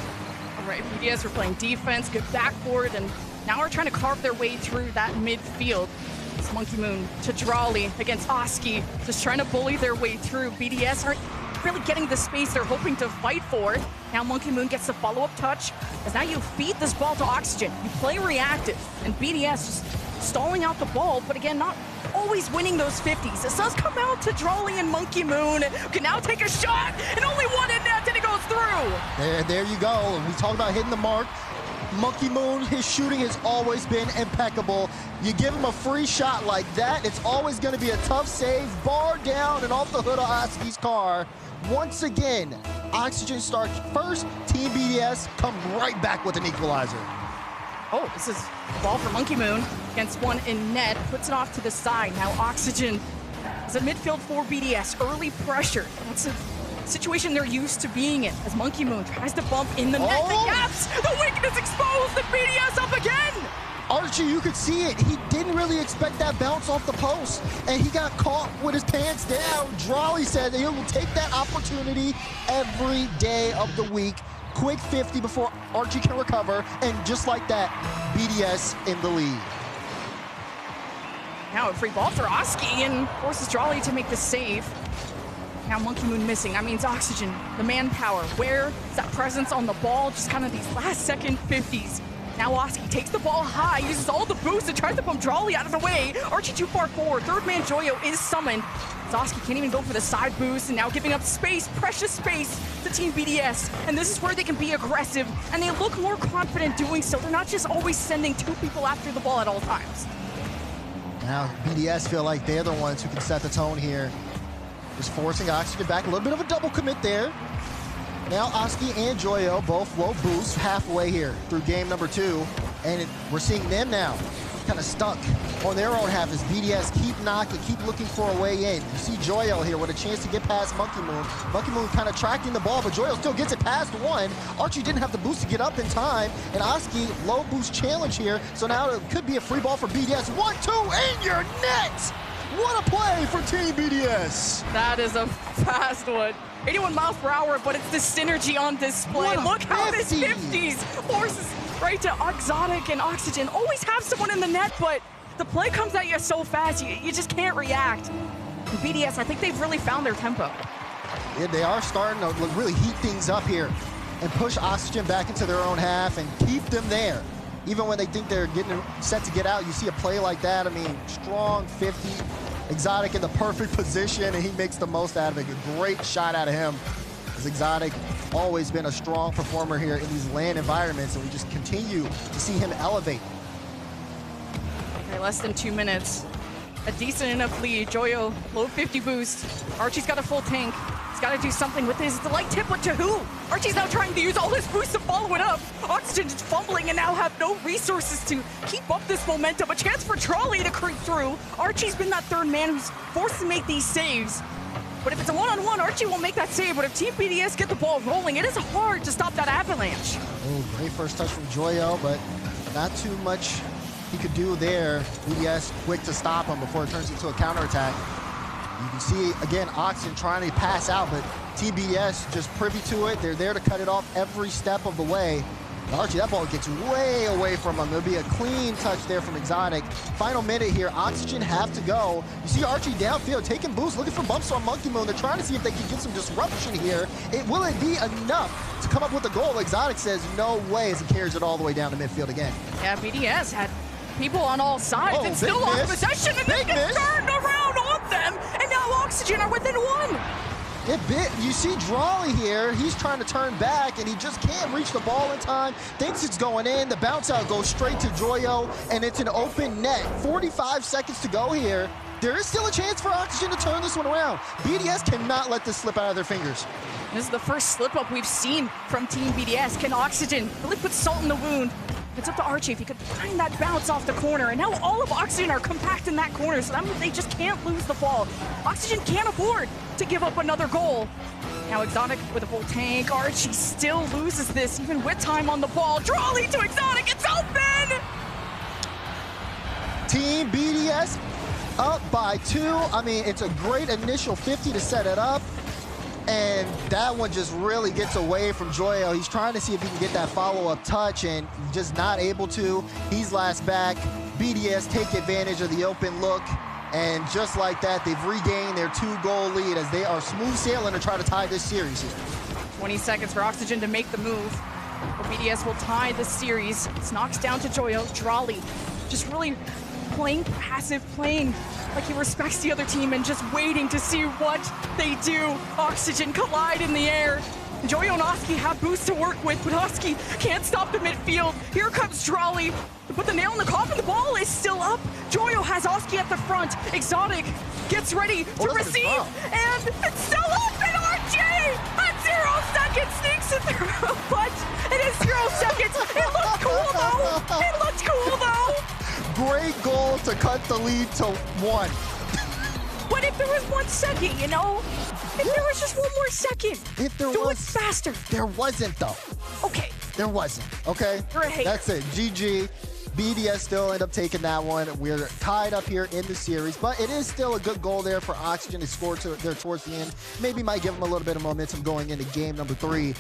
All right, BDS are playing defense, good backboard, and now we're trying to carve their way through that midfield. It's Monkey Moon to Drawley against Oski, just trying to bully their way through. BDS aren't really getting the space they're hoping to fight for. Now Monkey Moon gets the follow-up touch, as now you feed this ball to Oxygen. You play reactive, and BDS just stalling out the ball, but again, not always winning those 50s. This does come out to Drawley and Monkey Moon, who can now take a shot, and only one in net, and it goes through. There you go. We talk about hitting the mark. Monkey Moon, his shooting has always been impeccable. You give him a free shot like that, it's always going to be a tough save. Bar down and off the hood of Oski's car. Once again, Oxygen starts first. Team BDS come right back with an equalizer. Oh, this is the ball for Monkey Moon against one in net. Puts it off to the side. Now Oxygen is a midfield for BDS. Early pressure. That's a situation they're used to being in, as Monkey Moon tries to bump in the net. The gaps, the weakness exposed, the BDS up again. Archie, you could see it. He didn't really expect that bounce off the post, and he got caught with his pants down. Drawley said that he will take that opportunity every day of the week. Quick 50 before Archie can recover, and just like that, BDS in the lead. Now a free ball for Oski, and forces Drawley to make the save. Now Monkey Moon missing. That means Oxygen, the manpower. Where is that presence on the ball? Just kind of these last second 50s. Now Oski takes the ball high, uses all the boost and tries to pump Drawley out of the way. Archie too far forward. Third man Joyo is summoned. Oski can't even go for the side boost, and now giving up space, precious space, to Team BDS. And this is where they can be aggressive, and they look more confident doing so. They're not just always sending two people after the ball at all times. Now BDS feel like they're the ones who can set the tone here. Just forcing Oxygen back. A little bit of a double commit there. Now Oski and Joyo both low boost halfway here through game number 2. And we're seeing them now kind of stuck on their own half as BDS keep knocking, keep looking for a way in. You see Joyo here with a chance to get past Monkey Moon. Monkey Moon kind of tracking the ball, but Joyo still gets it past one. Archie didn't have the boost to get up in time, and Oski low boost challenge here. So now it could be a free ball for BDS. 1-2 in your net! What a play for Team BDS! That is a fast one. 81 miles per hour, but it's the synergy on display. Look how this 50s forces right to Exotic and Oxygen. Always have someone in the net, but the play comes at you so fast, you just can't react. And BDS, I think they've really found their tempo. Yeah, they are starting to really heat things up here and push Oxygen back into their own half and keep them there. Even when they think they're getting set to get out, you see a play like that. I mean, strong 50, Exotic in the perfect position, and he makes the most out of it. A great shot out of him. As Exotic always been a strong performer here in these LAN environments, and we just continue to see him elevate. Okay, less than 2 minutes. A decent enough lead. Joyo, low 50 boost. Archie's got a full tank. He's got to do something with his light tip, but to who? Archie's now trying to use all his boost to follow it up. Oxygen just fumbling and now have no resources to keep up this momentum. A chance for Drawley to creep through. Archie's been that third man who's forced to make these saves. But if it's a one-on-one, Archie won't make that save. But if Team BDS get the ball rolling, it is hard to stop that avalanche. Oh, great first touch from Joyo, but not too much he could do there. BDS quick to stop him before it turns into a counterattack. You can see, again, Oxygen trying to pass out, but Team BDS just privy to it. They're there to cut it off every step of the way. And Archie, that ball gets way away from him. There'll be a clean touch there from Exotic. Final minute here, Oxygen have to go. You see Archie downfield, taking boosts, looking for bumps on Monkey Moon. They're trying to see if they can get some disruption here. Will it be enough to come up with a goal? Exotic says no way as he carries it all the way down to midfield again. Yeah, BDS had people on all sides and still lost possession, and then gets turned around on them, and now Oxygen are within one. You see Drawley here, he's trying to turn back and he just can't reach the ball in time, thinks it's going in, the bounce out goes straight to Joyo, and it's an open net. 45 seconds to go here. There is still a chance for Oxygen to turn this one around. BDS cannot let this slip out of their fingers. This is the first slip-up we've seen from Team BDS. Can Oxygen really put salt in the wound? It's up to Archie if he could find that bounce off the corner. And now all of Oxygen are compact in that corner, so that means they just can't lose the ball. Oxygen can't afford to give up another goal. Now Exotic with a full tank. Archie still loses this, even with time on the ball. Drawley to Exotic, it's open! Team BDS up by 2. I mean, it's a great initial 50 to set it up. And that one just really gets away from Joyo. He's trying to see if he can get that follow-up touch, and just not able to. He's last back. BDS take advantage of the open look, and just like that, they've regained their 2-goal lead as they are smooth sailing to try to tie this series here. 20 seconds for Oxygen to make the move. But BDS will tie this series. It's knocks down to Joyo. Drawley just really playing passive, playing like he respects the other team and just waiting to see what they do. Oxygen collide in the air. Joyo and Oski have boosts to work with, but Oski can't stop the midfield. Here comes Drolly to put the nail in the coffin. The ball is still up. Joyo has Oski at the front. Exotic gets ready to receive, and it's still up, and RJ at 0 seconds sneaks it through, but it is 0 seconds. It looked cool, though. It looked cool, though. Great goal to cut the lead to 1. But if there was 1 second, you know? If there was just 1 more second. If there do was. it faster. There wasn't, though. Okay. There wasn't, okay? You're a hater. That's it. GG. BDS still end up taking that one. We're tied up here in the series, but it is still a good goal there for Oxygen to score there towards the end. Maybe might give them a little bit of momentum going into game number 3.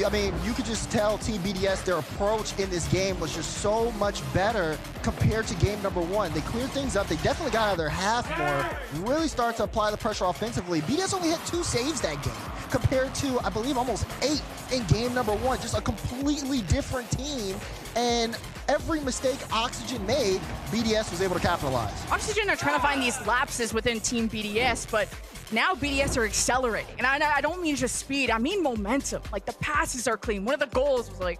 I mean, you could just tell Team BDS, their approach in this game was just so much better compared to game number 1. They cleared things up. They definitely got out of their half more, really started to apply the pressure offensively. BDS only had 2 saves that game compared to, I believe, almost 8 in game number 1. Just a completely different team. And every mistake Oxygen made, BDS was able to capitalize. Oxygen are trying to find these lapses within Team BDS, but now BDS are accelerating. And I don't mean just speed, I mean momentum. Like, the passes are clean. One of the goals was like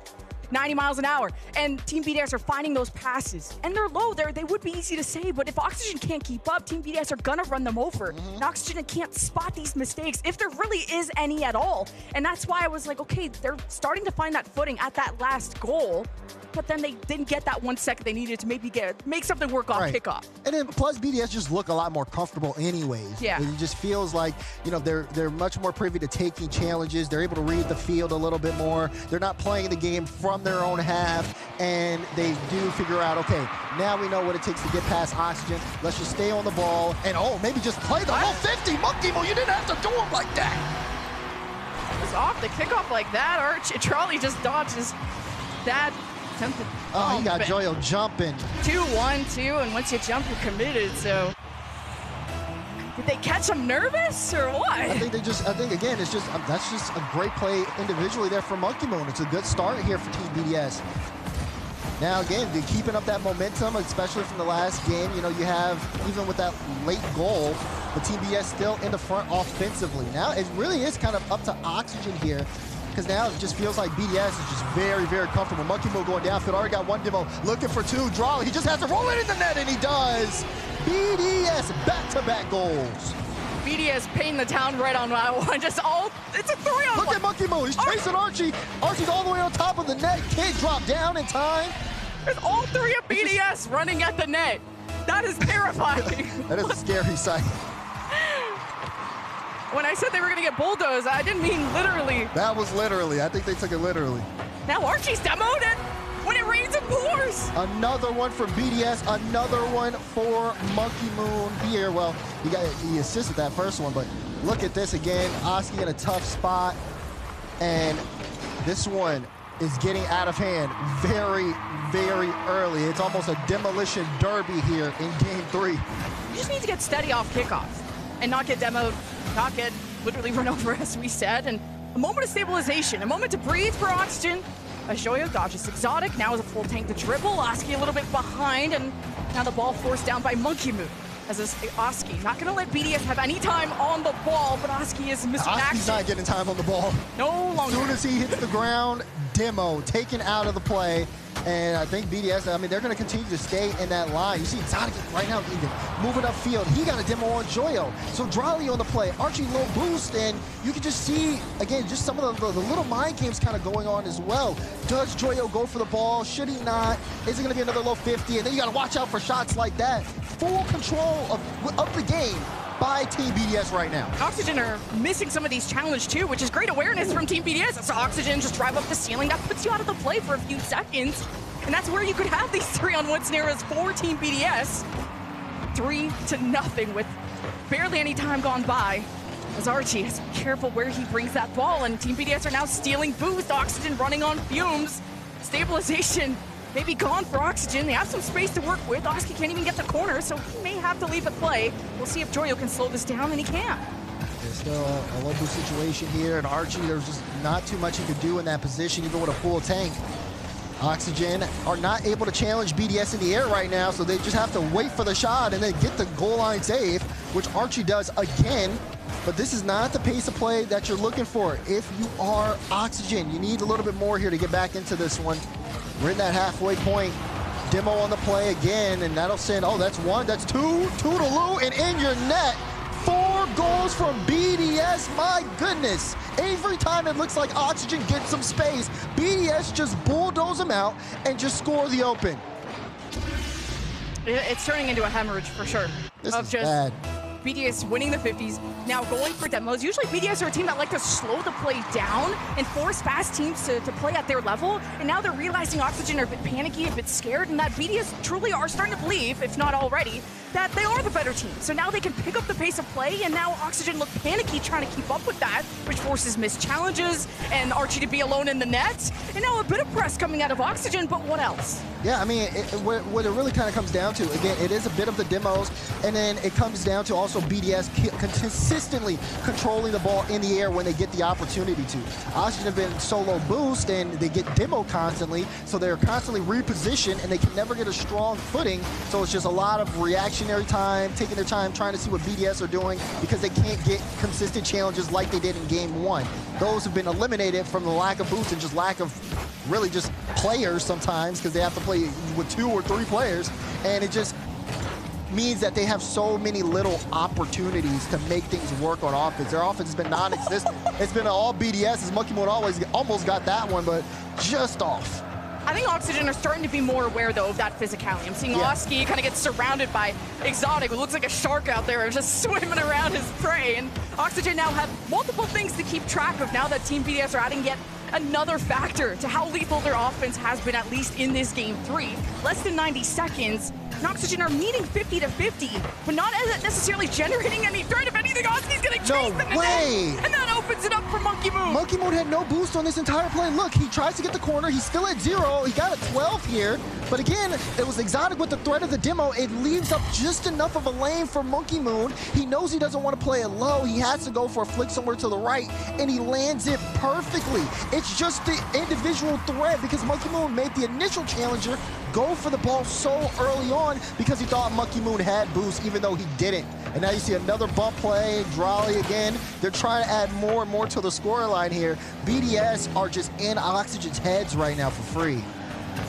90 miles an hour. And Team BDS are finding those passes. And they're low. They would be easy to save, but if Oxygen can't keep up, Team BDS are gonna run them over. And Oxygen can't spot these mistakes, if there really is any at all. And that's why I was like, okay, they're starting to find that footing at that last goal, but then they didn't get that 1 second they needed to maybe make something work on kickoff. And then plus BDS just look a lot more comfortable anyways. Yeah. It just feels like, you know, they're much more privy to taking challenges. They're able to read the field a little bit more. They're not playing the game from their own half, and they do figure out, okay, now we know what it takes to get past Oxygen. Let's just stay on the ball and maybe just play the low 50. Monkey Move, you didn't have to do it like that. It was off the kickoff like that. Charlie just dodges that. Oh, he got Joyo jumping. 2-1-2, and once you jump, you're committed, so. Did they catch him nervous, or what? I think again, it's just, that's just a great play individually there for Monkey Moon. It's a good start here for Team BDS. Now, again, they're keeping up that momentum, especially from the last game. You know, you have, even with that late goal, the Team BDS still in the front offensively. Now, it really is kind of up to Oxygen here, because now it just feels like BDS is just very, very comfortable. Monkey Mo going downfield, already got 1 demo, looking for 2, draw. He just has to roll it in the net, and he does. BDS back-to-back goals. BDS painting the town right on that one. It's a 3-on-1. Look at Monkey Mo, he's chasing Archie. Archie's all the way on top of the net, can't drop down in time. There's all 3 of BDS running at the net. That is terrifying. That is a scary sight. When I said they were going to get bulldozed, I didn't mean literally. That was literally. I think they took it literally. Now Archie's demoed it. When it rains, it pours. Another one for BDS. Another one for Monkey Moon here. Well, he assisted that first one, but look at this again. Oski in a tough spot. And this one is getting out of hand very, very early. It's almost a demolition derby here in game 3. You just need to get steady off kickoffs and not get demoed, not get literally run over, as we said. And a moment of stabilization, a moment to breathe for Oxygen. As Joyo dodges Exotic, now is a full tank to dribble. Oski a little bit behind, and now the ball forced down by Monkey Moon. As this Oski not going to let BDS have any time on the ball, but Oski is missing action. Oski's not getting time on the ball. No longer. As soon as he hits the ground, demo taken out of the play. And I think BDS, I mean, they're going to continue to stay in that line. You see Exotic right now even moving upfield. He got a demo on Joyo. So Drolly on the play, Archie low boost, and you can just see, again, just some of the little mind games kind of going on as well. Does Joyo go for the ball? Should he not? Is it going to be another low 50? And then you got to watch out for shots like that. Full control of the game by Team BDS right now. Oxygen are missing some of these challenges too, which is great awareness from Team BDS. So Oxygen just drive up the ceiling. That puts you out of the play for a few seconds. And that's where you could have these 3-on-1 scenarios for Team BDS. 3-0 with barely any time gone by. As Archie is careful where he brings that ball, and Team BDS are now stealing boost. Oxygen running on fumes. Stabilization may be gone for Oxygen. They have some space to work with. Oski can't even get the corner, so he may have to leave it play. We'll see if Joyo can slow this down, and he can. There's still a low boost situation here, and Archie, there's just not too much he could do in that position, even with a full tank. Oxygen are not able to challenge BDS in the air right now, so they just have to wait for the shot and then get the goal line save, which Archie does again. But this is not the pace of play that you're looking for. If you are Oxygen, you need a little bit more here to get back into this one. We're in that halfway point. Demo on the play again, and that'll send, oh, that's one, that's two, toodaloo, and in your net. 4 goals from BDS, my goodness. Every time it looks like Oxygen gets some space, BDS just bulldoze them out and just score the open. It's turning into a hemorrhage for sure. This is bad. BDS winning the 50s, now going for demos. Usually BDS are a team that like to slow the play down and force fast teams to play at their level. And now they're realizing Oxygen are a bit panicky, a bit scared, and that BDS truly are starting to believe, if not already, that they are the better team. So now they can pick up the pace of play, and now Oxygen look panicky trying to keep up with that, which forces missed challenges and Archie to be alone in the net. And now a bit of press coming out of Oxygen, but what else? Yeah, I mean, what it really kind of comes down to, again, it is a bit of the demos, and then it comes down to also BDS consistently controlling the ball in the air when they get the opportunity to. Oxygen have been solo boost, and they get demo constantly, so they're constantly repositioned, and they can never get a strong footing, so it's just a lot of reactionary time, taking their time, trying to see what BDS are doing, because they can't get consistent challenges like they did in Game 1. Those have been eliminated from the lack of boost and just lack of really just players sometimes, because they have to play with 2 or 3 players, and it just means that they have so many little opportunities to make things work on offense. Their offense has been non-existent. It's been all BDS, as Monkey Moon almost got that one, but just off. I think Oxygen are starting to be more aware, though, of that physicality. I'm seeing Oski kind of get surrounded by Exotic, who looks like a shark out there, just swimming around his prey. And Oxygen now have multiple things to keep track of now that Team BDS are adding yet another factor to how lethal their offense has been, at least in this Game 3. Less than 90 seconds, and Oxygen are meeting 50 to 50, but not necessarily generating any threat. If anything, Oski's gonna chase them to death, and that opens it up for Monkey Moon. Monkey Moon had no boost on this entire play. Look, he tries to get the corner. He's still at 0. He got a 12 here, but again, it was Exotic with the threat of the demo. It leaves up just enough of a lane for Monkey Moon. He knows he doesn't want to play it low. He has to go for a flick somewhere to the right, and he lands it perfectly. It's just the individual threat, because Monkey Moon made the initial challenger go for the ball so early on because he thought Monkey Moon had boost, even though he didn't. And now you see another bump play, Drolly again. They're trying to add more and more to the scoreline here. BDS are just in Oxygen's heads right now for free.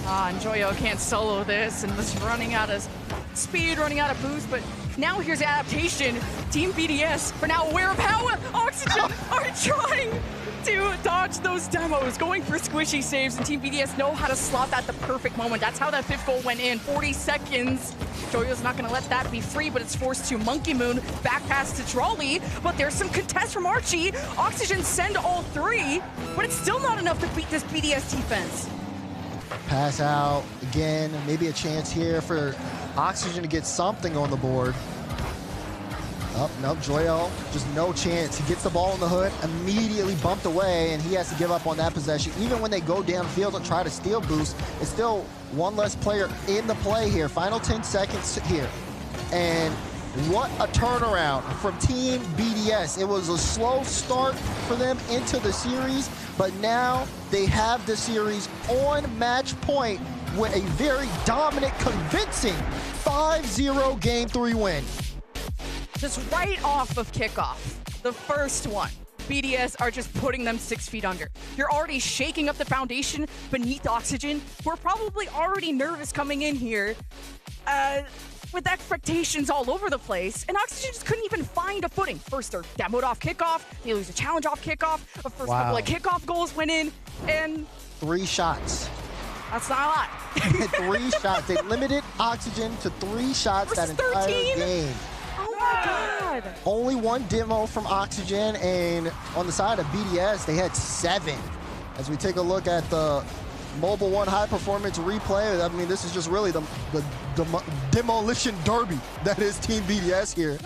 And Joyo can't solo this, and was running out of speed, running out of boost, but now here's adaptation. Team BDS are now aware of how Oxygen are trying to dodge those demos, going for squishy saves, and Team BDS know how to slot that the perfect moment. That's how that 5th goal went in. 40 seconds. Joyo's not going to let that be free, but it's forced to Monkey Moon. Back pass to Trolley, but there's some contest from Archie. Oxygen send all 3, but it's still not enough to beat this BDS defense. Pass out again. Maybe a chance here for Oxygen to get something on the board. Oh, no, Joyo, just no chance. He gets the ball in the hood, immediately bumped away, and he has to give up on that possession. Even when they go downfield and try to steal boost, it's still one less player in the play here. Final 10 seconds here. And what a turnaround from Team BDS. It was a slow start for them into the series, but now they have the series on match point with a very dominant, convincing 5-0 Game 3 win. Just right off of kickoff, the first one, BDS are just putting them 6 feet under. You're already shaking up the foundation beneath Oxygen. We're probably already nervous coming in here with expectations all over the place, and Oxygen just couldn't even find a footing. First, they're demoed off kickoff, they lose a challenge off kickoff, the first couple of kickoff goals went in, and 3 shots. That's not a lot. 3 shots. They limited Oxygen to 3 shots that entire game. Oh my God. Only 1 demo from Oxygen, and on the side of BDS, they had 7. As we take a look at the Mobile 1 high performance replay, I mean, this is just really the demolition derby that is Team BDS here.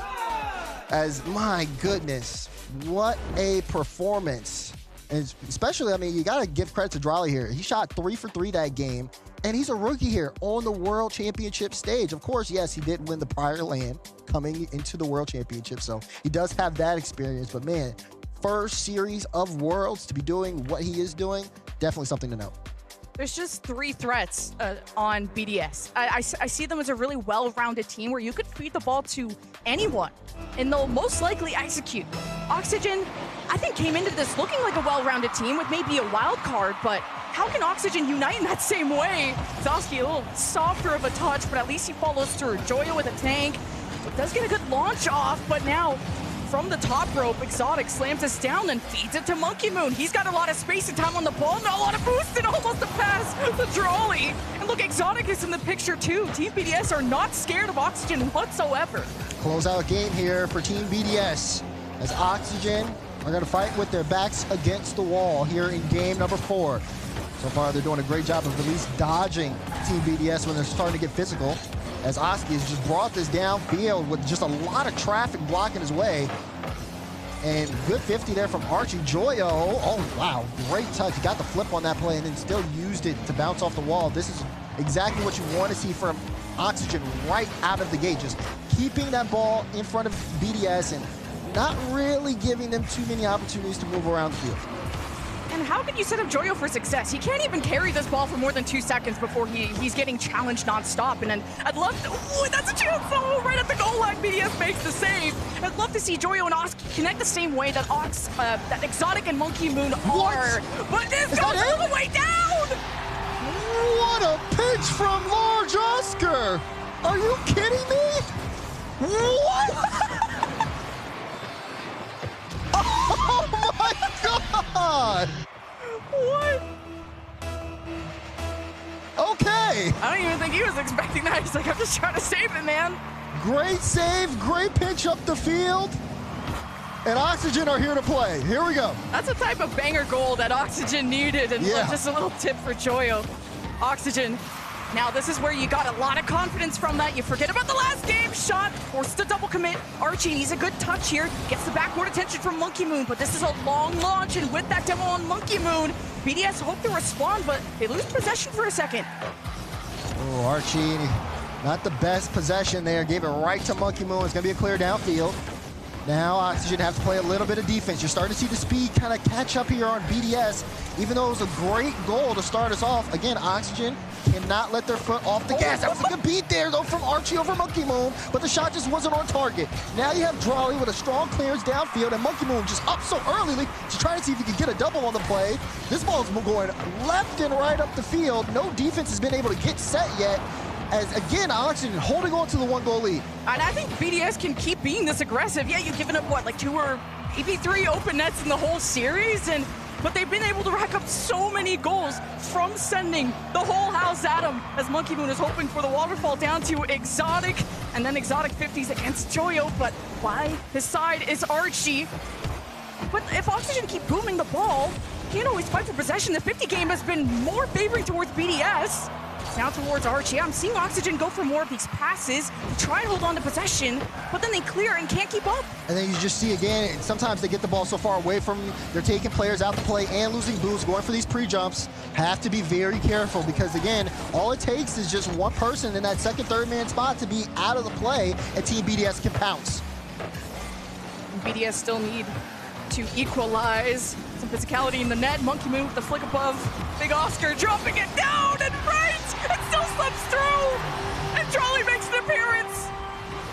As, my goodness, what a performance. And especially, I mean, you got to give credit to Drolly here. He shot 3 for 3 that game, and he's a rookie here on the World Championship stage. Of course, yes, he didn't win the prior LAN coming into the World Championship, so he does have that experience. But man, first series of Worlds to be doing what he is doing, definitely something to note. There's just 3 threats on BDS. I see them as a really well-rounded team where you could feed the ball to anyone, and they'll most likely execute. Oxygen, I think, came into this looking like a well-rounded team with maybe a wild card, but how can Oxygen unite in that same way? Zosky, a little softer of a touch, but at least he follows through. Joyo with a tank. It does get a good launch off, but now from the top rope, Exotic slams us down and feeds it to Monkey Moon. He's got a lot of space and time on the ball, not a lot of boost, and almost a pass to Drawley. And look, Exotic is in the picture too. Team BDS are not scared of Oxygen whatsoever. Closeout game here for Team BDS as Oxygen are going to fight with their backs against the wall here in game number 4. So far, they're doing a great job of at least dodging Team BDS when they're starting to get physical, as Oski has just brought this downfield with just a lot of traffic blocking his way. And good 50 there from Archie. Joyo, oh wow, great touch. He got the flip on that play and then still used it to bounce off the wall. This is exactly what you want to see from Oxygen right out of the gate. Just keeping that ball in front of BDS and not really giving them too many opportunities to move around the field. And how can you set up Joyo for success? He can't even carry this ball for more than 2 seconds before he's getting challenged nonstop. And then I'd love to, ooh, that's a chance, oh, right at the goal line, BDS makes the save. I'd love to see Joyo and Oski connect the same way that that Exotic and Monkey Moon are. But this goes all the way down! What a pitch from Large Oscar! Are you kidding me? What? Oh my God! What? Okay. I don't even think he was expecting that. He's like, I'm just trying to save it, man. Great save, great pitch up the field. And Oxygen are here to play. Here we go. That's a type of banger goal that Oxygen needed. And just a little tip for Joyo. Oxygen. Now, this is where you got a lot of confidence from that. You forget about the last game shot, forced to double commit. Archie needs a good touch here, gets the backboard attention from Monkey Moon, but this is a long launch, and with that demo on Monkey Moon, BDS hope to respond, but they lose possession for a second. Oh, Archie, not the best possession there. Gave it right to Monkey Moon. It's going to be a clear downfield. Now Oxygen have to play a little bit of defense. You're starting to see the speed kind of catch up here on BDS, even though it was a great goal to start us off. Again, Oxygen cannot let their foot off the gas. That was a good beat there, though, from Archie over Monkey Moon, but the shot just wasn't on target. Now you have Drawley with a strong clearance downfield, and Monkey Moon just up so early to try to see if he can get a double on the play. This ball's going left and right up the field. No defense has been able to get set yet, as again, Oxygen holding on to the 1-goal lead. And I think BDS can keep being this aggressive. Yeah, you've given up, what, like 2 or maybe 3 open nets in the whole series, but they've been able to rack up so many goals from sending the whole house at them, as Monkey Moon is hoping for the waterfall down to Exotic, and then Exotic 50s against Joyo, but by his side is Archie. But if Oxygen keep booming the ball, he can't always fight for possession. The 50 game has been more favoring towards BDS. Now towards Archie. I'm seeing Oxygen go for more of these passes, try and hold on to possession, but then they clear and can't keep up. And then you just see again, sometimes they get the ball so far away from, they're taking players out the play and losing boosts, going for these pre-jumps. Have to be very careful because again, all it takes is just one person in that second, third man spot to be out of the play and Team BDS can pounce. BDS still need to equalize. Some physicality in the net. Monkey Moon with the flick above. Big Oscar dropping it down and right! It still slips through! And Drawley makes an appearance!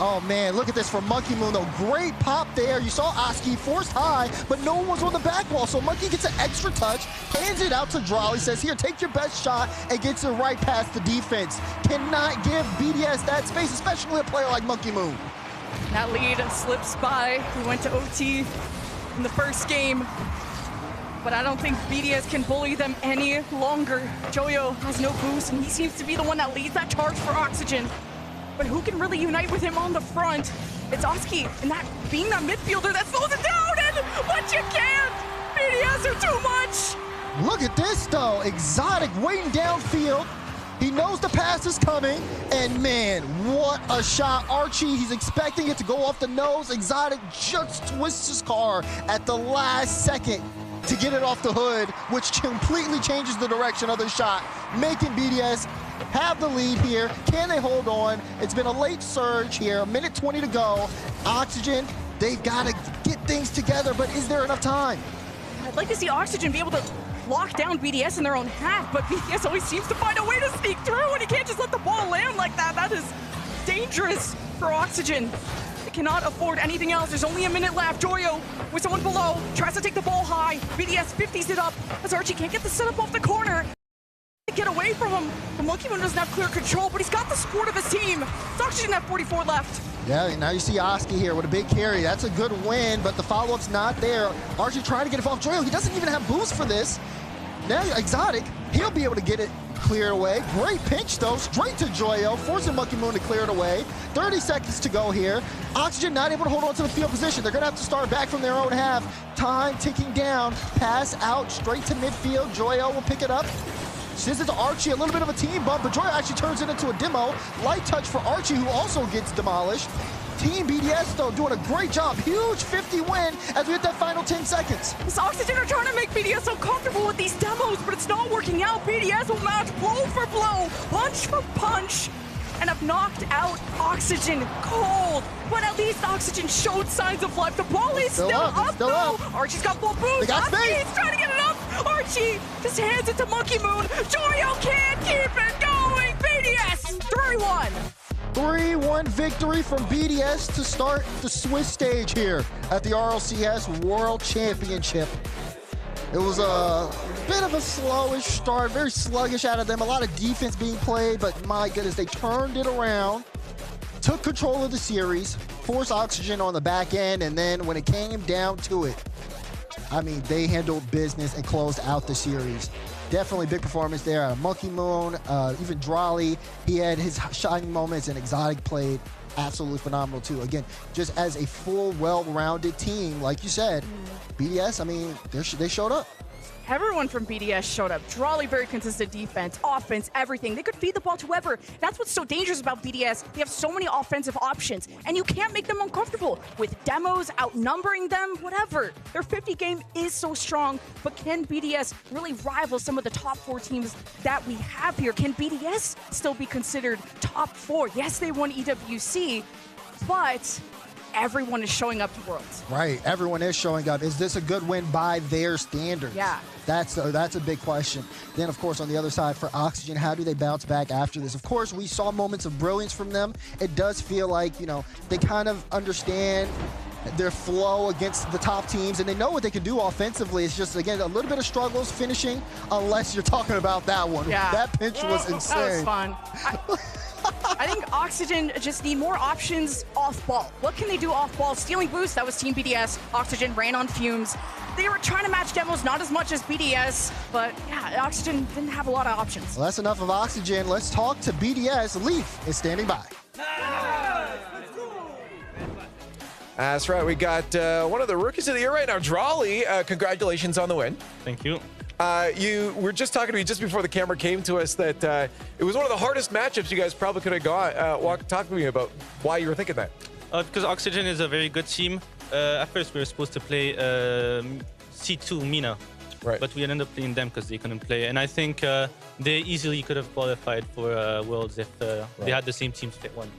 Oh man, look at this from Monkey Moon though. Great pop there. You saw Oski forced high, but no one was on the back wall. So Monkey gets an extra touch, hands it out to Drawley, says, here, take your best shot, and gets it right past the defense. Cannot give BDS that space, especially a player like Monkey Moon. That lead slips by. We went to OT in the first game, but I don't think BDS can bully them any longer. Joyo has no boost, and he seems to be the one that leads that charge for Oxygen. But who can really unite with him on the front? It's Oski, and that being that midfielder that slows it down, but you can't! BDS are too much! Look at this though, Exotic waiting downfield. He knows the pass is coming, and man, what a shot. Archie, he's expecting it to go off the nose. Exotic just twists his car at the last second to get it off the hood, which completely changes the direction of the shot, making BDS have the lead here. Can they hold on? It's been a late surge here, a minute 20 to go. Oxygen, they've got to get things together, but is there enough time? I'd like to see Oxygen be able to lock down BDS in their own half, but BDS always seems to find a way to sneak through, and he can't just let the ball land like that. That is dangerous for Oxygen. They cannot afford anything else. There's only a minute left. Joyo with someone below, tries to take the ball high. BDS 50s it up as Archie can't get the setup off the corner. Get away from him. The Monkey Moon doesn't have clear control, but he's got the support of his team. It's Oxygen at 44 left. Yeah, now you see Oski here with a big carry. That's a good win, but the follow-up's not there. Archie trying to get it off Joyo. He doesn't even have boost for this. Now Exotic, he'll be able to get it cleared away. Great pinch though, straight to Joyo, forcing Monkey Moon to clear it away. 30 seconds to go here. Oxygen not able to hold on to the field position. They're gonna have to start back from their own half. Time ticking down, pass out straight to midfield. Joyo will pick it up. Sends it to Archie, a little bit of a team bump, but Joyo actually turns it into a demo. Light touch for Archie, who also gets demolished. Team BDS, though, doing a great job. Huge 50 win as we hit that final 10 seconds. This Oxygen are trying to make BDS uncomfortable with these demos, but it's not working out. BDS will match blow for blow, punch for punch, and have knocked out Oxygen cold. But at least Oxygen showed signs of life. The ball is still up, though. Archie's got full boost. He's trying to get it up. Archie just hands it to Monkey Moon. Joyo can't keep it going. BDS 3-1. 3-1 victory from BDS to start the Swiss stage here at the RLCS World Championship. It was a bit of a slowish start, very sluggish out of them. A lot of defense being played, but my goodness, they turned it around, took control of the series, forced Oxygen on the back end, and then when it came down to it, I mean, they handled business and closed out the series. Definitely big performance there out of Monkey Moon, even Drawley. He had his shining moments, and Exotic played absolutely phenomenal too. Again, just as a full, well-rounded team, like you said, BDS, I mean, they showed up. Everyone from BDS showed up. Drawley, very consistent defense, offense, everything. They could feed the ball to whoever. That's what's so dangerous about BDS. They have so many offensive options, and you can't make them uncomfortable with demos, outnumbering them, whatever. Their 50 game is so strong, but can BDS really rival some of the top 4 teams that we have here? Can BDS still be considered top 4? Yes, they won EWC, but everyone is showing up to Worlds. Right, everyone is showing up. Is this a good win by their standards? Yeah. That's a big question. Then, of course, on the other side for Oxygen, how do they bounce back after this? Of course, we saw moments of brilliance from them. It does feel like, you know, they kind of understand their flow against the top teams, and they know what they can do offensively. It's just, again, a little bit of struggles finishing, unless you're talking about that one. Yeah. That pinch was insane. That was fun. I think Oxygen just need more options off ball. What can they do off ball? Stealing boost, that was Team BDS. Oxygen ran on fumes. They were trying to match demos, not as much as BDS, but yeah, Oxygen didn't have a lot of options. Well, that's enough of Oxygen. Let's talk to BDS. Leaf is standing by. That's right. We got one of the rookies of the year right now, Drawley. Congratulations on the win. Thank you. You were just talking to me just before the camera came to us that it was one of the hardest matchups you guys probably could have got. Talk to me about why you were thinking that. Because Oxygen is a very good team. At first, we were supposed to play C2 Mina, right? But we ended up playing them because they couldn't play. And I think they easily could have qualified for Worlds if they had the same team split one.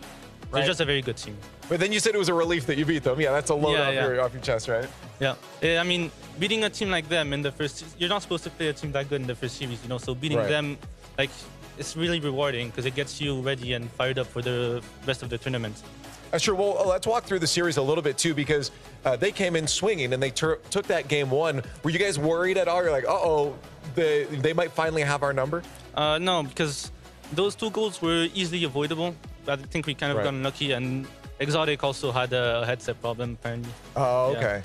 They're just a very good team. But then you said it was a relief that you beat them. Yeah, that's a load off your chest, right? Yeah. I mean, beating a team like them in the first, you're not supposed to play a team that good in the first series, you know. So beating them, like, it's really rewarding because it gets you ready and fired up for the rest of the tournament. Sure. Well, let's walk through the series a little bit too, because they came in swinging and they took that game 1. Were you guys worried at all? You're like, uh-oh, they might finally have our number? No, because those 2 goals were easily avoidable. I think we kind of got unlucky, and Exotic also had a headset problem, apparently. Oh, okay.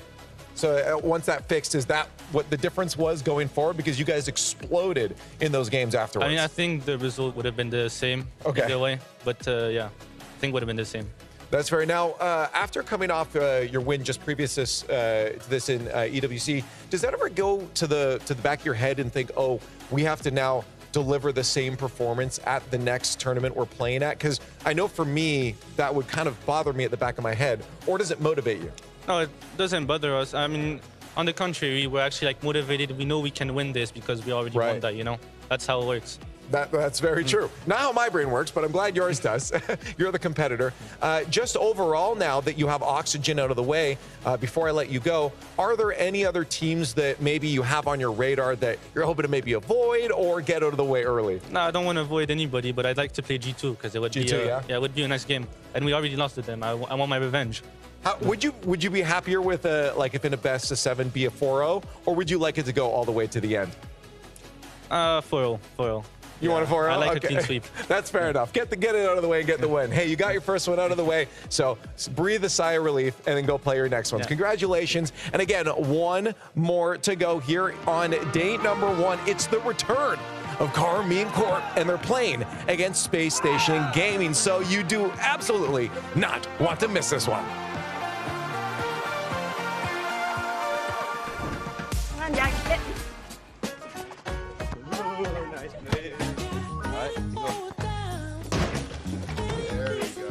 So once that fixed, is that what the difference was going forward? Because you guys exploded in those games afterwards. I mean, I think the result would have been the same either way, but yeah, I think would have been the same. That's fair. Now, after coming off your win just previous to this in EWC, does that ever go to the back of your head and think, oh, we have to now deliver the same performance at the next tournament we're playing at? Because I know for me, that would kind of bother me at the back of my head. Or does it motivate you? No, it doesn't bother us. I mean, on the contrary, we're actually like motivated. We know we can win this because we already won that, you know? That's how it works. That's very true. Not how my brain works, but I'm glad yours does. You're the competitor. Just overall, now that you have Oxygen out of the way, before I let you go, are there any other teams that maybe you have on your radar that you're hoping to maybe avoid or get out of the way early? No, I don't want to avoid anybody, but I'd like to play G2 because it would be it would be a nice game. And we already lost to them. I want my revenge. Would you be happier with like if in a best of 7 be a 4-0, or would you like it to go all the way to the end? 4-0. You want a 4-0? I like a clean sweep. That's fair enough. Get it out of the way and get the win. Hey, you got your first one out of the way, so breathe a sigh of relief and then go play your next ones. Congratulations. And again, one more to go here on day number 1. It's the return of Karmine Corp, and they're playing against Space Station Gaming, so you do absolutely not want to miss this one. Come on, Jack. Hit. Nice move. Right. There we go.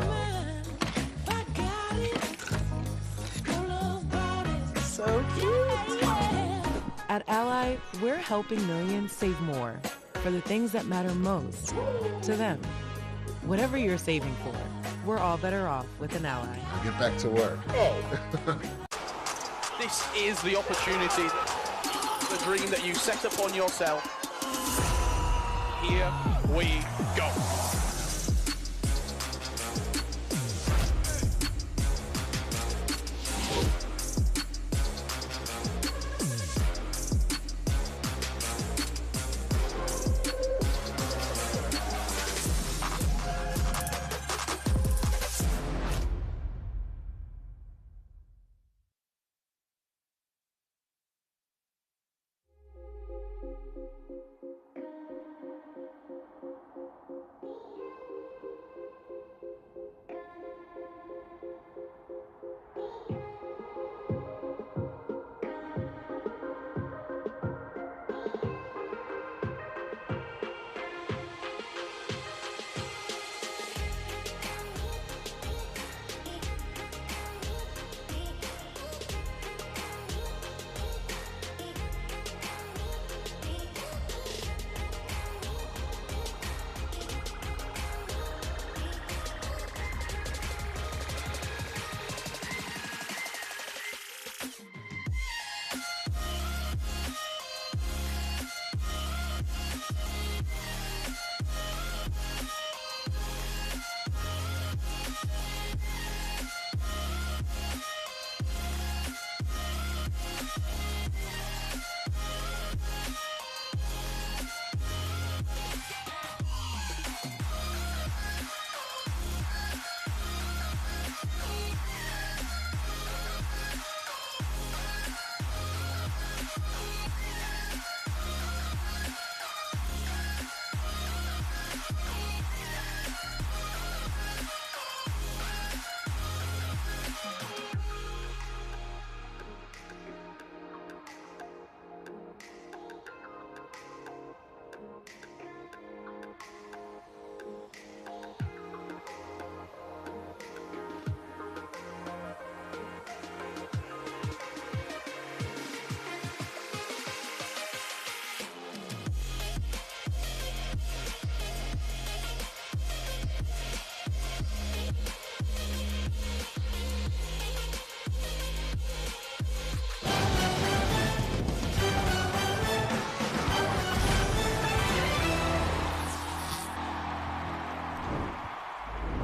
So cute. At Ally, we're helping millions save more for the things that matter most to them. Whatever you're saving for, we're all better off with an Ally. I'll get back to work. This is the opportunity, the dream that you set upon yourself. Here we go.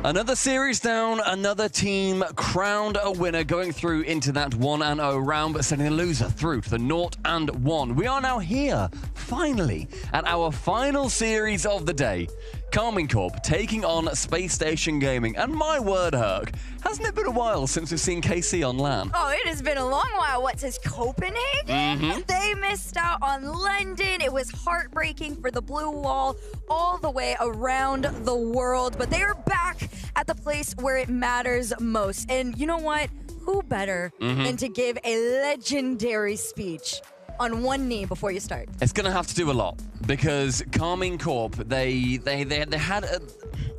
Another series down, another team crowned a winner, going through into that 1-0 round, but sending a loser through to the 0-1. We are now here, finally, at our final series of the day. Karmine Corp taking on Space Station Gaming. And my word, Herc, hasn't it been a while since we've seen KC on LAN? Oh, it has been a long while. What, says Copenhagen? They missed out on London. It was heartbreaking for the Blue Wall all the way around the world. But they are back at the place where it matters most. And you know what? Who better than to give a legendary speech on one knee before you start? It's going to have to do a lot because Karmine Corp, they had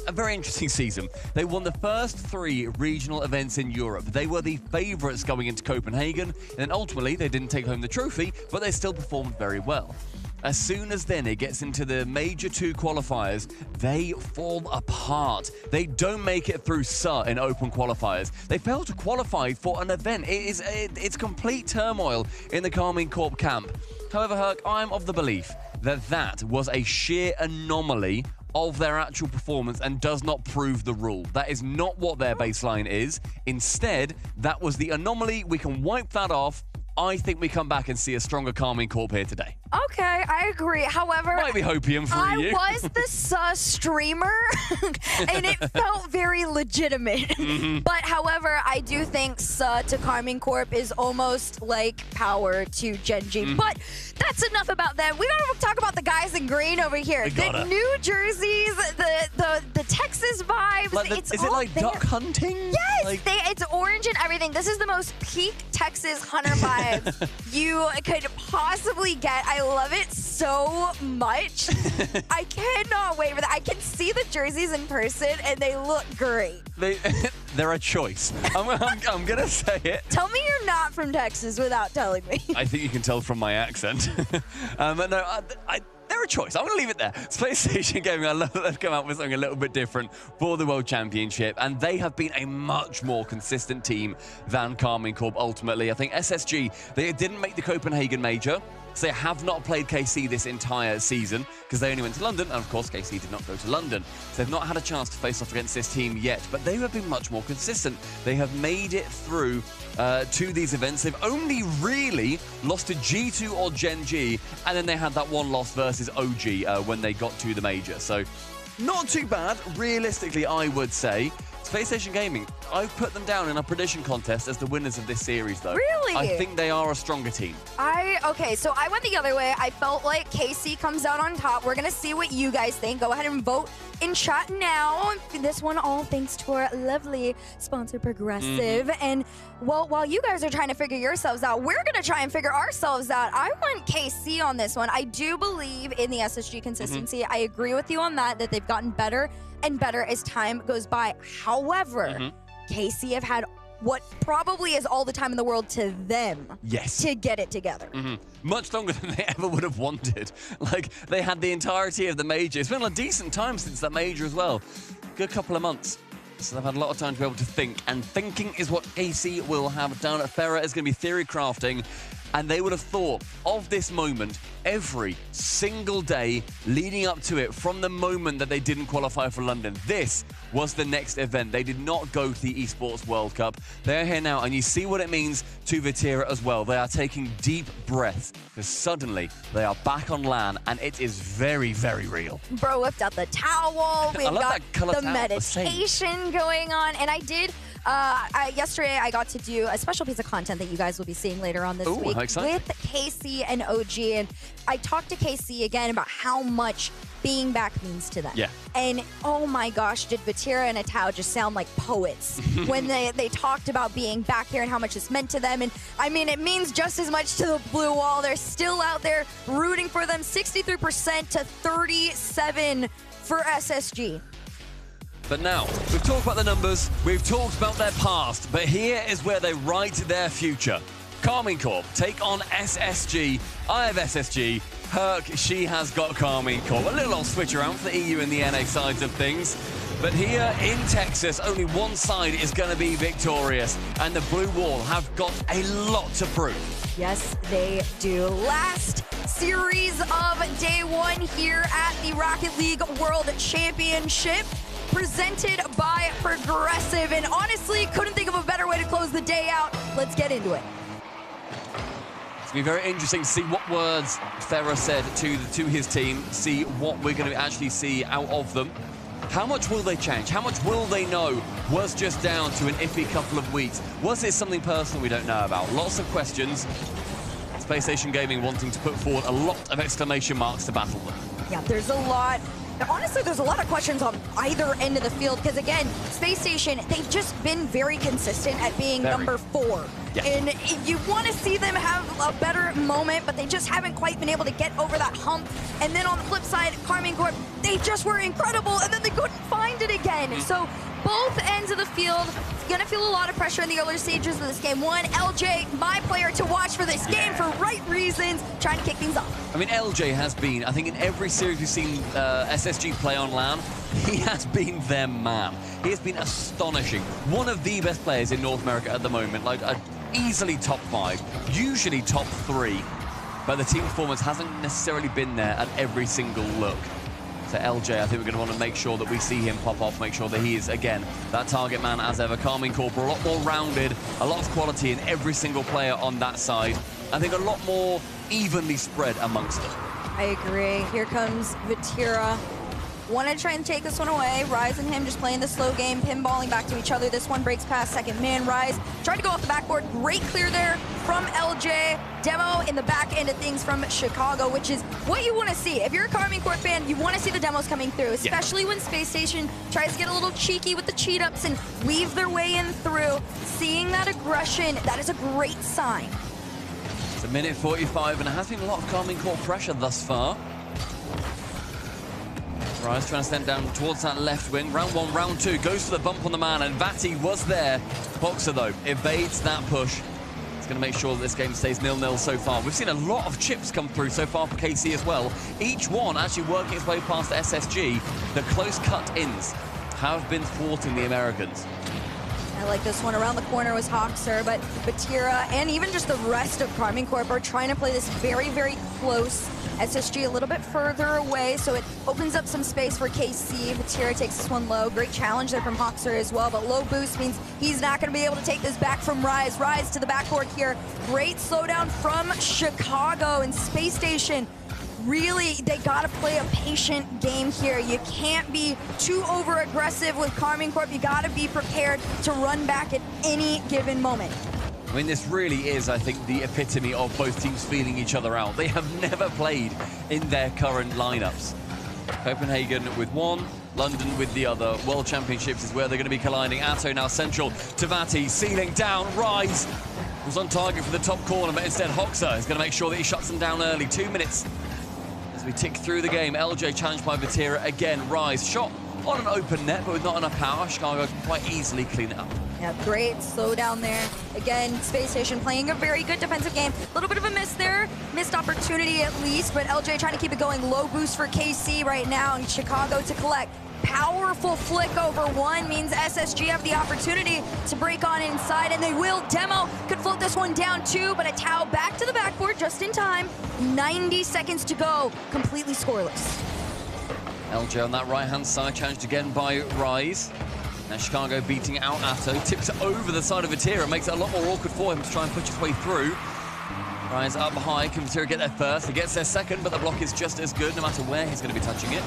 a very interesting season. They won the first 3 regional events in Europe. They were the favorites going into Copenhagen, and then ultimately they didn't take home the trophy, but they still performed very well. As soon as then it gets into the Major 2 qualifiers, they fall apart. They don't make it through SUR in open qualifiers. They fail to qualify for an event. It's complete turmoil in the Karmine Corp camp. However, Herc, I'm of the belief that that was a sheer anomaly of their actual performance and does not prove the rule. That is not what their baseline is. Instead, that was the anomaly. We can wipe that off. I think we come back and see a stronger Karmine Corp here today. Okay, I agree. However, Might be hopium for you. I was the sus streamer, and it felt very legitimate. But however, I do think SUH to Karmine Corp is almost like power to Genji. But that's enough about them. We gotta talk about the guys in green over here. The New Jerseys, the Texas vibes. Like is it like there. duck hunting? Yes, it's orange and everything. This is the most peak Texas hunter vibe you could possibly get. I love it so much. I cannot wait for that. I can see the jerseys in person and they look great. They're a choice. I'm going to say it. Tell me you're not from Texas without telling me. I think you can tell from my accent. But no, they're a choice. I'm going to leave it there. PlayStation Gaming, I love that they've come out with something a little bit different for the World Championship, and they have been a much more consistent team than Karmine Corp ultimately. I think SSG, they didn't make the Copenhagen Major, so they have not played KC this entire season because they only went to London, and of course KC did not go to London. So they've not had a chance to face off against this team yet, but they have been much more consistent. They have made it through to these events. They've only really lost to G2 or Gen G, and then they had that one loss versus OG when they got to the Major. So not too bad, realistically, I would say. PlayStation Gaming, I've put them down in a prediction contest as the winners of this series, though. Really? I think they are a stronger team. Okay, so I went the other way. I felt like KC comes out on top. We're going to see what you guys think. Go ahead and vote in chat now. This one all thanks to our lovely sponsor, Progressive. And, well, while you guys are trying to figure yourselves out, we're going to try and figure ourselves out. I want KC on this one. I do believe in the SSG consistency. I agree with you on that they've gotten better and better as time goes by. However, KC have had what probably is all the time in the world to them to get it together. Much longer than they ever would have wanted. Like, they had the entirety of the Major. It's been a decent time since that Major as well. Good couple of months. So they've had a lot of time to be able to think. And thinking is what KC will have down at Ferra. Is going to be theory crafting. And they would have thought of this moment every single day leading up to it from the moment that they didn't qualify for London. This was the next event. They did not go to the eSports World Cup. They're here now, and you see what it means to Vatira as well. They are taking deep breaths because suddenly they are back on LAN, and it is very, very real. Bro whipped out the towel. We've got the meditation going on, and I did... yesterday, I got to do a special piece of content that you guys will be seeing later on this week with KC and OG. And I talked to KC again about how much being back means to them. Yeah. And oh my gosh, did Vatira and Atao just sound like poets when they talked about being back here and how much it's meant to them. And I mean, it means just as much to the Blue Wall. They're still out there rooting for them. 63% to 37 for SSG. But now, we've talked about the numbers, we've talked about their past, but here is where they write their future. Karmine Corp take on SSG. I have SSG. Herc, she has got Karmine Corp. A little old switch around for the EU and the NA sides of things. But here in Texas, only one side is going to be victorious, and the Blue Wall have got a lot to prove. Yes, they do. Last series of day one here at the Rocket League World Championship, presented by Progressive, and honestly, couldn't think of a better way to close the day out. Let's get into it. It's going to be very interesting to see what words Ferra said to his team, see what we're going to actually see out of them. How much will they change? How much will they know was just down to an iffy couple of weeks? Was it something personal we don't know about? Lots of questions. It's PlayStation Gaming wanting to put forward a lot of exclamation marks to battle them. Yeah, there's a lot. Honestly, there's a lot of questions on either end of the field because, again, Space Station, they've just been very consistent at being number 4. Yeah. And you want to see them have a better moment, but they just haven't quite been able to get over that hump. And then on the flip side, Karmine Corp, they just were incredible, and then they couldn't find it again. So both ends of the field. Gonna feel a lot of pressure in the early stages of this game. One, LJ, my player to watch for this game for right reasons, trying to kick things off. I mean, LJ has been, I think in every series we've seen SSG play on LAN, he has been their man. He has been astonishing. One of the best players in North America at the moment, like easily top 5, usually top 3. But the team performance hasn't necessarily been there at every single look. So LJ, I think we're going to want to make sure that we see him pop off, make sure that he is, again, that target man as ever. Carmine Corp, a lot more rounded, a lot of quality in every single player on that side. I think a lot more evenly spread amongst them. I agree. Here comes Vatira. Want to try and take this one away. Rise and him just playing the slow game, pinballing back to each other. This one breaks past second man. Rise tried to go off the backboard. Great clear there from LJ. Demo in the back end of things from Chicago, which is what you want to see. If you're a Carmine Corp fan, you want to see the demos coming through, especially when Space Station tries to get a little cheeky with the cheat ups and weave their way in through. Seeing that aggression, that is a great sign. It's a minute 45, and it has been a lot of Carmine Corp pressure thus far. Rise trying to stand down towards that left wing. Round 1, round 2, goes for the bump on the man, and Vati was there. Boxer, though, evades that push. It's going to make sure that this game stays 0-0 so far. We've seen a lot of chips come through so far for KC as well. Each one actually working its way past SSG. The close cut-ins have been thwarting the Americans. I like this one. Around the corner was Hoxer, but Vatira and even just the rest of Carmine Corp are trying to play this very, very close. SSG a little bit further away, so it opens up some space for KC. Vatira takes this one low. Great challenge there from Hoxer as well, but low boost means he's not going to be able to take this back from Rise. Rise to the backboard here. Great slowdown from Chicago and Space Station. Really, they got to play a patient game here. You can't be too over-aggressive with Carmine Corp. You got to be prepared to run back at any given moment. I mean, this really is, I think, the epitome of both teams feeling each other out. They have never played in their current lineups. Copenhagen with one, London with the other. World Championships is where they're going to be colliding. Atto now central to Vati, ceiling down, Rise was on target for the top corner, but instead Hoxer is going to make sure that he shuts them down early. 2 minutes as we tick through the game. LJ challenged by Vatira again. Rise shot on an open net, but with not enough power. Chicago can quite easily clean it up. Yeah, great slowdown there. Again, Space Station playing a very good defensive game. A little bit of a miss there. Missed opportunity at least, but LJ trying to keep it going. Low boost for KC right now, and Chicago to collect. Powerful flick over one means SSG have the opportunity to break on inside, and they will. Demo could float this one down too, but a Tau back to the backboard just in time. 90 seconds to go, completely scoreless. LJ on that right-hand side, challenged again by Rise. Now Chicago beating out Atto, tips it over the side of Vatira, makes it a lot more awkward for him to try and push his way through. Rise up high, can Vatira get there first? He gets there second, but the block is just as good no matter where he's going to be touching it.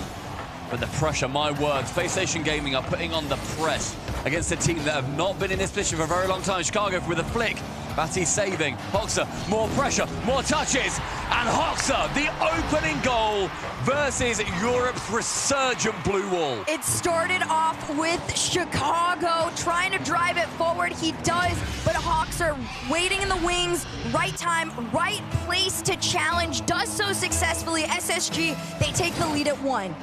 But the pressure, my word, Space Station Gaming are putting on the press against a team that have not been in this position for a very long time. Chicago with a flick. Vati saving. Hoxer, more pressure, more touches. And Hoxer, the opening goal versus Europe's resurgent blue wall. It started off with Chicago trying to drive it forward. He does, but Hoxer waiting in the wings. Right time, right place to challenge. Does so successfully. SSG, they take the lead at 1.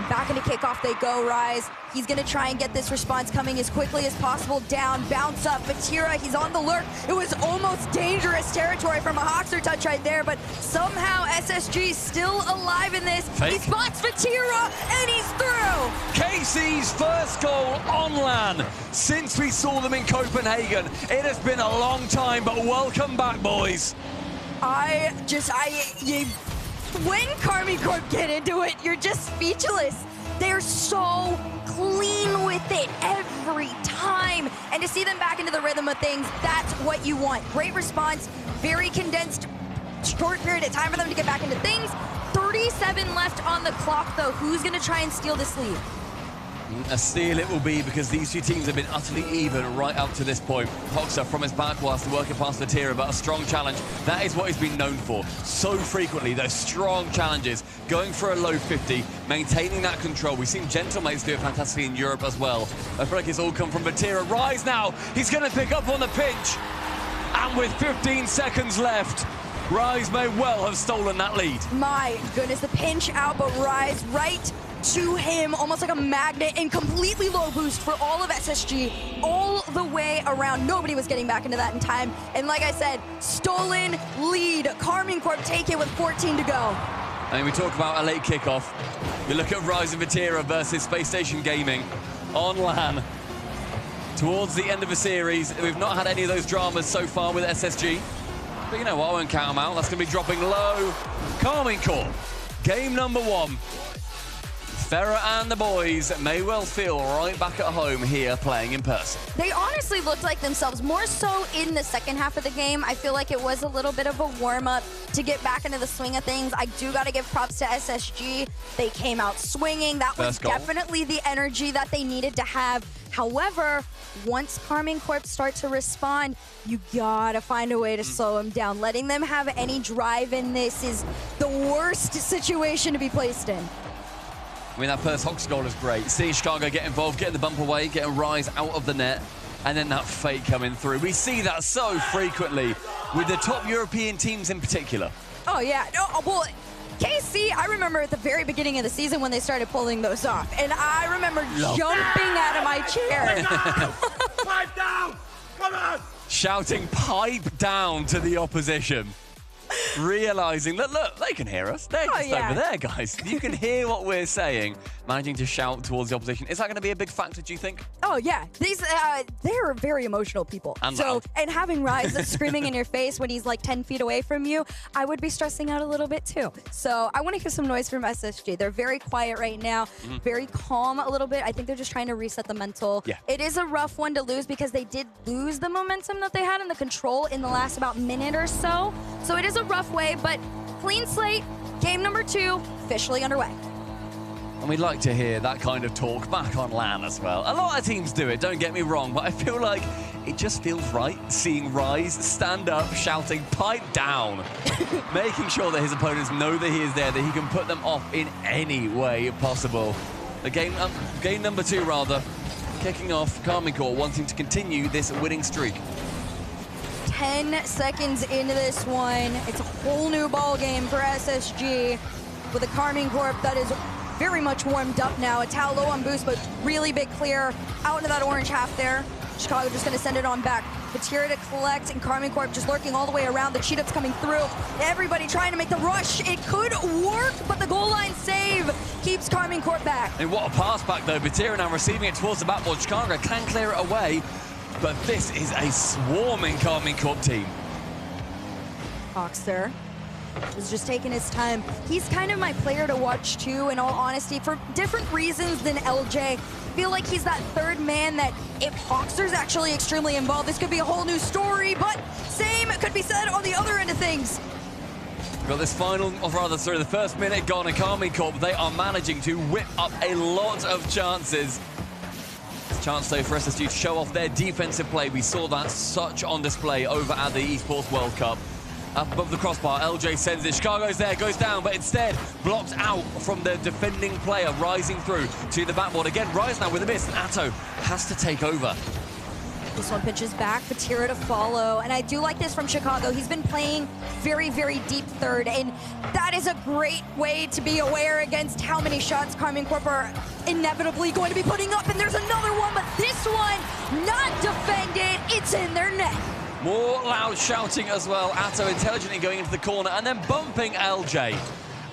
Back into kickoff they go, Rise. He's going to try and get this response coming as quickly as possible. Down, bounce up. Vatira, he's on the lurk. It was almost dangerous territory from a Hoxer touch right there, but somehow SSG still alive in this. Fake. He spots Vatira, and he's through. KC's first goal on LAN since we saw them in Copenhagen. It has been a long time, but welcome back, boys. When Carmine Corp get into it, you're just speechless. They're so clean with it every time. And to see them back into the rhythm of things, that's what you want. Great response, very condensed, short period of time for them to get back into things. 37 left on the clock, though. Who's going to try and steal this lead? A steal it will be, because these two teams have been utterly even right up to this point. Hoxer from his back whilst working past Vatira, but a strong challenge. That is what he's been known for. So frequently, those strong challenges, going for a low 50, maintaining that control. We've seen Gentlemates do it fantastically in Europe as well. I feel like it's all come from Vatira. Rise now, he's going to pick up on the pinch. And with 15 seconds left, Rise may well have stolen that lead. My goodness, the pinch out, but Rise right to him, almost like a magnet, and completely low boost for all of SSG, all the way around. Nobody was getting back into that in time. And like I said, stolen lead. Karmine Corp take it with 14 to go. I mean, we talk about a late kickoff. You look at Rise and Vatira versus Space Station Gaming on LAN. Towards the end of the series, we've not had any of those dramas so far with SSG. But you know what, I won't count them out. That's going to be dropping low. Karmine Corp, game number 1. Ferrer and the boys may well feel right back at home here playing in person. They honestly looked like themselves, more so in the second half of the game. I feel like it was a little bit of a warm-up to get back into the swing of things. I do got to give props to SSG. They came out swinging. That was definitely the energy that they needed to have. However, once Karmine Corp start to respond, you gotta find a way to slow them down. Letting them have any drive in this is the worst situation to be placed in. I mean, that first Hox goal is great. Seeing Chicago get involved, getting the bump away, getting Rise out of the net, and then that fake coming through. We see that so frequently with the top European teams in particular. Oh, yeah. No, well, KC, I remember at the very beginning of the season when they started pulling those off, and I remember jumping out of my chair. Pipe down! Come on! Shouting pipe down to the opposition. Realizing that, look, they can hear us. They're just over there, guys. You can hear what we're saying. Managing to shout towards the opposition. Is that going to be a big factor, do you think? Oh, yeah. These, they're very emotional people. And loud. And having Rise that's screaming in your face when he's like 10 feet away from you, I would be stressing out a little bit too. So I want to hear some noise from SSG. They're very quiet right now, very calm a little bit. I think they're just trying to reset the mental. Yeah. It is a rough one to lose because they did lose the momentum that they had in the control in the last about minute or so. So it is a rough way, but clean slate, game number 2, officially underway. And we'd like to hear that kind of talk back on LAN as well. A lot of teams do it, don't get me wrong, but I feel like it just feels right seeing Rise stand up, shouting, pipe down, making sure that his opponents know that he is there, that he can put them off in any way possible. The game number 2, rather, kicking off, Karmine Corp wanting to continue this winning streak. 10 seconds into this one. It's a whole new ball game for SSG with a Karmine Corp that is very much warmed up now. A Tau low on boost, but really big clear out into that orange half there. Chicago just going to send it on back. Vatira to collect, and Karmine Corp just lurking all the way around. The cheat ups coming through. Everybody trying to make the rush. It could work, but the goal line save keeps Karmine Corp back. And what a pass back though. Vatira now receiving it towards the backboard. Chicago can clear it away, but this is a swarming Karmine Corp team. Hoxter is just taking his time. He's kind of my player to watch too, in all honesty, for different reasons than LJ. I feel like he's that third man that if Hoxter's actually extremely involved, this could be a whole new story, but same could be said on the other end of things. We've got this final, or rather, sorry, the first minute gone, and Karmine Corp, they are managing to whip up a lot of chances. It's a chance, though, for SSG to show off their defensive play. We saw that such on display over at the eSports World Cup. Up above the crossbar, LJ sends it. Chicago's there, goes down, but instead blocked out from the defending player, rising through to the backboard. Again, Rise now with a miss, and Atto has to take over. This one pitches back, Vatira to follow, and I do like this from Chicago. He's been playing very, very deep third, and that is a great way to be aware against how many shots Karmine Corp are inevitably going to be putting up, and there's another one, but this one not defended. It's in their net. More loud shouting as well. Atto intelligently going into the corner and then bumping LJ.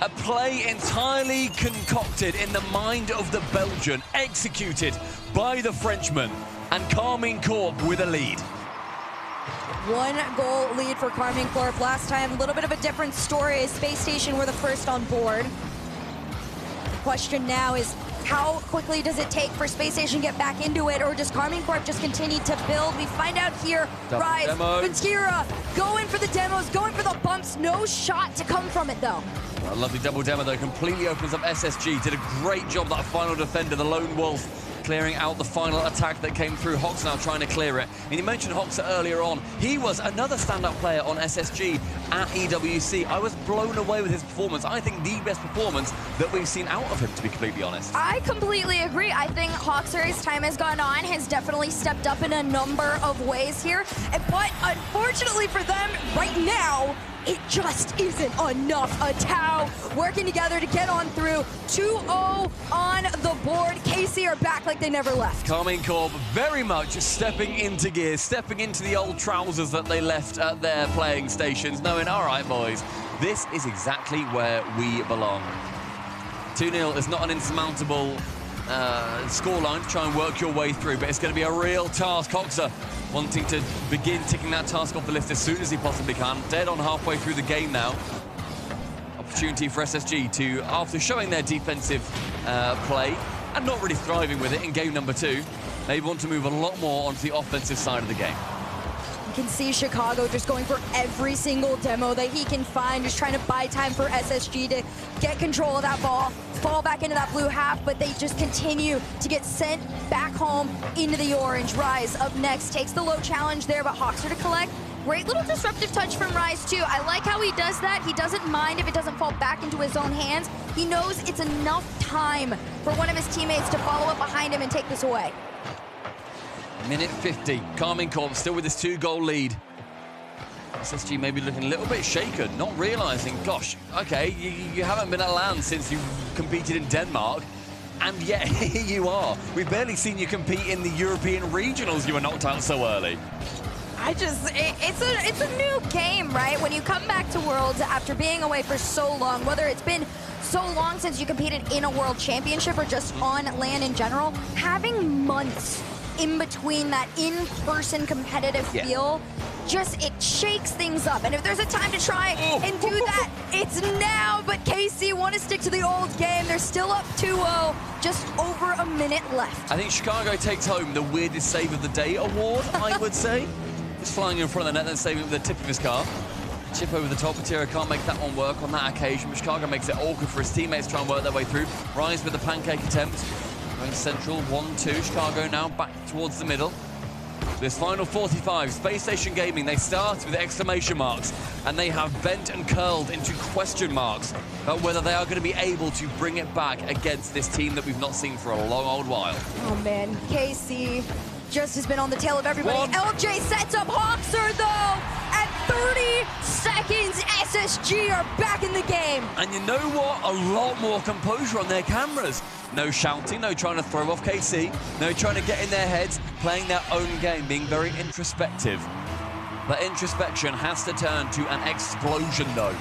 A play entirely concocted in the mind of the Belgian, executed by the Frenchman, and Karmine Corp with a lead. 1 goal lead for Karmine Corp. Last time, a little bit of a different story. Space Station were the first on board. The question now is, how quickly does it take for Space Station to get back into it, or does Karmine Corp just continue to build? We find out here. Rise, Vatira, going for the demos, going for the bumps. No shot to come from it, though. A lovely double demo, though, completely opens up SSG. Did a great job, that final defender, the Lone Wolf, clearing out the final attack that came through. Hox now trying to clear it. And you mentioned Hoxer earlier on. He was another stand-up player on SSG at EWC. I was blown away with his performance. I think the best performance that we've seen out of him, to be completely honest. I completely agree. I think Hoxer, as time has gone on, has definitely stepped up in a number of ways here. But unfortunately for them, right now, it just isn't enough. A Tau working together to get on through. 2-0 on the board. KC are back like they never left. Carmine Corp very much stepping into gear, stepping into the old trousers that they left at their playing stations, knowing, all right, boys, this is exactly where we belong. 2-0 is not an insurmountable scoreline to try and work your way through, but it's going to be a real task. Coxer wanting to begin ticking that task off the list as soon as he possibly can. Dead on halfway through the game now. Opportunity for SSG to, after showing their defensive play and not really thriving with it in game number 2, they want to move a lot more onto the offensive side of the game. You can see Chicago just going for every single demo that he can find, just trying to buy time for SSG to get control of that ball, fall back into that blue half, but they just continue to get sent back home into the orange. Rise up next, takes the low challenge there, but Hawks are to collect. Great little disruptive touch from Rise, too. I like how he does that. He doesn't mind if it doesn't fall back into his own hands. He knows it's enough time for one of his teammates to follow up behind him and take this away. Minute 50, Carmine Corp still with his 2-goal lead. SSG maybe looking a little bit shaken, not realizing, gosh, okay, you haven't been at LAN since you competed in Denmark, and yet here you are. We've barely seen you compete in the European regionals. You were knocked out so early. It's a new game, right? When you come back to Worlds after being away for so long, whether it's been so long since you competed in a World Championship or just on LAN in general, having months in between that in-person competitive feel, just it shakes things up. And if there's a time to try and do that, it's now. But KC want to stick to the old game. They're still up 2-0, just over a minute left. I think Chicago takes home the weirdest save of the day award, I would say. Just flying in front of the net, then saving it with the tip of his car. Chip over the top. Matera can't make that one work on that occasion, but Chicago makes it awkward for his teammates to try and work their way through. Rise with the pancake attempt. Going central, 1-2. Chicago now back towards the middle. This final 45, Space Station Gaming, they start with exclamation marks, and they have bent and curled into question marks about whether they are going to be able to bring it back against this team that we've not seen for a long old while. Oh man, KC just has been on the tail of everybody. LJ sets up Hawkser though. At 30 seconds, SSG are back in the game. And you know what? A lot more composure on their cameras. No shouting, no trying to throw off KC, no trying to get in their heads, playing their own game, being very introspective. But introspection has to turn to an explosion though,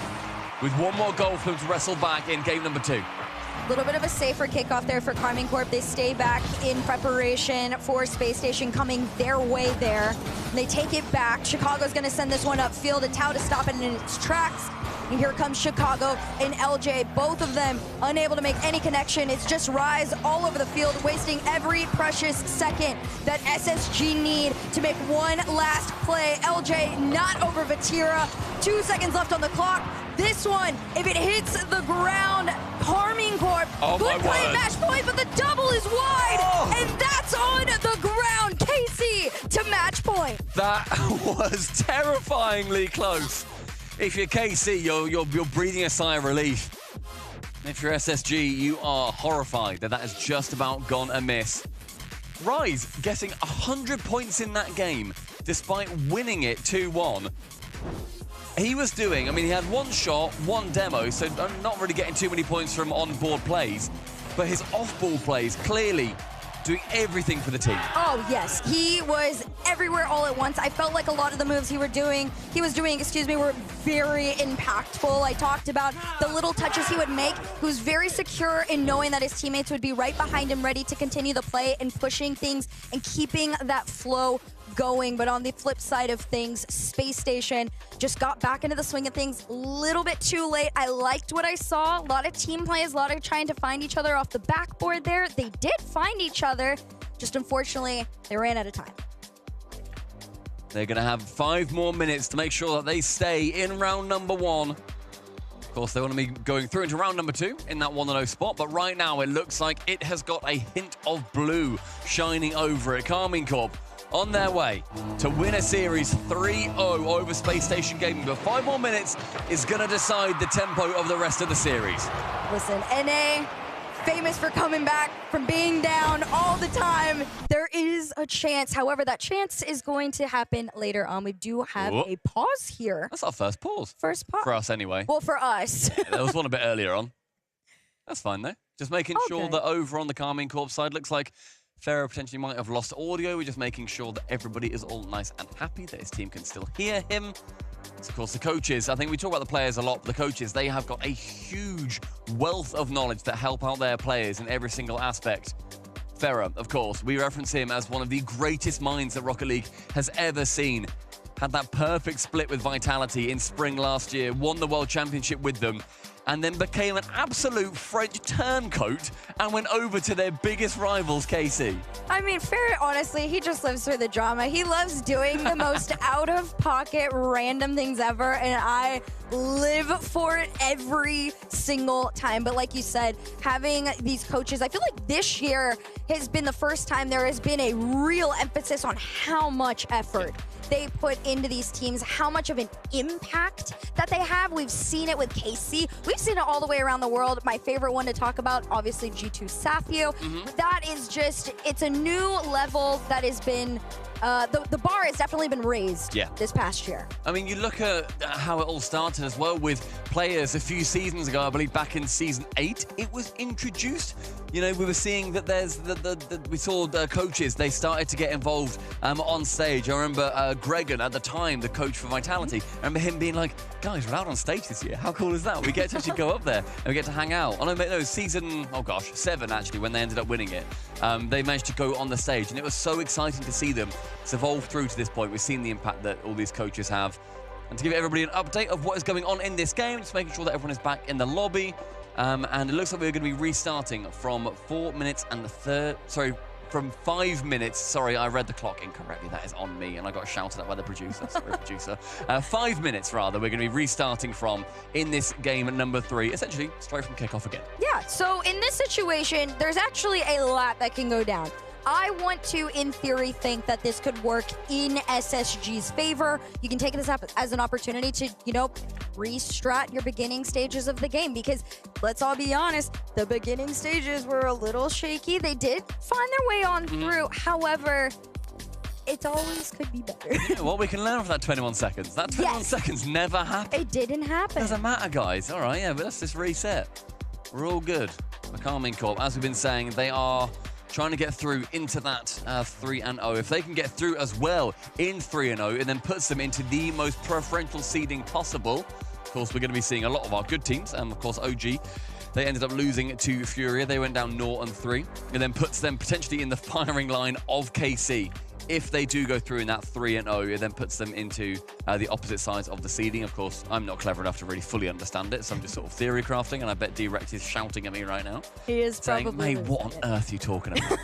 with one more goal for them to wrestle back in game number 2. A little bit of a safer kickoff there for Carmine Corp. They stay back in preparation for Space Station coming their way there. They take it back. Chicago's going to send this one upfield. A Tau to stop it in its tracks. And here comes Chicago and LJ, both of them unable to make any connection. It's just Rise all over the field, wasting every precious second that SSG need to make one last play. LJ not over Vatira. 2 seconds left on the clock. This one, if it hits the ground, Carmine Corp could play match point, but the double is wide, and that's on the ground. KC to match point. That was terrifyingly close. If you're KC, you're breathing a sigh of relief. If you're SSG, you are horrified that has just about gone amiss. Rise getting 100 points in that game, despite winning it 2-1. He was doing, I mean, he had one shot, one demo, so not really getting too many points from on-board plays, but his off-ball plays clearly doing everything for the team. Oh, yes. He was everywhere all at once. I felt like a lot of the moves he was doing, were very impactful. I talked about the little touches he would make. He was very secure in knowing that his teammates would be right behind him, ready to continue the play and pushing things and keeping that flow going. But on the flip side of things, Space Station just got back into the swing of things a little bit too late. I liked what I saw. A lot of team plays, a lot of trying to find each other off the backboard there. They did find each other, just unfortunately, they ran out of time. They're going to have 5 more minutes to make sure that they stay in round number 1. Of course, they want to be going through into round number 2 in that 1-0 spot, but right now it looks like it has got a hint of blue shining over it. Carmine Corp on their way to win a series 3-0 over Space Station Gaming, but 5 more minutes is going to decide the tempo of the rest of the series. Listen, NA famous for coming back from being down all the time. There is a chance. However, that chance is going to happen later on. We do have a pause here. That's our first pause. First pause. For us, anyway. Well, for us. Yeah, there was one a bit earlier on. That's fine, though. Just making sure that over on the Carmine Corp side, looks like Pharaoh potentially might have lost audio. We're just making sure that everybody is all nice and happy, that his team can still hear him. Of course, the coaches, I think we talk about the players a lot, but the coaches, they have got a huge wealth of knowledge that help out their players in every single aspect. Pharaoh, of course, we reference him as one of the greatest minds that Rocket League has ever seen. Had that perfect split with Vitality in spring last year, won the World Championship with them, and then became an absolute French turncoat and went over to their biggest rivals, KC. I mean, Ferret, honestly, he just lives for the drama. He loves doing the most out-of-pocket, random things ever, and I live for it every single time. But like you said, having these coaches, I feel like this year has been the first time there has been a real emphasis on how much effort they put into these teams, how much of an impact that they have. We've seen it with KC. We've seen it all the way around the world. My favorite one to talk about, obviously, G2 Safio. That is just, it's a new level that has been, the bar has definitely been raised this past year. I mean, you look at how it all started as well with players a few seasons ago, I believe back in season 8, it was introduced. You know, we were seeing that there's we saw the coaches, they started to get involved on stage. I remember Gregan at the time, the coach for Vitality, I remember him being like, guys, we're out on stage this year. How cool is that? We get to actually go up there and we get to hang out. And I know season, 7 actually, when they ended up winning it, they managed to go on the stage and it was so exciting to see them. It's evolved through to this point. We've seen the impact that all these coaches have. And to give everybody an update of what is going on in this game, just making sure that everyone is back in the lobby. And it looks like we're going to be restarting from 4 minutes and from 5 minutes. Sorry, I read the clock incorrectly. That is on me, and I got shouted at by the producer. Sorry, producer. 5 minutes, rather, we're going to be restarting from in this game number 3, essentially straight from kickoff again. Yeah, so in this situation, there's actually a lot that can go down. I want to, in theory, think that this could work in SSG's favor. You can take this up as an opportunity to, you know, restrat your beginning stages of the game because, let's all be honest, the beginning stages were a little shaky. They did find their way on through. However, it always could be better. Yeah, well, we can learn from that 21 seconds. That 21 seconds never happened. It ddidn't happen. Doesn't matter, guys. All right, yeah, but let's just reset. We're all good. The Carmine Corp, as we've been saying, they are trying to get through into that 3-0. If they can get through as well in 3-0, it then puts them into the most preferential seeding possible. Of course, we're going to be seeing a lot of our good teams. Of course, OG, they ended up losing to Furia. They went down 0-3. It then puts them potentially in the firing line of KC. If they do go through in that 3-0, it then puts them into the opposite sides of the seeding. Of course, I'm not clever enough to really fully understand it, so I'm just sort of theory crafting, and I bet D-Rex is shouting at me right now. He is saying, probably. Mate, what on earth are you talking about?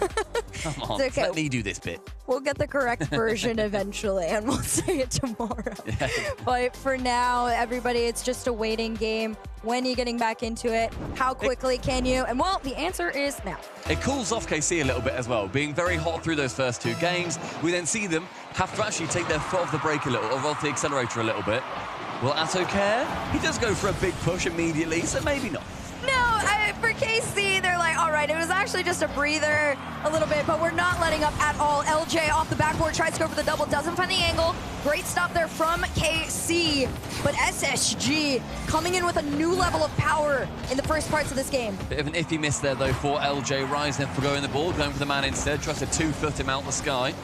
Come on, It's okay. let me do this bit. We'll get the correct version eventually, and we'll say it tomorrow. Yeah. But for now, everybody, it's just a waiting game. When are you getting back into it? How quickly can you? And well, the answer is now. It cools off KC a little bit as well, being very hot through those first 2 games. We then see them have to actually take their foot off the brake a little, or off the accelerator a little bit. Will Atto care? He does go for a big push immediately, so maybe not. No, for KC, they're like, all right, it was actually just a breather a little bit, but we're not letting up at all. LJ off the backboard, tries to go for the double, doesn't find the angle. Great stop there from KC, but SSG coming in with a new level of power in the first parts of this game. Bit of an iffy miss there, though, for LJ. Rising for going the ball, going for the man instead, tries to 2-foot him out the sky.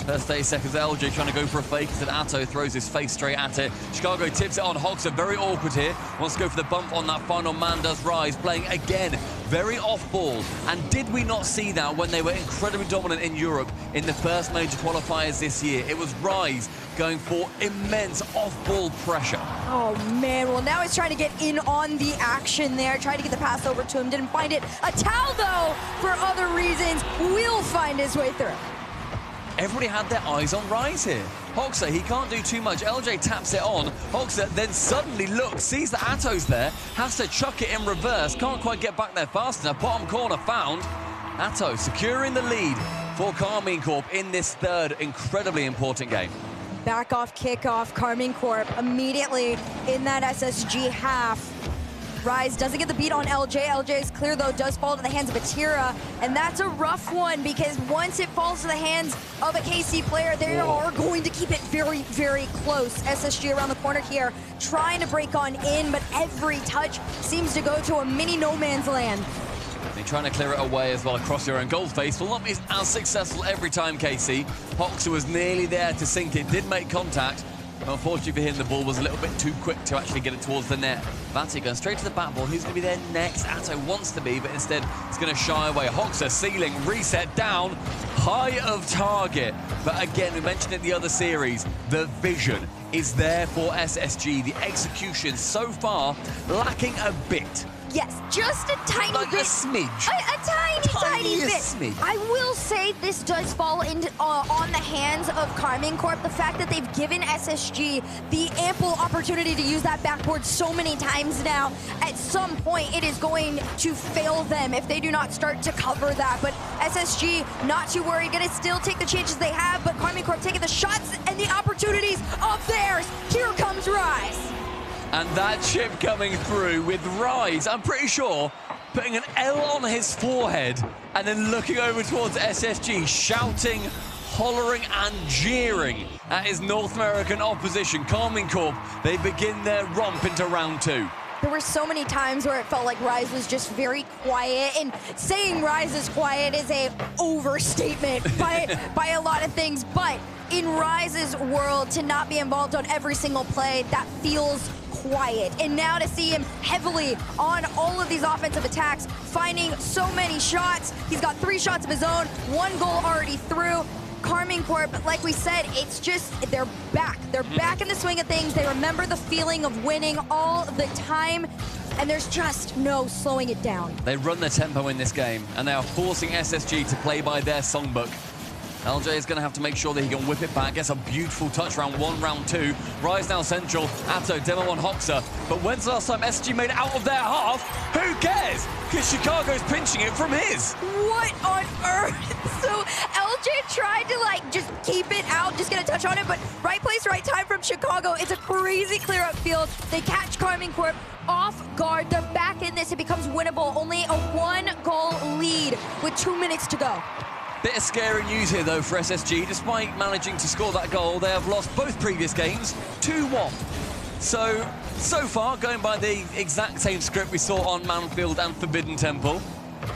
First 30 seconds, LJ trying to go for a fake. Instead, Atto throws his face straight at it. Chicago tips it on. Hoxer very awkward here. Wants to go for the bump on that final man. Does Rise playing again. Very off ball. And did we not see that when they were incredibly dominant in Europe in the first major qualifiers this year? It was Rise going for immense off-ball pressure. Oh, man. Well, now he's trying to get in on the action there. Tried to get the pass over to him. Didn't find it. Atal, though, for other reasons, will find his way through. Everybody had their eyes on Rise here. Hoxer, he can't do too much. LJ taps it on. Hoxer then suddenly looks, sees that Atto's there, has to chuck it in reverse, can't quite get back there fast enough. Bottom corner found. Atto securing the lead for Carmine Corp in this third incredibly important game. Back off kickoff, Carmine Corp immediately in that SSG half. Rise doesn't get the beat on LJ. LJ is clear, though, does fall to the hands of Atira, and that's a rough one because once it falls to the hands of a KC player, they are going to keep it very, very close. SSG around the corner here, trying to break on in, but every touch seems to go to a mini no man's land. They're trying to clear it away as well across your own goal face. Will not be as successful every time, KC. Hoxer was nearly there to sink it, did make contact. Unfortunately for him, the ball was a little bit too quick to actually get it towards the net. Vati going straight to the back ball. Who's going to be there next? Atto wants to be, but instead it's going to shy away. Hoxer ceiling, reset down, high of target. But again, we mentioned it the other series, the vision is there for SSG. The execution so far lacking a bit. Yes, just a tiny like bit. A smidge. A tiny bit. Smidge. I will say this does fall into, on the hands of Carmine Corp. The fact that they've given SSG the ample opportunity to use that backboard so many times now, at some point it is going to fail them if they do not start to cover that. But SSG, not too worried, gonna still take the chances they have, but Carmine Corp taking the shots and the opportunities of theirs. Here comes Rise. And that chip coming through with Rise, I'm pretty sure, putting an L on his forehead and then looking over towards SSG, shouting, hollering and jeering at his North American opposition. Carmine Corp, they begin their romp into round 2. There were so many times where it felt like Rise was just very quiet, and saying Rise is quiet is a overstatement by a lot of things, but in Rise's world, to not be involved on every single play, that feels quiet. And now to see him heavily on all of these offensive attacks, finding so many shots. He's got 3 shots of his own, 1 goal already through. Carmine Corp, like we said, it's just, they're back. They're back in the swing of things. They remember the feeling of winning all the time, and there's just no slowing it down. They run the tempo in this game, and they are forcing SSG to play by their songbook. LJ is going to have to make sure that he can whip it back. Gets a beautiful touch round 1, round 2. Rise now central. Atto, demo on Hoxer. But when's the last time SSG made it out of their half? Who cares? Because Chicago's pinching it from his. What on earth? So LJ tried to, like, just keep it out, just get a touch on it, but right place, right time from Chicago. It's a crazy clear-up field. They catch Carmine Corp off guard. They're back in this. It becomes winnable. Only a 1-goal lead with 2 minutes to go. Bit of scary news here, though, for SSG. Despite managing to score that goal, they have lost both previous games 2-1. So far, going by the exact same script we saw on Manfield and Forbidden Temple,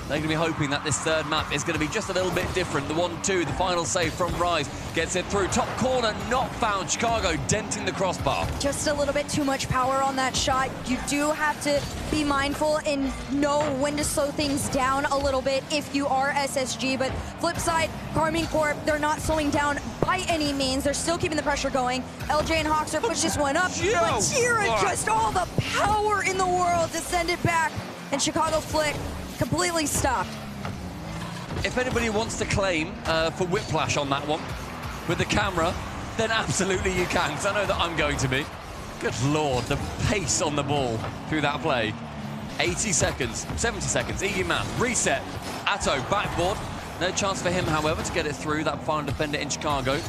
they're going to be hoping that this third map is going to be just a little bit different. The 1-2, the final save from Rise, gets it through. Top corner, not found. Chicago denting the crossbar. Just a little bit too much power on that shot. You do have to be mindful and know when to slow things down a little bit if you are SSG. But flip side, Carmine Corp, they're not slowing down by any means. They're still keeping the pressure going. LJ and Hoxer push this one up. But Tira, just all the power in the world to send it back. And Chicago Flick completely stopped. If anybody wants to claim for whiplash on that one with the camera, then absolutely you can, because I know that I'm going to be. Good Lord, the pace on the ball through that play. 80 seconds, 70 seconds, easy math, reset. Atto, backboard. No chance for him, however, to get it through that final defender in Chicago.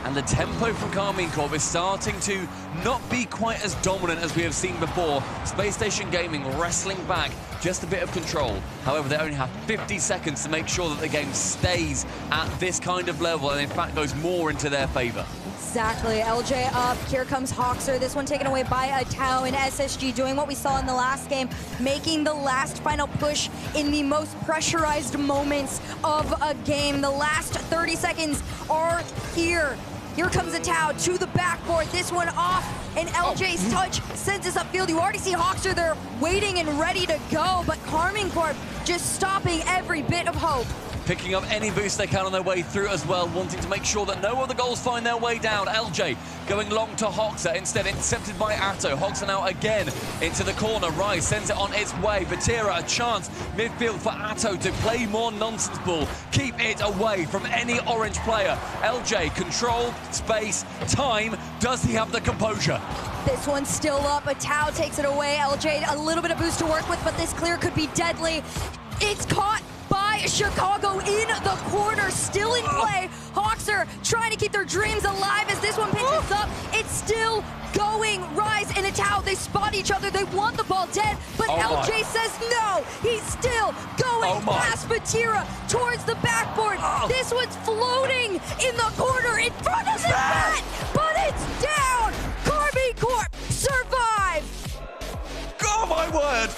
And the tempo from Carmine Corp is starting to not be quite as dominant as we have seen before. Space Station Gaming wrestling back just a bit of control. However, they only have 50 seconds to make sure that the game stays at this kind of level and in fact goes more into their favor. Exactly. LJ up. Here comes Hoxer. This one taken away by Atao, and SSG doing what we saw in the last game, making the last final push in the most pressurized moments of a game. The last 30 seconds are here. Here comes Atao to the backboard. This one off, and LJ's touch sends us upfield. You already see Hoxer there waiting and ready to go, but Carmine Corp just stopping every bit of hope. Picking up any boost they can on their way through as well, wanting to make sure that no other goals find their way down. LJ going long to Hoxer, instead intercepted by Atto. Hoxer now again into the corner. Rise sends it on its way. Vatira, a chance midfield for Atto to play more nonsense ball. Keep it away from any orange player. LJ, control, space, time. Does he have the composure? This one's still up. Atao takes it away. LJ, a little bit of boost to work with, but this clear could be deadly. It's caught by by Chicago in the corner, still in play. Hawks are trying to keep their dreams alive as this one pitches up. It's still going. Rise and Itau, they spot each other. They want the ball dead, but LJ says no. He's still going past Batira towards the backboard. This one's floating in the corner in front of the net, but it's down. Carby Corp survive. Oh my word!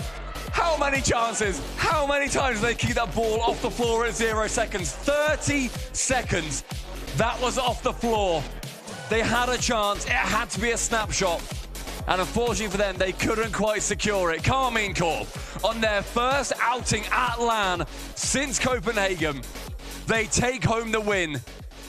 How many chances? How many times did they keep that ball off the floor at 0 seconds? 30 seconds. That was off the floor. They had a chance. It had to be a snapshot. And unfortunately for them, they couldn't quite secure it. Karmine Corp, on their first outing at LAN since Copenhagen, they take home the win.